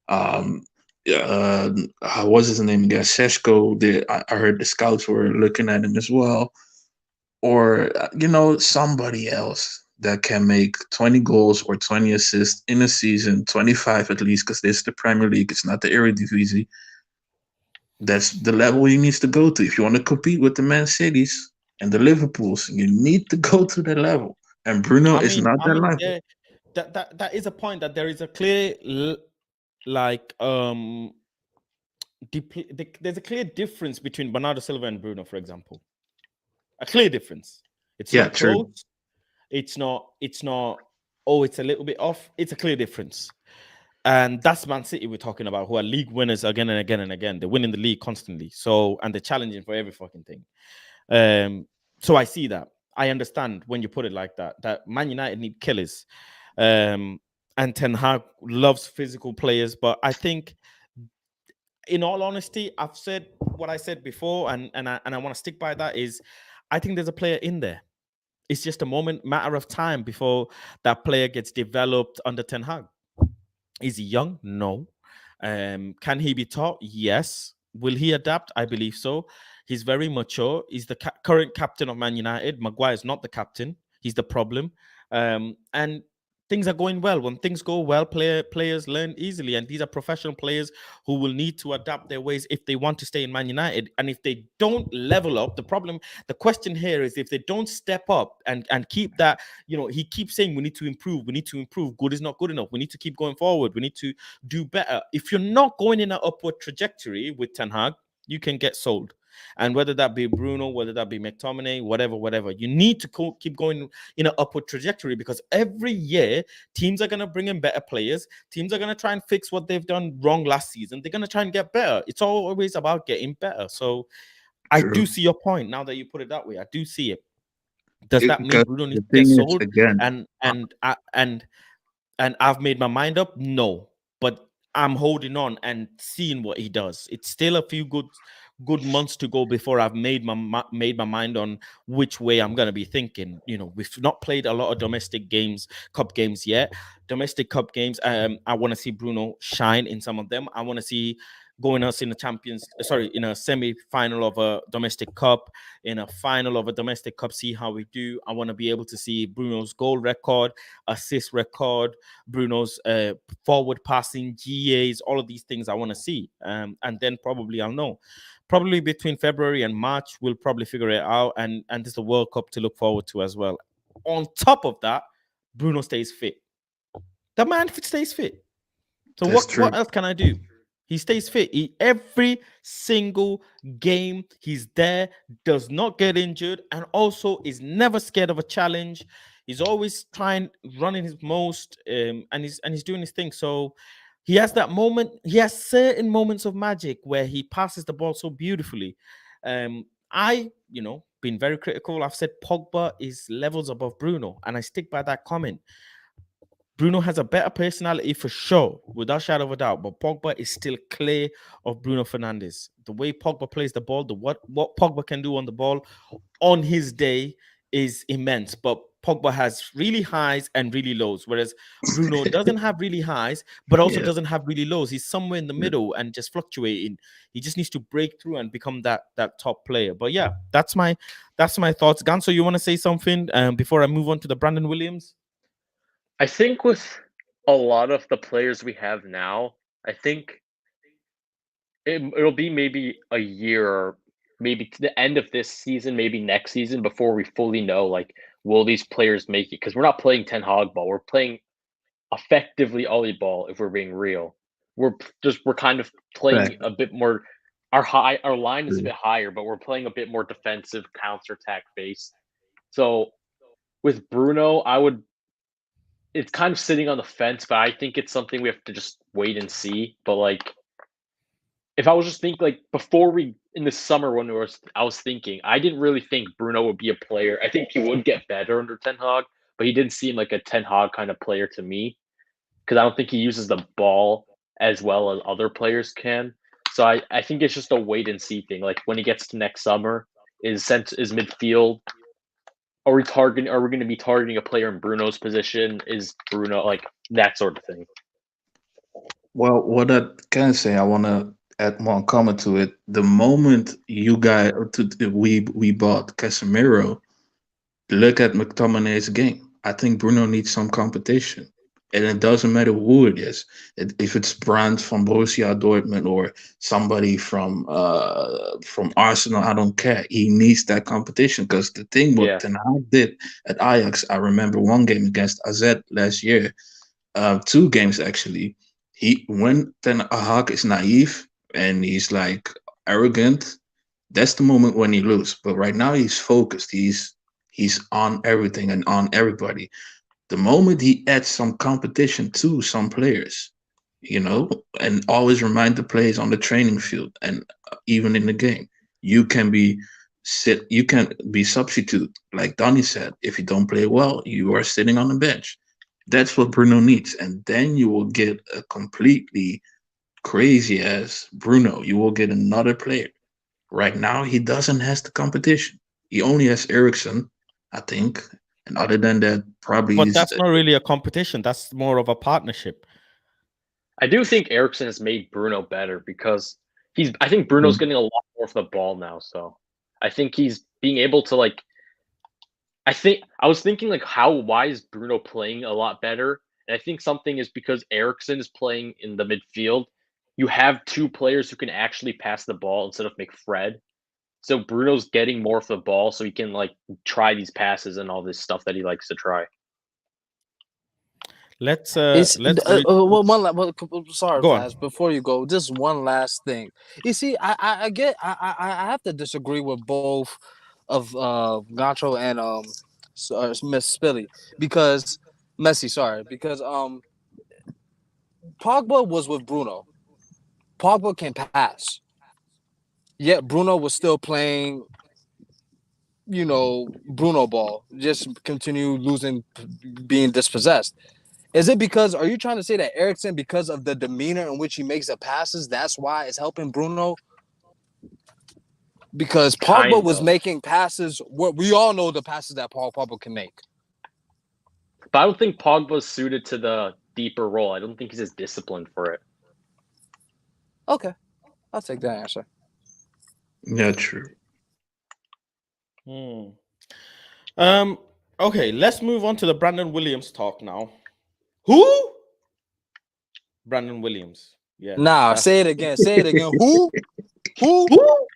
um how was his name again, Seshko. I heard the scouts were looking at him as well, or somebody else that can make 20 goals or 20 assists in a season, 25 at least, because this is the Premier League, it's not the Eredivisie. That's the level he needs to go to if you want to compete with the Man Cities and the Liverpools. You need to go to that level, and Bruno I is mean, not I that mean, level. that is a point, that there is a clear like there's a clear difference between Bernardo Silva and Bruno, for example. A clear difference. It's Yeah, not true. close. It's not. Oh, it's a little bit off. It's a clear difference. And that's Man City we're talking about, who are league winners again and again and again. They're winning the league constantly. So, and they're challenging for every fucking thing. So I see that. I understand when you put it like that, that Man United need killers. And Ten Hag loves physical players. But I think, in all honesty, I've said what I said before, and I want to stick by that, is I think there's a player in there. It's just a matter of time before that player gets developed under Ten Hag. Is he young? No. Can he be taught? Yes. Will he adapt? I believe so. He's very mature. He's the current captain of Man United. Maguire is not the captain. He's the problem. And things are going well. When things go well, players learn easily. And these are professional players who will need to adapt their ways if they want to stay in Man United. And if they don't level up, the question here is, if they don't step up and keep that, he keeps saying we need to improve. Good is not good enough. We need to keep going forward. We need to do better. If you're not going in an upward trajectory with Ten Hag, you can get sold. And whether that be Bruno, whether that be McTominay, whatever, you need to keep going in an upward trajectory, because every year teams are going to bring in better players. Teams are going to try and fix what they've done wrong last season. They're going to try and get better. It's always about getting better. So I do see your point now that you put it that way. I do see it. Does that mean Bruno needs to get sold? And I've made my mind up? No, but I'm holding on and seeing what he does. It's still a few good months to go before I've made my mind on which way I'm going to be thinking. We've not played a lot of domestic games, cup games yet. Domestic cup games, I want to see Bruno shine in some of them. I want to see going us in a in a semi-final of a domestic cup, in a final of a domestic cup, see how we do. I want to be able to see Bruno's goal record, assist record, Bruno's forward passing, GAs, all of these things I want to see. And then probably I'll know. Probably between February and March, we'll probably figure it out. And there's the World Cup to look forward to as well. On top of that, Bruno stays fit. The man stays fit. So what else can I do? He stays fit. Every single game, he's there, does not get injured, and also is never scared of a challenge. He's always running his most, and he's doing his thing. So he has that moment. He has certain moments of magic where he passes the ball so beautifully. Been very critical. I've said Pogba is levels above Bruno, and I stick by that comment. Bruno has a better personality for sure, without shadow of a doubt. But Pogba is still clear of Bruno Fernandes. The way Pogba plays the ball, what Pogba can do on the ball on his day is immense. But Pogba has really highs and really lows, whereas Bruno doesn't have really highs, but also doesn't have really lows. He's somewhere in the middle and just fluctuating. He just needs to break through and become that top player. But yeah, that's my thoughts. Ganso, you want to say something before I move on to the Brandon Williams? I think with a lot of the players we have now, I think it'll be maybe a year or maybe to the end of this season, maybe next season before we fully know, like, will these players make it? Because we're not playing Ten Hag ball. We're playing effectively Ollie ball, if we're being real. We're kind of playing a bit more. Our line is a bit higher, but we're playing a bit more defensive, counter-attack based. So with Bruno, it's kind of sitting on the fence, but I think it's something we have to just wait and see. But like, if I was just thinking, like, before in the summer when I was thinking, I didn't really think Bruno would be a player. I think he would get better under Ten Hag, but he didn't seem like a Ten Hag kind of player to me, because I don't think he uses the ball as well as other players can. So I think it's just a wait and see thing. Like, when he gets to next summer, is midfield. Are we going to be targeting a player in Bruno's position? Is Bruno, like, that sort of thing? Well, what I can say, I want to add one comment to it. The moment we bought Casemiro, look at McTominay's game. I think Bruno needs some competition, and it doesn't matter who it is. If it's Brandt from Borussia Dortmund or somebody from Arsenal, I don't care. He needs that competition, because the thing what Ten Hag did at Ajax, I remember one game against AZ last year, 2 games actually. When Ten Hag is naive and he's like arrogant, that's the moment when he loses. But right now he's focused. He's on everything and on everybody. The moment he adds some competition to some players, and always remind the players on the training field and even in the game, you can be substitute. Like Donny said, if you don't play well, you are sitting on the bench. That's what Bruno needs, and then you will get a completely crazy ass Bruno. You will get another player. Right now, he doesn't have the competition. He only has Ericsson, I think, and other than that, probably. But that's not really a competition. That's more of a partnership. I do think Ericsson has made Bruno better, because I think Bruno's getting a lot more of the ball now. So I think he's being able to, like, I was thinking, like, why is Bruno playing a lot better? And I think something is because Ericsson is playing in the midfield. You have 2 players who can actually pass the ball instead of McFred. So Bruno's getting more of the ball, so he can, like, try these passes and all this stuff that he likes to try. Sorry, Faz, before you go, just one last thing. You see, I have to disagree with both of Gancho and Miss Spilly, because Messi, because Pogba was with Bruno. Pogba can pass, yet Bruno was still playing, Bruno ball, just continue losing, being dispossessed. Is it because, are you trying to say that Ericsson, because of the demeanor in which he makes the passes, that's why it's helping Bruno? Because Pogba was making passes, we all know the passes that Pogba can make. But I don't think Pogba's suited to the deeper role. I don't think he's as disciplined for it. Okay. I'll take that answer. Yeah, true. Hmm. Um. Okay, let's move on to the Brandon Williams talk now. Who? Brandon Williams. Yeah, Nah, that's say it again. Say it again. Who? Who? who.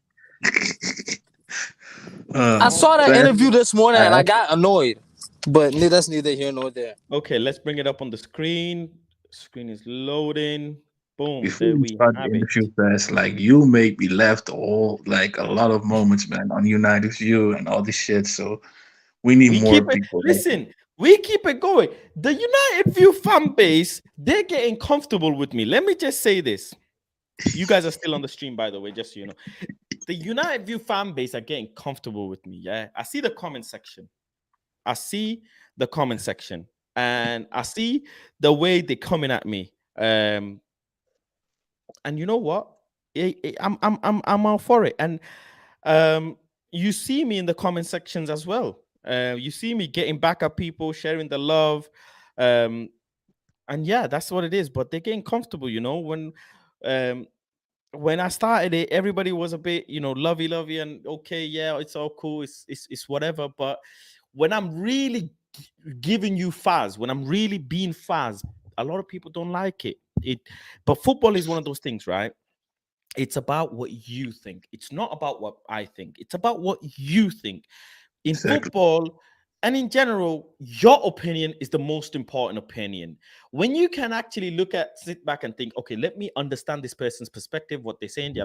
I saw that That, interview this morning and I uh, got annoyed. But that's neither here nor there. Okay, let's bring it up on the screen. Screen is loading. Boom. before There we we start the have it. interview, fast, like you made me laugh all like a lot of moments, man, on United View and all this shit. So we need We keep more it. people like you. Listen, we keep it going. The United View fan base, they're getting comfortable with me. Let me just say this. You guys are still on the stream, by the way, just so you know. The United View fan base are getting comfortable with me. Yeah. I see the comment section. I see the comment section. And I see the way they're coming at me. And you know what? I'm all for it. And um, you see me in the comment sections as well. You see me getting back at people, sharing the love. Um, and yeah, that's what it is. But they're getting comfortable, you know. Um, when I started it, everybody was a bit, you know, lovey, and okay, yeah, it's all cool, it's whatever. But when I'm really giving you faz, when I'm really being faz, a lot of people don't like it. But football is one of those things, right? It's about what you think. It's not about what I think. It's about what you think. In Exactly. football and in general, your opinion is the most important opinion. When you can actually sit back and think, okay, let me understand this person's perspective, what they're saying,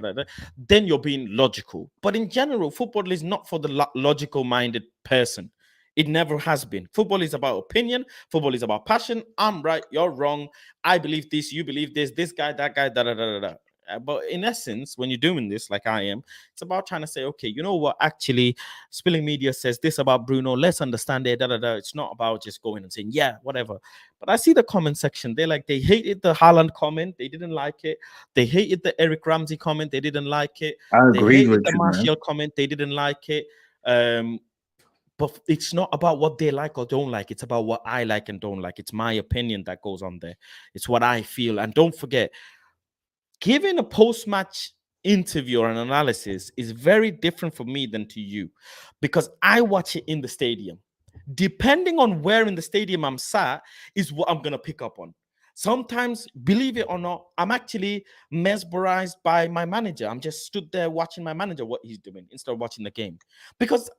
then you're being logical. But in general, football is not for the logical minded person. It never has been. Football is about opinion. Football is about passion. I'm right, you're wrong. I believe this, you believe this guy, that guy, da da da da da. But in essence, when you're doing this, like I am, it's about trying to say, okay, you know what? Actually, Spilling Media says this about Bruno. Let's understand it. Da, da, da. It's not about just going and saying, yeah, whatever. But I see the comment section. They hated the Haaland comment. They didn't like it. They hated the Eric Ramsey comment. They didn't like it. I They agreed hated with the you, man. Martial comment. They didn't like it. But it's not about what they like or don't like. It's about what I like and don't like. It's my opinion that goes on there. It's what I feel. And don't forget, giving a post-match interview or an analysis is very different for me than to you, because I watch it in the stadium. Depending on where in the stadium I'm sat is what I'm going to pick up on. Sometimes, believe it or not, I'm actually mesmerized by my manager. I'm just stood there watching my manager, what he's doing, instead of watching the game, because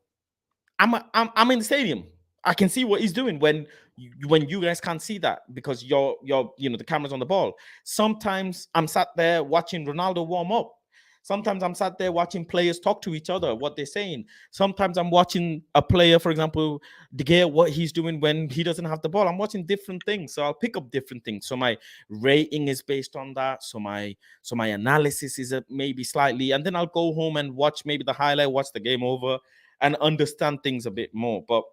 I'm in the stadium. I can see what he's doing when you guys can't see that because you're the camera's on the ball. Sometimes I'm sat there watching Ronaldo warm up. Sometimes I'm sat there watching players talk to each other, what they're saying. Sometimes I'm watching a player, for example, De Gea, what he's doing when he doesn't have the ball. I'm watching different things, so I'll pick up different things. So my rating is based on that. So my analysis is maybe slightly, and then I'll go home and watch maybe the highlight, watch the game over, and understand things a bit more. But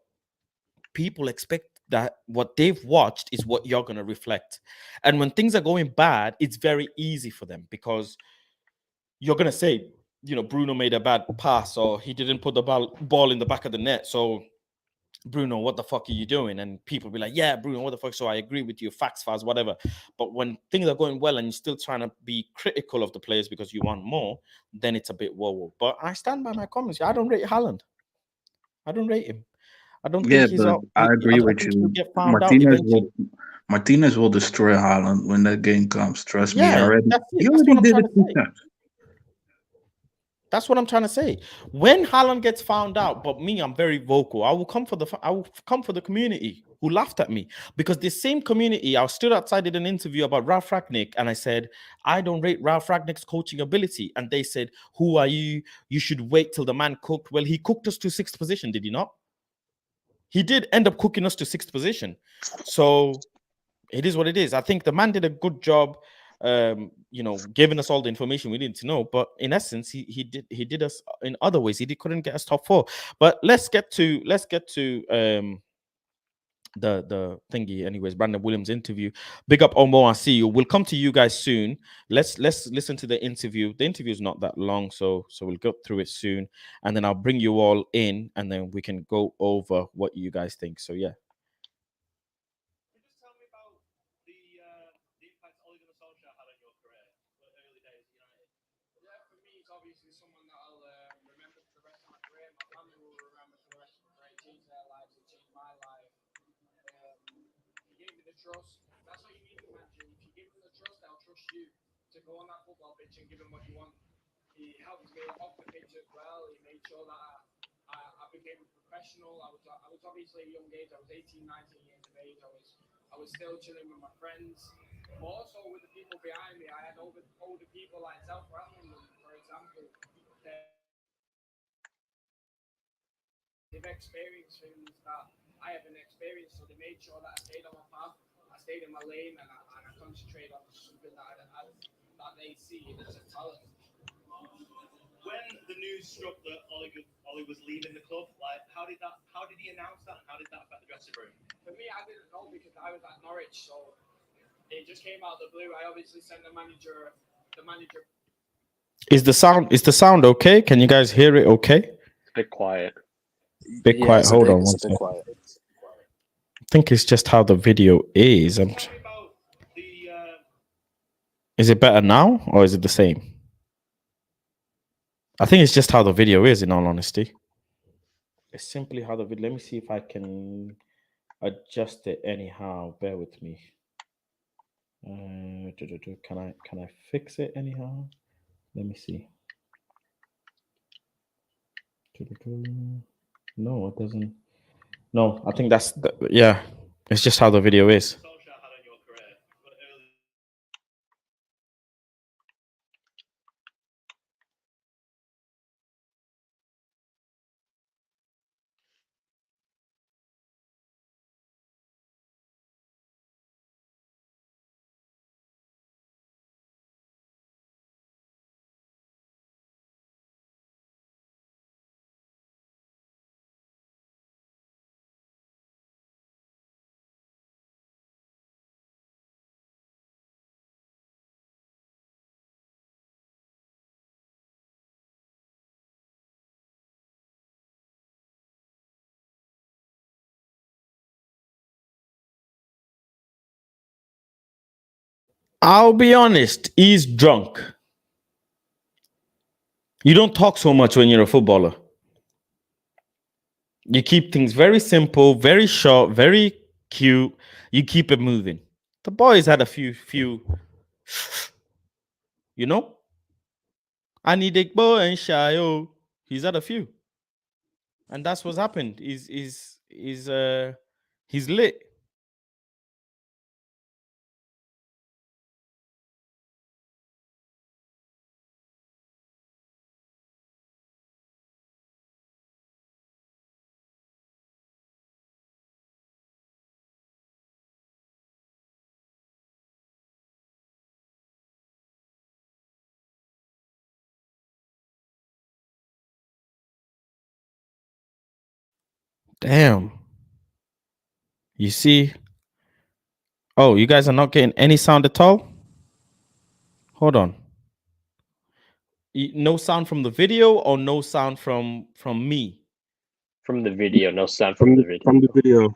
people expect that what they've watched is what you're going to reflect. And when things are going bad, it's very easy for them because you're going to say, Bruno made a bad pass or he didn't put the ball in the back of the net. So, Bruno, what the fuck are you doing? And people be like, yeah, Bruno, what the fuck? So I agree with you, facts, fast, whatever. But when things are going well and you're still trying to be critical of the players because you want more, then it's a bit whoa. But I stand by my comments. I don't rate Haaland. I don't rate him. I don't Yeah, think he's but up. I agree I with think he'll you. get found out eventually. Martinez will destroy Haaland when that game comes. Trust me. Yeah, that's it. He That's what already I'm did trying it to 2 say. times. That's what I'm trying to say. When Haaland gets found out, but me, I'm very vocal. I will come for the community who laughed at me, because the same community, I stood outside in an interview about Ralph Ragnick and I said, I don't rate Ralph Ragnick's coaching ability. And they said, who are you? You should wait till the man cooked. Well, he cooked us to sixth position, did he not? He did end up cooking us to sixth position. So it is what it is. I think the man did a good job, giving us all the information we needed to know. But in essence, he did us in other ways. Couldn't get us top four. But let's get to the thingy. Anyways, Brandon Williams interview. Big up Omo, I see you. We'll come to you guys soon. Let's listen to the interview. The interview is not that long, so we'll go through it soon, and then I'll bring you all in, and then we can go over what you guys think. So yeah. trust. That's what you need in a manager. If you give them the trust, they'll trust you to go on that football pitch and give them what you want. He helped me off the pitch as well. He made sure that I became a professional. I was obviously a young age. I was 18, 19 years of age. I was still chilling with my friends. But also with the people behind me, I had older people like Zelf Random, for example. They've experienced things that I haven't experienced, so they made sure that I stayed on my path, I stayed in my lane, and I concentrated on something that they see as a talent. When the news struck that Ollie was leaving the club, like how did he announce that, and how did that affect the dressing room? For me, I didn't know because I was at Norwich, so it just came out of the blue. I obviously sent the manager. Is the sound okay? Can you guys hear it okay? It's a bit quiet. Bit quiet. Hold on one It's a bit second. quiet. I think it's just how the video is. Is it better now or is it the same? I think it's just how the video is, in all honesty. It's simply how the video. Let me see if I can adjust it anyhow. Bear with me. Can I fix it anyhow? Let me see. No, it doesn't. No, I think that's yeah. It's just how the video is. I'll be honest, he's drunk. You don't talk so much when you're a footballer. You keep things very simple, very short, very cute. You keep it moving. The boys had a few, you know? I need a boy and shy. Oh, he's had a few. And that's what's happened. He's lit. Damn. You see? Oh, you guys are not getting any sound at all? Hold on. No sound from the video or no sound from me? From the video, no sound from the video. From the video.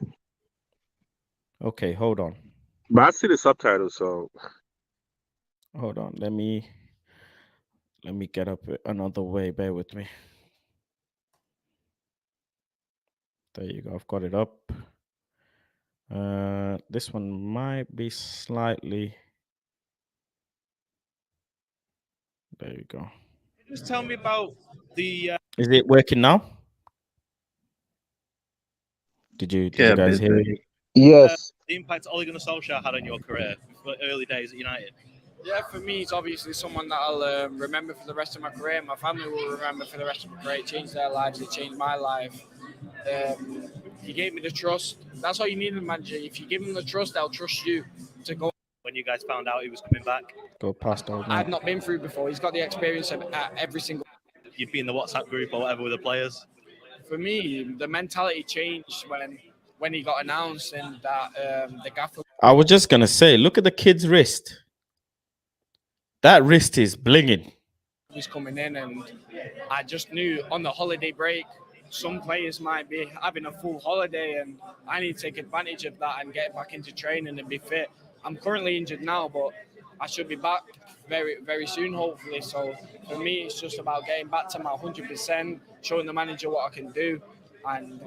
Okay, hold on. But I see the subtitles, so Hold on. Let me get up another way. Bear with me. There you go. I've got it up. This one might be slightly. There you go. Just tell me about the. Is it working now? Did you guys hear it? Yes. The impact Ole Gunnar Solskjaer had on your career, early days at United? Yeah, for me, it's obviously someone that I'll remember for the rest of my career. My family will remember for the rest of my career. It changed their lives. It changed my life. He gave me the trust. That's all you need in a manager. If you give them the trust, they'll trust you to go. When you guys found out he was coming back? Go past all. I've not been through before. He's got the experience at every single. You'd be in the WhatsApp group or whatever with the players? For me, the mentality changed when he got announced and that the gaffer. I was just gonna say, look at the kid's wrist. That wrist is blinging. Was coming in, and I just knew on the holiday break, some players might be having a full holiday, and I need to take advantage of that and get back into training and be fit. I'm currently injured now, but I should be back very, very soon, hopefully. So for me, it's just about getting back to my 100%, showing the manager what I can do, and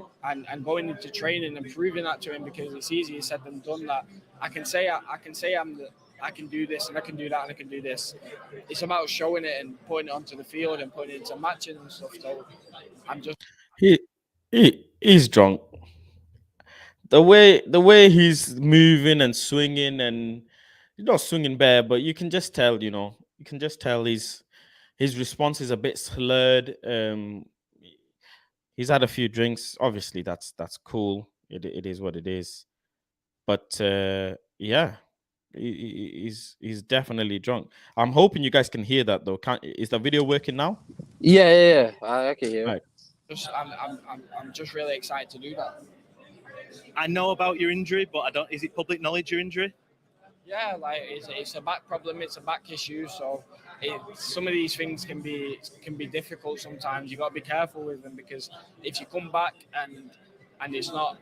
going into training and proving that to him, because it's easier said than done. That I can do this and I can do that and I can do this. It's about showing it and putting it onto the field and putting it into matches and stuff. So I'm just He he's drunk. The way he's moving and swinging, and he's not swinging bare, but you can just tell, you can just tell his response is a bit slurred. He's had a few drinks. Obviously, that's cool. It is what it is. But yeah, he's definitely drunk. I'm hoping you guys can hear that though. Can't Is the video working now? Yeah. I can hear. Right. I'm just really excited to do that. I know about your injury, but I don't. Is it public knowledge your injury? Yeah, like it's a back problem, it's a back issue. So some of these things can be difficult sometimes. You got to be careful with them, because if you come back and it's not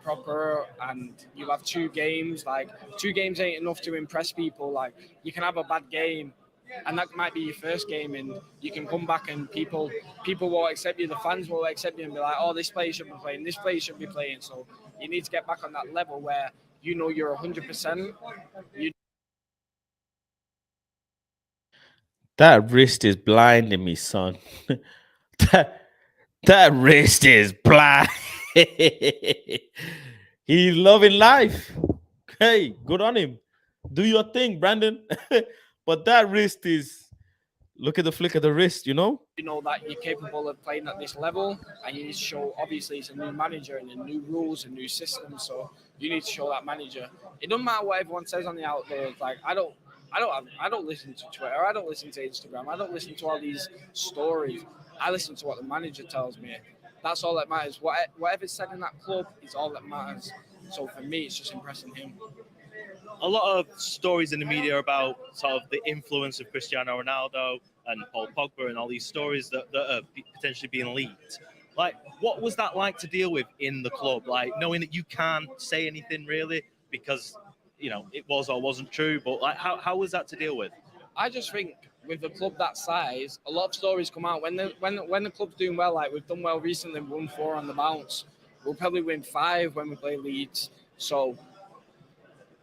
proper, and you have 2 games, like 2 games ain't enough to impress people. Like you can have a bad game, and that might be your first game, and you can come back and people won't accept you. The fans will accept you and be like, oh, this player should be playing, this player should be playing. So you need to get back on that level where you're 100%. That wrist is blinding me, son. that that wrist is blind. He's loving life. Hey, good on him. Do your thing, Brandon. But that wrist is, look at the flick of the wrist, That you're capable of playing at this level, and you need to show. Obviously, it's a new manager and a new rules and new systems, so you need to show that manager. It doesn't matter what everyone says on the outdoors. Like I don't listen to Twitter. I don't listen to Instagram. I don't listen to all these stories. I listen to what the manager tells me. That's all that matters. Whatever's said in that club is all that matters. So for me, it's just impressing him. A lot of stories in the media about sort of the influence of Cristiano Ronaldo and Paul Pogba and all these stories that are potentially being leaked. Like, what was that like to deal with in the club? Like, knowing that you can't say anything really because, it was or wasn't true, but like, how was that to deal with? I just think with a club that size, a lot of stories come out when the club's doing well. Like we've done well recently, we won 4 on the bounce. We'll probably win 5 when we play Leeds. So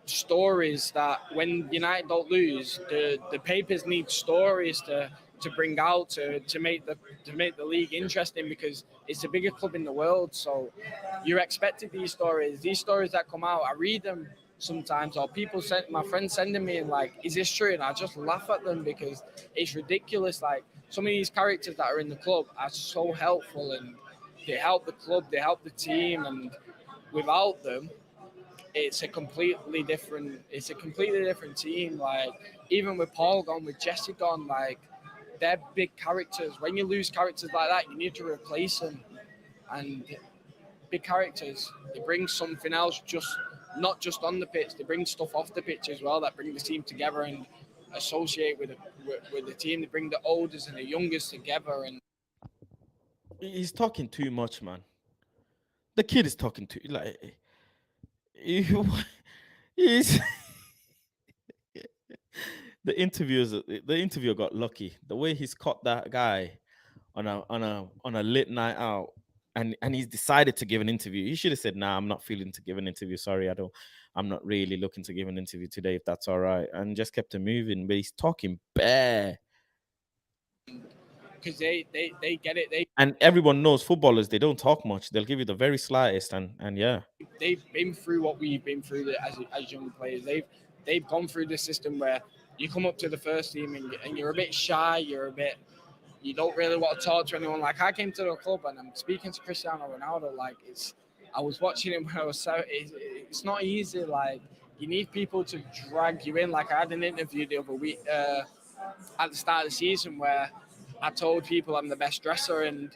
stories that when United don't lose, the papers need stories to bring out to make the league interesting, because it's the biggest club in the world. So you're expected these stories that come out. I read them sometimes, or my friends sending me and like, is this true? And I just laugh at them because it's ridiculous. Like some of these characters that are in the club are so helpful, and they help the club, they help the team, and without them it's a completely different team. Like even with Paul gone, with Jesse gone, like they're big characters. When you lose characters like that, you need to replace them. And big characters, they bring something else, just not just on the pitch. They bring stuff off the pitch as well that bring the team together and associate with the team. They bring the oldest and the youngest together. And He's talking too much, man. The kid is talking too, like, he's the interviewer got lucky. The way he's caught that guy on a lit night out, and he's decided to give an interview. He should have said, "Nah, I'm not feeling to give an interview. Sorry, I'm not really looking to give an interview today, if that's all right," and just kept it moving. But he's talking bare. because they get it. And everyone knows footballers, they don't talk much. They'll give you the very slightest, and yeah. They've been through what we've been through as young players. They've gone through the system where you come up to the first team and you're a bit shy. You don't really want to talk to anyone. Like I came to the club and I'm speaking to Cristiano Ronaldo. Like I was watching him when I was 7. It's not easy. Like you need people to drag you in. Like I had an interview the other week at the start of the season where I told people I'm the best dresser, and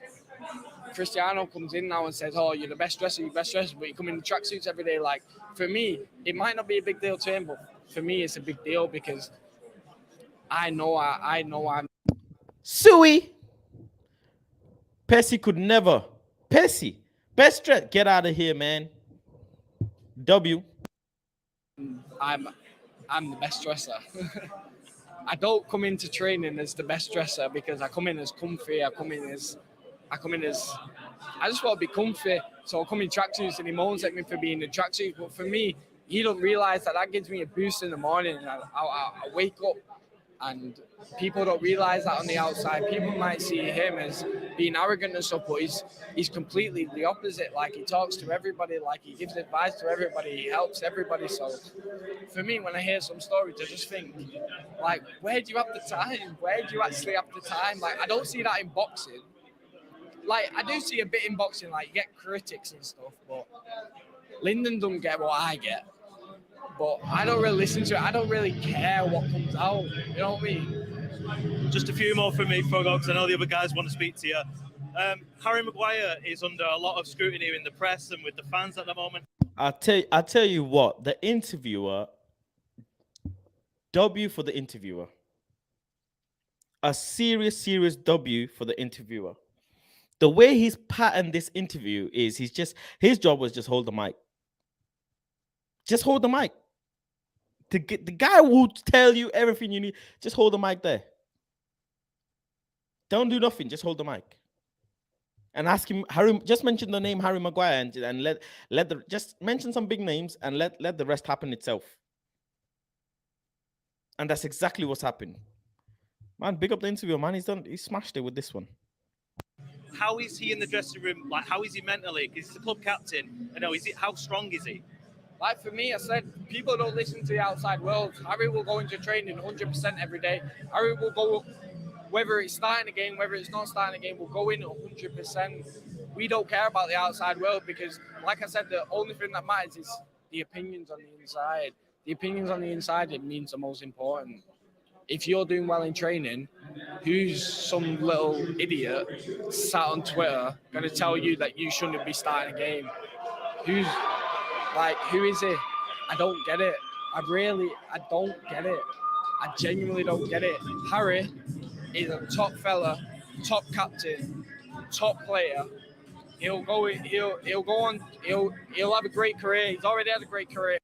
Cristiano comes in now and says, "Oh, you're the best dresser, but you come in tracksuits every day." Like for me, it might not be a big deal to him, but for me, it's a big deal because I know I'm Suey. Percy could never. Percy, best dress. Get out of here, man. W. I'm the best dresser. I don't come into training as the best dresser because I come in as comfy. I come in as I just want to be comfy. So I come in tracksuits and he moans at me for being in tracksuits. But for me, he don't realise that gives me a boost in the morning. And I wake up, and people don't realise that on the outside. People might see him as being arrogant and stuff, but he's completely the opposite. Like, he talks to everybody, like he gives advice to everybody, he helps everybody. So for me, when I hear some stories, I just think, like, where do you have the time? Where do you actually have the time? Like, I don't see that in boxing. Like, I do see a bit in boxing, like, you get critics and stuff, but Lyndon don't get what I get. But I don't really listen to it. I don't really care what comes out. You know what I mean? Just a few more from me, Fogo, because I know the other guys want to speak to you. Harry Maguire is under a lot of scrutiny in the press and with the fans at the moment. I'll tell you what, the interviewer, W for the interviewer. A serious W for the interviewer. The way he's patterned this interview is his job was just hold the mic. Just hold the mic. The guy will tell you everything you need. Just hold the mic there. Don't do nothing. Just hold the mic. And ask him, just mention the name Harry Maguire and just mention some big names and let the rest happen itself. And that's exactly what's happened. Man, big up the interview, man. He smashed it with this one. How is he in the dressing room? Like, how is he mentally? Because he's the club captain. How strong is he? Like, for me, I said, people don't listen to the outside world. Harry will go into training 100% every day. Harry will go, whether it's starting a game, whether it's not starting a game, will go in 100%. We don't care about the outside world because, like I said, the only thing that matters is the opinions on the inside. The opinions on the inside, it means the most important. If you're doing well in training, who's some little idiot sat on Twitter going to tell you that you shouldn't be starting a game? Who is it? I don't get it. I don't get it. I genuinely don't get it. Harry is a top fella, top captain, top player. He'll go on. He'll have a great career. He's already had a great career.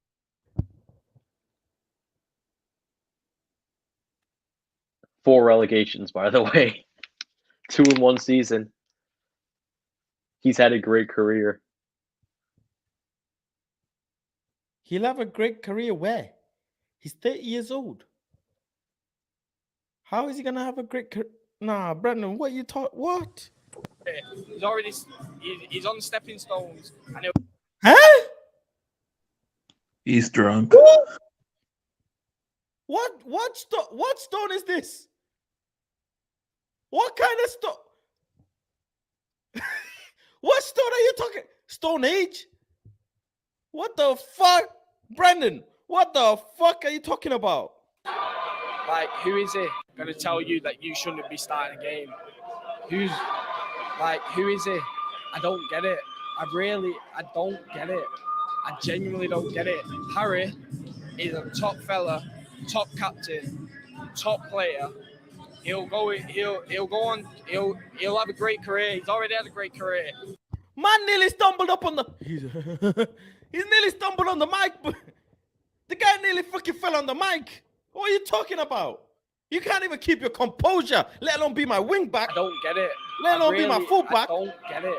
4 relegations, by the way. 2 in 1 season. He's had a great career. He'll have a great career where? He's 30 years old. How is he gonna have a great career? Nah, Brandon, what you taught? What? He's on stepping stones. Huh? He's drunk. What stone is this? What kind of stone? What stone are you talking? Stone Age? What the fuck? Brandon, what the fuck are you talking about? Like, who is it going to tell you that you shouldn't be starting a game? Who is it? I don't get it. I don't get it. I genuinely don't get it. Harry is a top fella, top captain, top player. He'll go on. He'll have a great career. He's already had a great career. Man nearly stumbled up on the. He's nearly stumbled on the mic. The guy nearly fucking fell on the mic. What are you talking about? You can't even keep your composure, let alone be my wing back. I don't get it. Let alone be my fullback. I don't get it.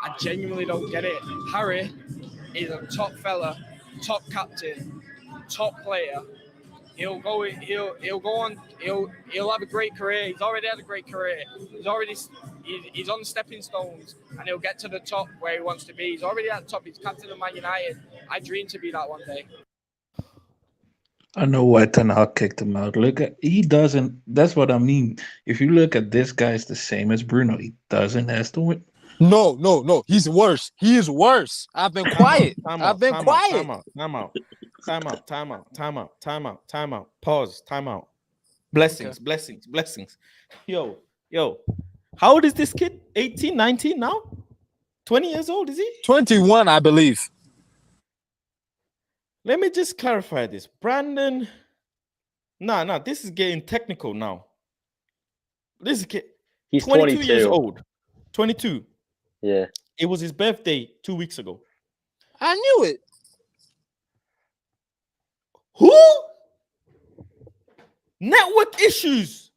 I genuinely don't get it. Harry is a top fella, top captain, top player. He'll go on. He'll have a great career. He's already had a great career. He's on stepping stones, and he'll get to the top where he wants to be. He's already at the top. He's captain of Man United. I dream to be that one day. I know why Ten Hag kicked him out. He doesn't. That's what I mean. If you look at this guy, it's the same as Bruno. He doesn't have to win. No. He's worse. He is worse. I've been quiet. I've been quiet. Time out. Pause. Time out. Blessings. Yo. How old is this kid? 18, 19 now? 20 years old, is he? 21, I believe. Let me just clarify this. Brandon. Nah, this is getting technical now. This is He's 22 22 years old. 22. Yeah. It was his birthday 2 weeks ago. I knew it. Who? Network issues.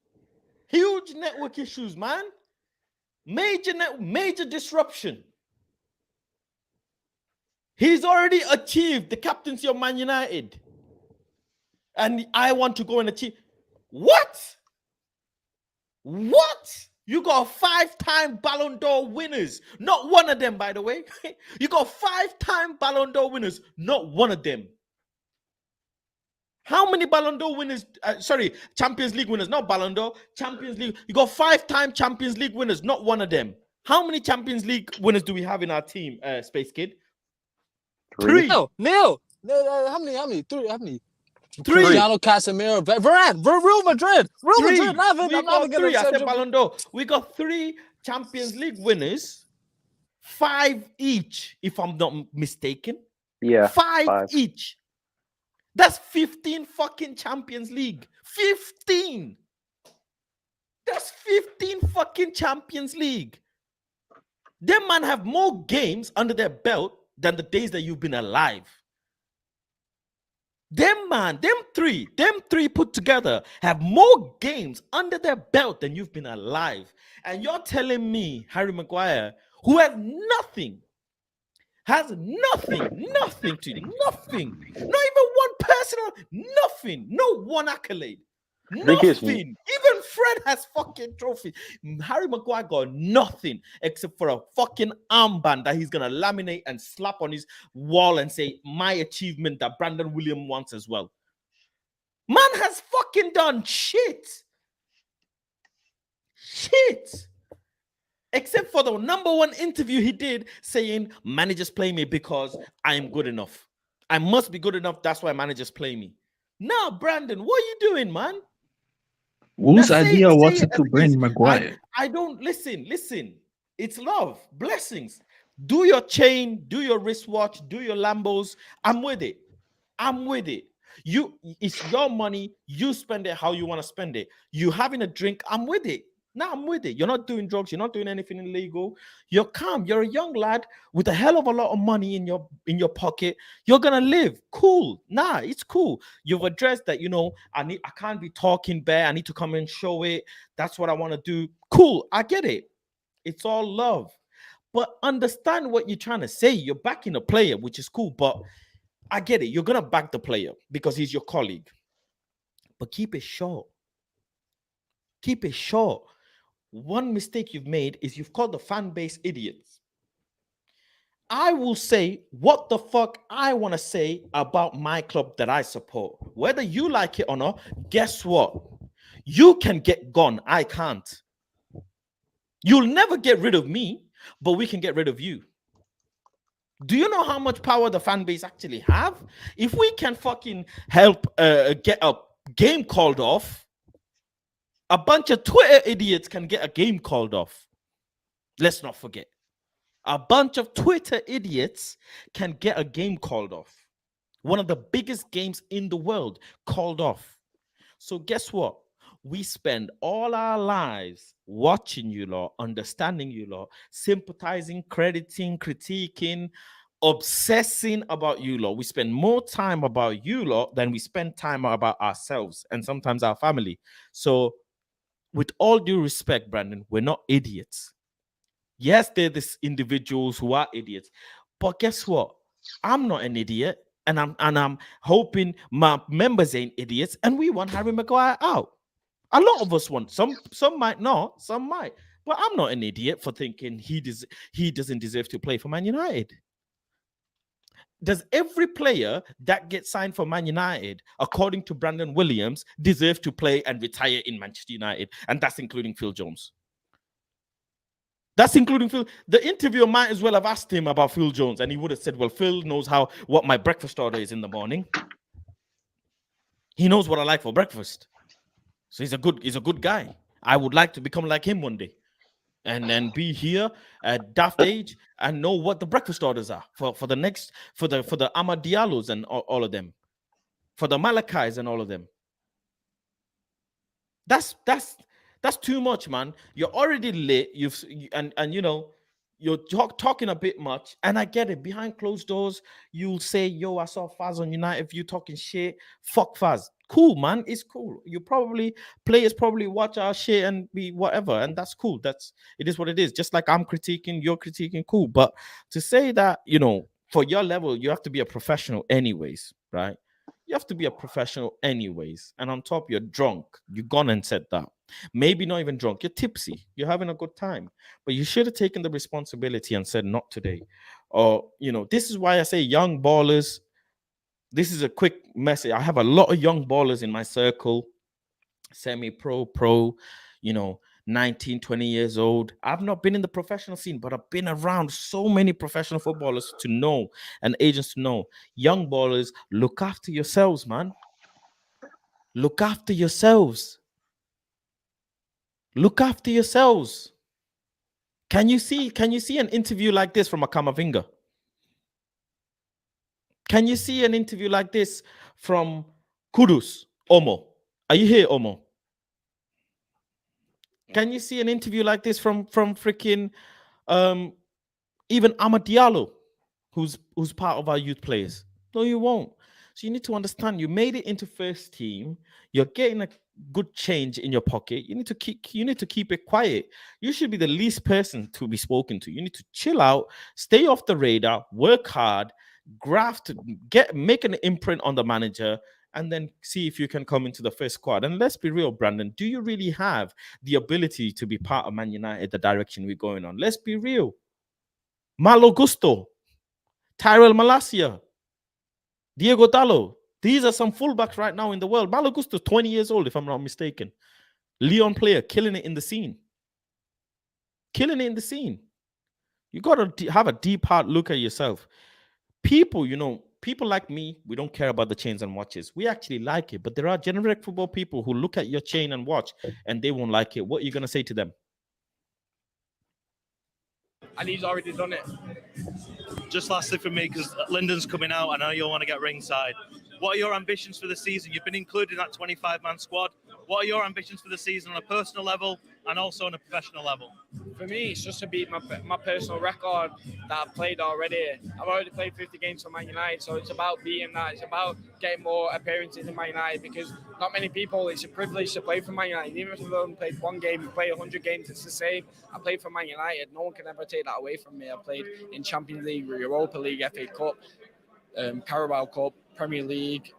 Huge network issues, man. Major disruption. He's already achieved the captaincy of Man United. And I want to go and achieve. What? What? You got 5-time Ballon d'Or winners. Not one of them, by the way. You got 5-time Ballon d'Or winners. Not one of them. How many Ballon d'Or winners? Champions League winners, not Ballon d'Or. Champions League. You got 5-time Champions League winners. Not one of them. How many Champions League winners do we have in our team, Space Kid? 3. Neil. How many? 3. How many? 3. Cristiano, Casemiro, Varane, Real Madrid. Real 3. Madrid. I'm not Three. I said gonna Ballon d'Or. We got 3 Champions League winners, 5 each, if I'm not mistaken. Yeah, 5 each. That's 15 fucking Champions League. 15. That's 15 fucking Champions League. Them man have more games under their belt than the days that you've been alive. Them three put together have more games under their belt than you've been alive. And you're telling me, Harry Maguire, who has nothing to nothing, not even one personal, nothing, no one accolade, nothing. Even Fred has fucking trophy. Harry Maguire got nothing except for a fucking armband that he's gonna laminate and slap on his wall and say, my achievement that Brandon Williams wants as well. Man has fucking done shit. Except for the #1 interview he did saying, managers play me because I am good enough. I must be good enough. That's why managers play me. Now, Brandon, what are you doing, man? Whose idea was it to bring Maguire? I don't listen. It's love, blessings. Do your chain, do your wristwatch, do your Lambos. I'm with it. It's your money. You spend it how you want to spend it. You having a drink, I'm with it. Now I'm with it. You're not doing drugs. You're not doing anything illegal. You're calm. You're a young lad with a hell of a lot of money in your pocket. You're gonna live. Cool. Nah, it's cool. You've addressed that. I can't be talking bare. I need to come and show it. That's what I want to do. Cool. I get it. It's all love. But understand what you're trying to say. You're backing a player, which is cool. But I get it. You're gonna back the player because he's your colleague. But keep it short. Keep it short. One mistake you've made is you've called the fan base idiots. I will say what the fuck I want to say about my club that I support. Whether you like it or not, guess what? You can get gone. I can't. You'll never get rid of me, but we can get rid of you. Do you know how much power the fan base actually have? If we can fucking help get a game called off, a bunch of Twitter idiots can get a game called off. Let's not forget. A bunch of Twitter idiots can get a game called off. One of the biggest games in the world called off. So guess what? We spend all our lives watching you lot, understanding you lot, sympathizing, crediting, critiquing, obsessing about you lot. We spend more time about you lot than we spend time about ourselves and sometimes our family. So with all due respect, Brandon, we're not idiots. Yes, there are these individuals who are idiots, but guess what? I'm not an idiot, and I'm hoping my members ain't idiots, and we want Harry Maguire out. A lot of us want. Some might not, some might, but I'm not an idiot for thinking he doesn't deserve to play for Man United. Does every player that gets signed for Man United, according to Brandon Williams, deserve to play and retire in Manchester United? And that's including Phil Jones. That's including Phil. The interviewer might as well have asked him about Phil Jones, and he would have said, well, Phil knows what my breakfast order is in the morning. He knows what I like for breakfast. So he's a good guy. I would like to become like him one day. And then be here at daft age and know what the breakfast orders are for the Amad Diallos and all of them, for the Malakais and all of them. That's too much, man. You're already lit. you're talking a bit much, and I get it. Behind closed doors, you'll say, "Yo, I saw Faz on United." If you talking shit, fuck Faz. Cool, man. It's cool. You probably players probably watch our shit and be whatever, and that's cool. That's it is what it is. Just like I'm critiquing, you're critiquing, cool. But to say that, for your level, you have to be a professional, anyways, right? You have to be a professional, anyways. And on top, you're drunk. You gone and said that. Maybe not even drunk. You're tipsy. You're having a good time. But you should have taken the responsibility and said, not today. Or, this is why I say young ballers. This is a quick message. I have a lot of young ballers in my circle, semi-pro, 19, 20 years old. I've not been in the professional scene, but I've been around so many professional footballers to know and agents to know. Young ballers, look after yourselves, man. Look after yourselves. Look after yourselves. Can you see an interview like this from a Kamavinga? Can you see an interview like this from Kudus, Omo? Are you here, Omo? Can you see an interview like this from freaking even Amad Diallo, who's part of our youth players? No, you won't. So you need to understand, you made it into first team. You're getting a good change in your pocket. You need to keep it quiet. You should be the least person to be spoken to. You need to chill out, stay off the radar, work hard, graft, make an imprint on the manager, and then see if you can come into the first squad. And let's be real, Brandon, do you really have the ability to be part of Man United, the direction we're going on? Let's be real. Malo Gusto, Tyrell Malacia, Diego Dallo. These are some fullbacks right now in the world. Malo Gusto, 20 years old, if I'm not mistaken. Leon player, killing it in the scene. Killing it in the scene. You got to have a deep heart look at yourself. People like me, we don't care about the chains and watches. We actually like it. But there are generic football people who look at your chain and watch and they won't like it. What are you going to say to them? And he's already done it. Just lastly for me, because Lyndon's coming out, I know you'll want to get ringside. What are your ambitions for the season? You've been included in that 25-man squad. What are your ambitions for the season on a personal level and also on a professional level? For me, it's just to beat my personal record that I've played already. I've already played 50 games for Man United, so it's about beating that. It's about getting more appearances in Man United, because not many people, it's a privilege to play for Man United. Even if I've only played one game, you play 100 games, it's the same. I played for Man United. No one can ever take that away from me. I played in Champions League, Europa League, FA Cup, Carabao Cup, Premier League.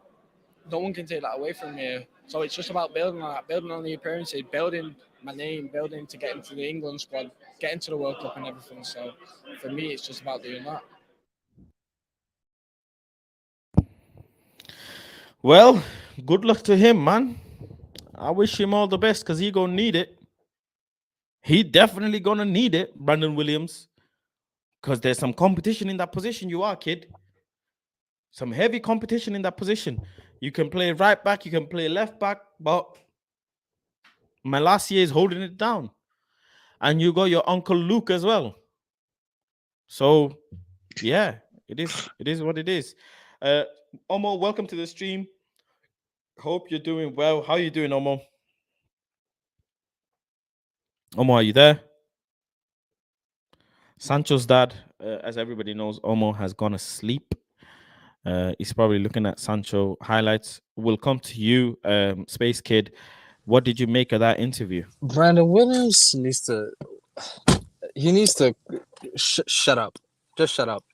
No one can take that away from me. So it's just about building on that, building on the appearances, building my name, building to get into the England squad, get into the World Cup and everything. So for me, it's just about doing that. Well, good luck to him, man. I wish him all the best because he gonna need it. He definitely gonna need it, Brandon Williams, because there's some competition in that position. You are, kid. Some heavy competition in that position. You can play right back, you can play left back, but Malacia is holding it down. And you got your Uncle Luke as well. So, yeah, it is what it is. Omo, welcome to the stream. Hope you're doing well. How are you doing, Omo? Omo, are you there? Sancho's dad, as everybody knows, Omo has gone asleep. He's probably looking at Sancho highlights. We'll come to you, Space Kid. What did you make of that interview? Brandon Williams needs to shut up. Just shut up.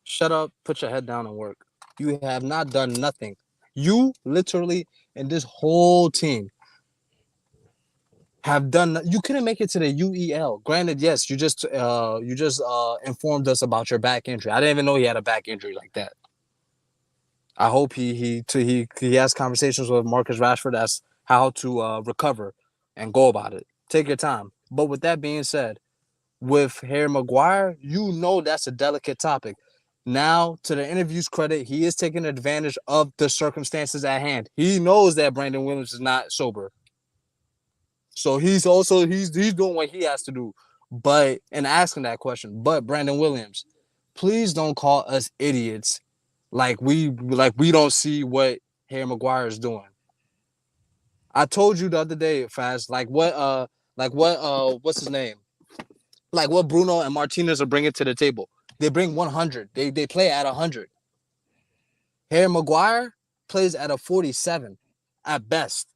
Shut up, put your head down and work. You have not done nothing. You literally and this whole team have done. You couldn't make it to the UEL. Granted, yes, you just informed us about your back injury. I didn't even know he had a back injury like that. I hope he has conversations with Marcus Rashford as how to recover and go about it. Take your time. But with that being said, with Harry Maguire, you know that's a delicate topic. Now, to the interview's credit, he is taking advantage of the circumstances at hand. He knows that Brandon Williams is not sober. So he's doing what he has to do. But and asking that question. But Brandon Williams, please don't call us idiots like we don't see what Harry Maguire is doing. I told you the other day, Faz, what's his name? like what Bruno and Martinez are bringing to the table. They bring 100. They play at 100. Harry Maguire plays at a 47 at best.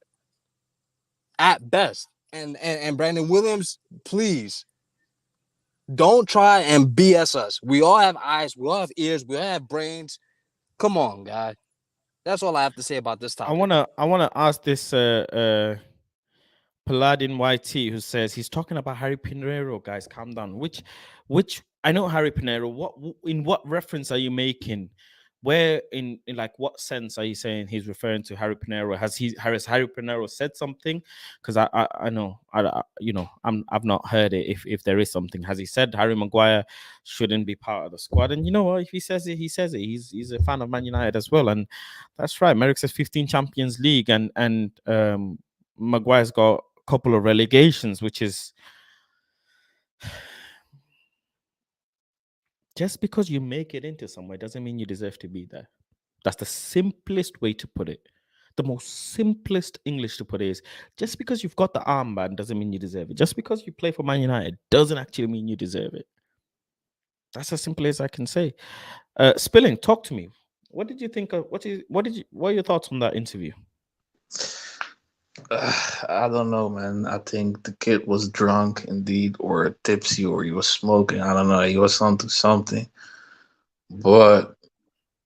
At best. And Brandon Williams, please don't try and BS us. We all have eyes, we all have ears, we all have brains. Come on, guy. That's all I have to say about this topic. I wanna ask this Paladin YT who says he's talking about Harry Pinheiro, guys. Calm down. Which I know Harry Pinheiro. In what reference are you making? Where in like what sense are you saying he's referring to Harry Pinheiro? Has Harry Pinheiro said something? Because I know I've not heard it. If there is something, has he said Harry Maguire shouldn't be part of the squad? And you know what? If he says it, he says it. He's a fan of Man United as well, and that's right. Merrick says 15 Champions League, and Maguire's got couple of relegations, which is just because you make it into somewhere doesn't mean you deserve to be there. That's the simplest way to put it. The most simplest English to put it is just because you've got the armband doesn't mean you deserve it. Just because you play for Man United doesn't actually mean you deserve it. That's as simple as I can say. Spilling, talk to me. What did you think of what are your thoughts on that interview? I don't know, man. I think the kid was drunk indeed, or tipsy, or he was smoking. I don't know. He was onto something. But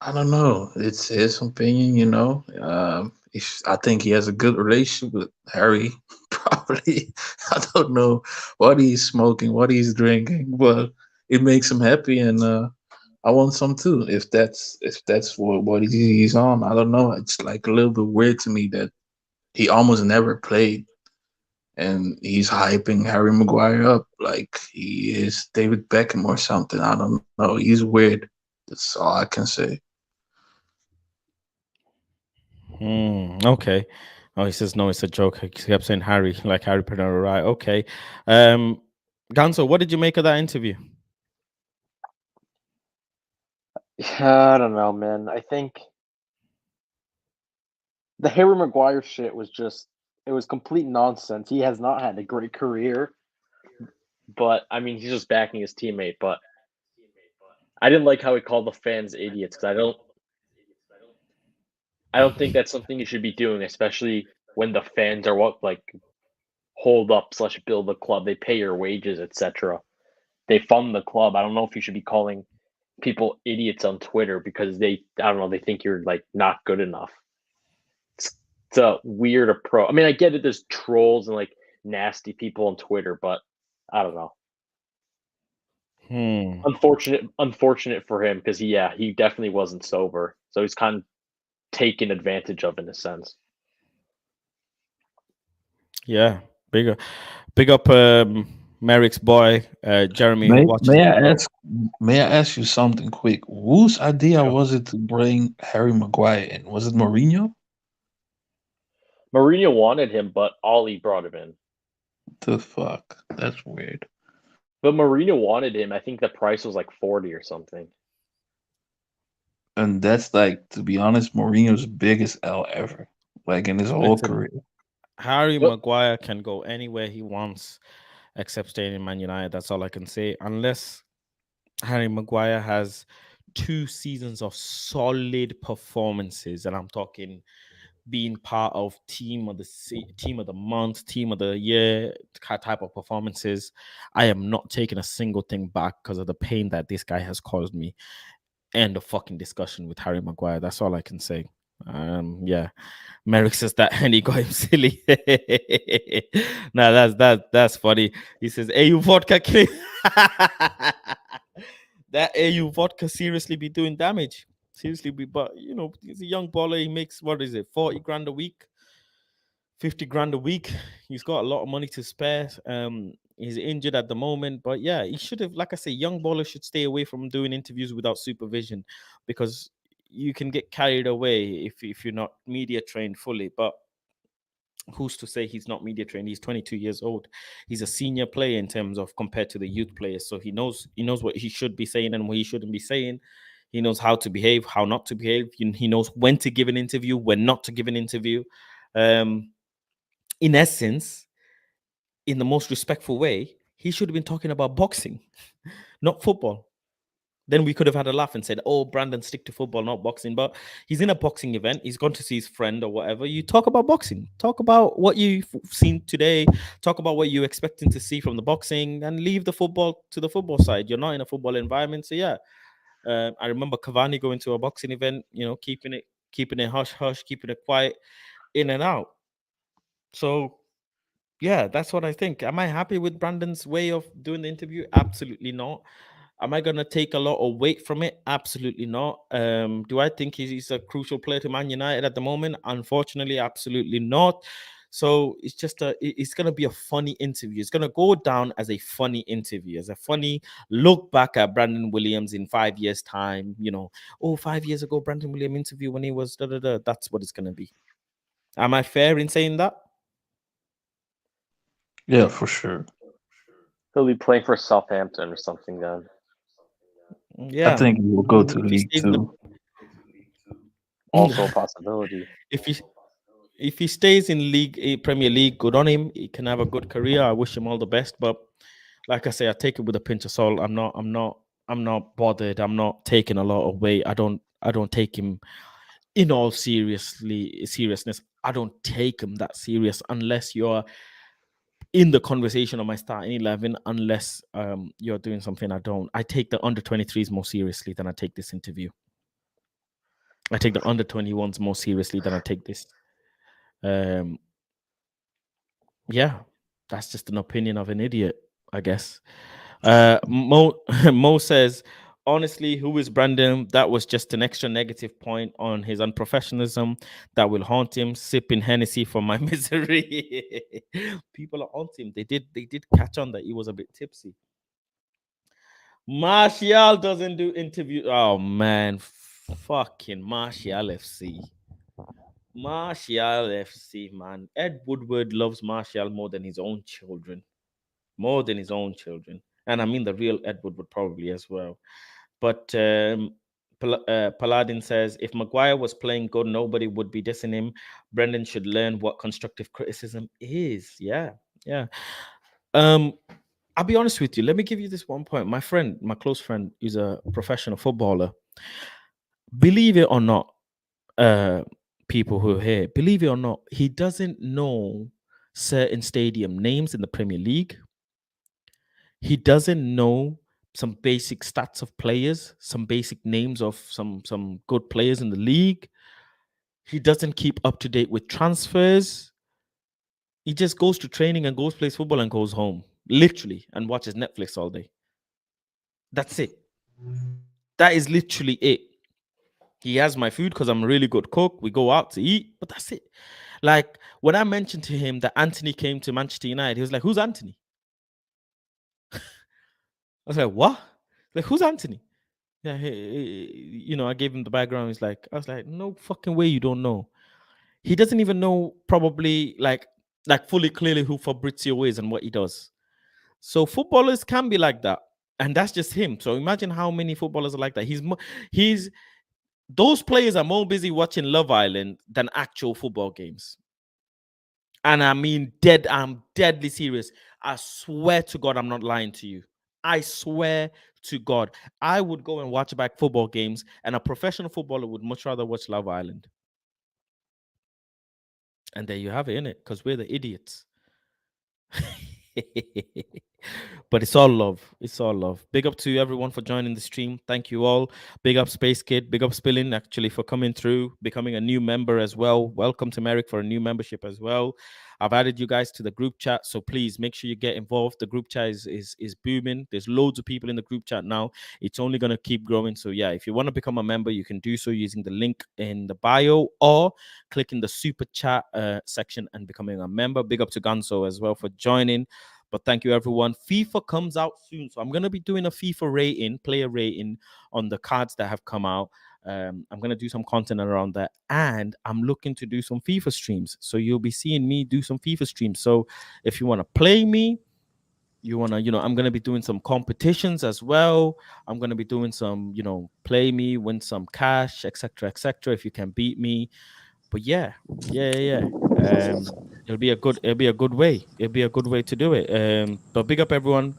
I don't know. It's his opinion, you know. If I think he has a good relationship with Harry, probably. I don't know what he's smoking, what he's drinking, but it makes him happy, and I want some too. If that's what he's on, I don't know. It's like a little bit weird to me that he almost never played, and he's hyping Harry Maguire up like he is David Beckham or something. I don't know. He's weird. That's all I can say. Okay. Oh, he says no, it's a joke. He kept saying Harry, like Harry Pinero, right? Okay. Ganso, what did you make of that interview? I don't know, man. I think the Harry Maguire shit was it was complete nonsense. He has not had a great career, but I mean, he's just backing his teammate. But I didn't like how he called the fans idiots because I don't think that's something you should be doing, especially when the fans are what like hold up / build the club. They pay your wages, etc. They fund the club. I don't know if you should be calling people idiots on Twitter because I don't know, they think you're like not good enough. It's a weird approach. I mean, I get it. There's trolls and like nasty people on Twitter, but I don't know. Unfortunate for him because he definitely wasn't sober, so he's kind of taken advantage of in a sense. Yeah, big up Merrick's boy, Jeremy. May I ask you something quick? Whose idea was it to bring Harry Maguire in? Was it Mourinho? Mourinho wanted him, but Ollie brought him in. The fuck? That's weird. But Mourinho wanted him. I think the price was like 40 or something. And that's like, to be honest, Mourinho's biggest L ever, like in his whole career. Harry Maguire can go anywhere he wants except staying in Man United. That's all I can say. Unless Harry Maguire has 2 seasons of solid performances, and I'm talking being part of team of the month, team of the year type of performances, I am not taking a single thing back because of the pain that this guy has caused me. End of fucking discussion with Harry Maguire. That's all I can say. Yeah. Merrick says that and he got him silly. Nah, that's funny. He says AU vodka clean. That AU vodka seriously be doing damage. Seriously, but he's a young baller. He makes 40 grand a week, 50 grand a week. He's got a lot of money to spare. He's injured at the moment, but yeah, he should have, like I say, young baller should stay away from doing interviews without supervision because you can get carried away if you're not media trained fully. But who's to say he's not media trained? He's 22 years old. He's a senior player in terms of compared to the youth players, so he knows what he should be saying and what he shouldn't be saying. He knows how to behave, how not to behave. He knows when to give an interview, when not to give an interview. In essence, in the most respectful way, he should have been talking about boxing, not football. Then we could have had a laugh and said, "Oh, Brandon, stick to football, not boxing." But he's in a boxing event. He's gone to see his friend or whatever. You talk about boxing. Talk about what you've seen today. Talk about what you're expecting to see from the boxing, and leave the football to the football side. You're not in a football environment, so yeah. I remember Cavani going to a boxing event. Keeping it hush hush, keeping it quiet, in and out. So yeah, that's what I think. Am I happy with Brandon's way of doing the interview? Absolutely not. Am I gonna take a lot of weight from it? Absolutely not. Do I think he's a crucial player to Man United at the moment? Unfortunately, absolutely not. So it's gonna be a funny interview. It's gonna go down as a funny interview, as a funny look back at Brandon Williams in 5 years' time. 5 years ago, Brandon Williams interview when he was da da da. That's what it's gonna be. Am I fair in saying that? Yeah, for sure. He'll be playing for Southampton or something then. I Yeah. think he will go to If he League stays in the Two. Also a possibility. if he stays in Premier League, good on him. He can have a good career. I wish him all the best. But like I say, I take it with a pinch of salt. I'm not bothered. I'm not taking a lot of weight. I don't take him in all seriousness. I don't take him that serious unless you're in the conversation of my starting 11, unless you're doing something I don't. I take the under 23s more seriously than I take this interview. I take the under 21s more seriously than I take this. Yeah, that's just an opinion of an idiot, I guess. Mo Mo says, honestly, who is Brandon? That was just an extra negative point on his unprofessionalism that will haunt him. Sipping Hennessy for my misery. People are on him. They did catch on that he was a bit tipsy. Martial doesn't do interview. Oh man, fucking Martial FC. Martial FC, man. Ed Woodward loves Martial more than his own children. More than his own children. And I mean the real Ed Woodward probably as well. But Paladin says, if Maguire was playing good, nobody would be dissing him. Brendan should learn what constructive criticism is. Yeah, yeah. I'll be honest with you. Let me give you this one point. My friend, my close friend, is a professional footballer. Believe it or not, people who are here, believe it or not, he doesn't know certain stadium names in the Premier League. He doesn't know some basic stats of players, some basic names of some good players in the league. He doesn't keep up to date with transfers. He just goes to training and plays football and goes home, literally, and watches Netflix all day. That's it. That is literally it. He has my food because I'm a really good cook. We go out to eat, but that's it. Like when I mentioned to him that Anthony came to Manchester United, he was like, "Who's Anthony?" I was like, "What? Like, who's Anthony?" Yeah, I gave him the background. He's like, I was like, "No fucking way, you don't know." He doesn't even know probably like fully clearly who Fabrizio is and what he does. So footballers can be like that, and that's just him. So imagine how many footballers are like that. He's those players are more busy watching Love Island than actual football games. And I mean, I'm deadly serious. I swear to God, I'm not lying to you. I swear to God, I would go and watch back football games, and a professional footballer would much rather watch Love Island. And there you have it, innit? Because we're the idiots. But it's all love. It's all love. Big up to everyone for joining the stream. Thank you all. Big up Space Kid. Big up Spilling actually for coming through, becoming a new member as well. Welcome to Merrick for a new membership as well. I've added you guys to the group chat, so please make sure you get involved. The group chat is booming. There's loads of people in the group chat now. It's only going to keep growing. So yeah, if you want to become a member, you can do so using the link in the bio or clicking the super chat section and becoming a member. Big up to Ganso as well for joining. But thank you, everyone. FIFA comes out soon. So I'm going to be doing a FIFA rating, player rating on the cards that have come out. I'm going to do some content around that. And I'm looking to do some FIFA streams. So you'll be seeing me do some FIFA streams. So if you want to play me, you want to, I'm going to be doing some competitions as well. I'm going to be doing some, play me, win some cash, etc., etc. if you can beat me. But yeah. It'll be a good way. It'll be a good way to do it. But big up everyone.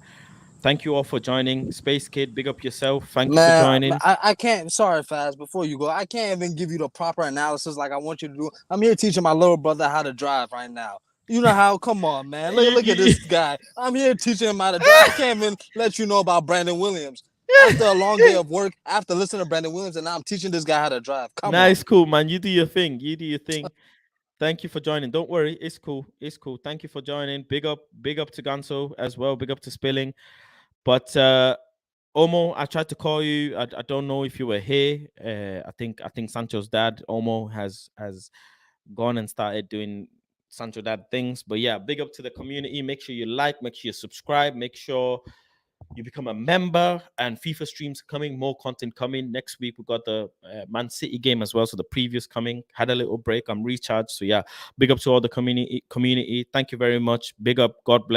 Thank you all for joining. Space Kid, big up yourself. Thank you for Man, joining. I can't. Sorry, Faz. Before you go, I can't even give you the proper analysis like I want you to do. I'm here teaching my little brother how to drive right now. You know how? Come on, man. Look at this guy. I'm here teaching him how to drive. I can't even let you know about Brandon Williams. After a long day of work, after listening to Brandon Williams, and now I'm teaching this guy how to drive. Come on. Nice, cool, man. You do your thing. You do your thing. Thank you for joining. Don't worry, it's cool. It's cool. Thank you for joining. Big up to Ganso as well. Big up to Spilling. But Omo, I tried to call you. I don't know if you were here. I think Sancho's dad, Omo, has gone and started doing Sancho dad things. But yeah, big up to the community. Make sure you like, make sure you subscribe, make sure you become a member. And FIFA streams coming, more content coming. Next week we got the Man City game as well. So the previous coming. Had a little break. I'm recharged. So yeah, big up to all the community. Thank you very much. Big up. God bless.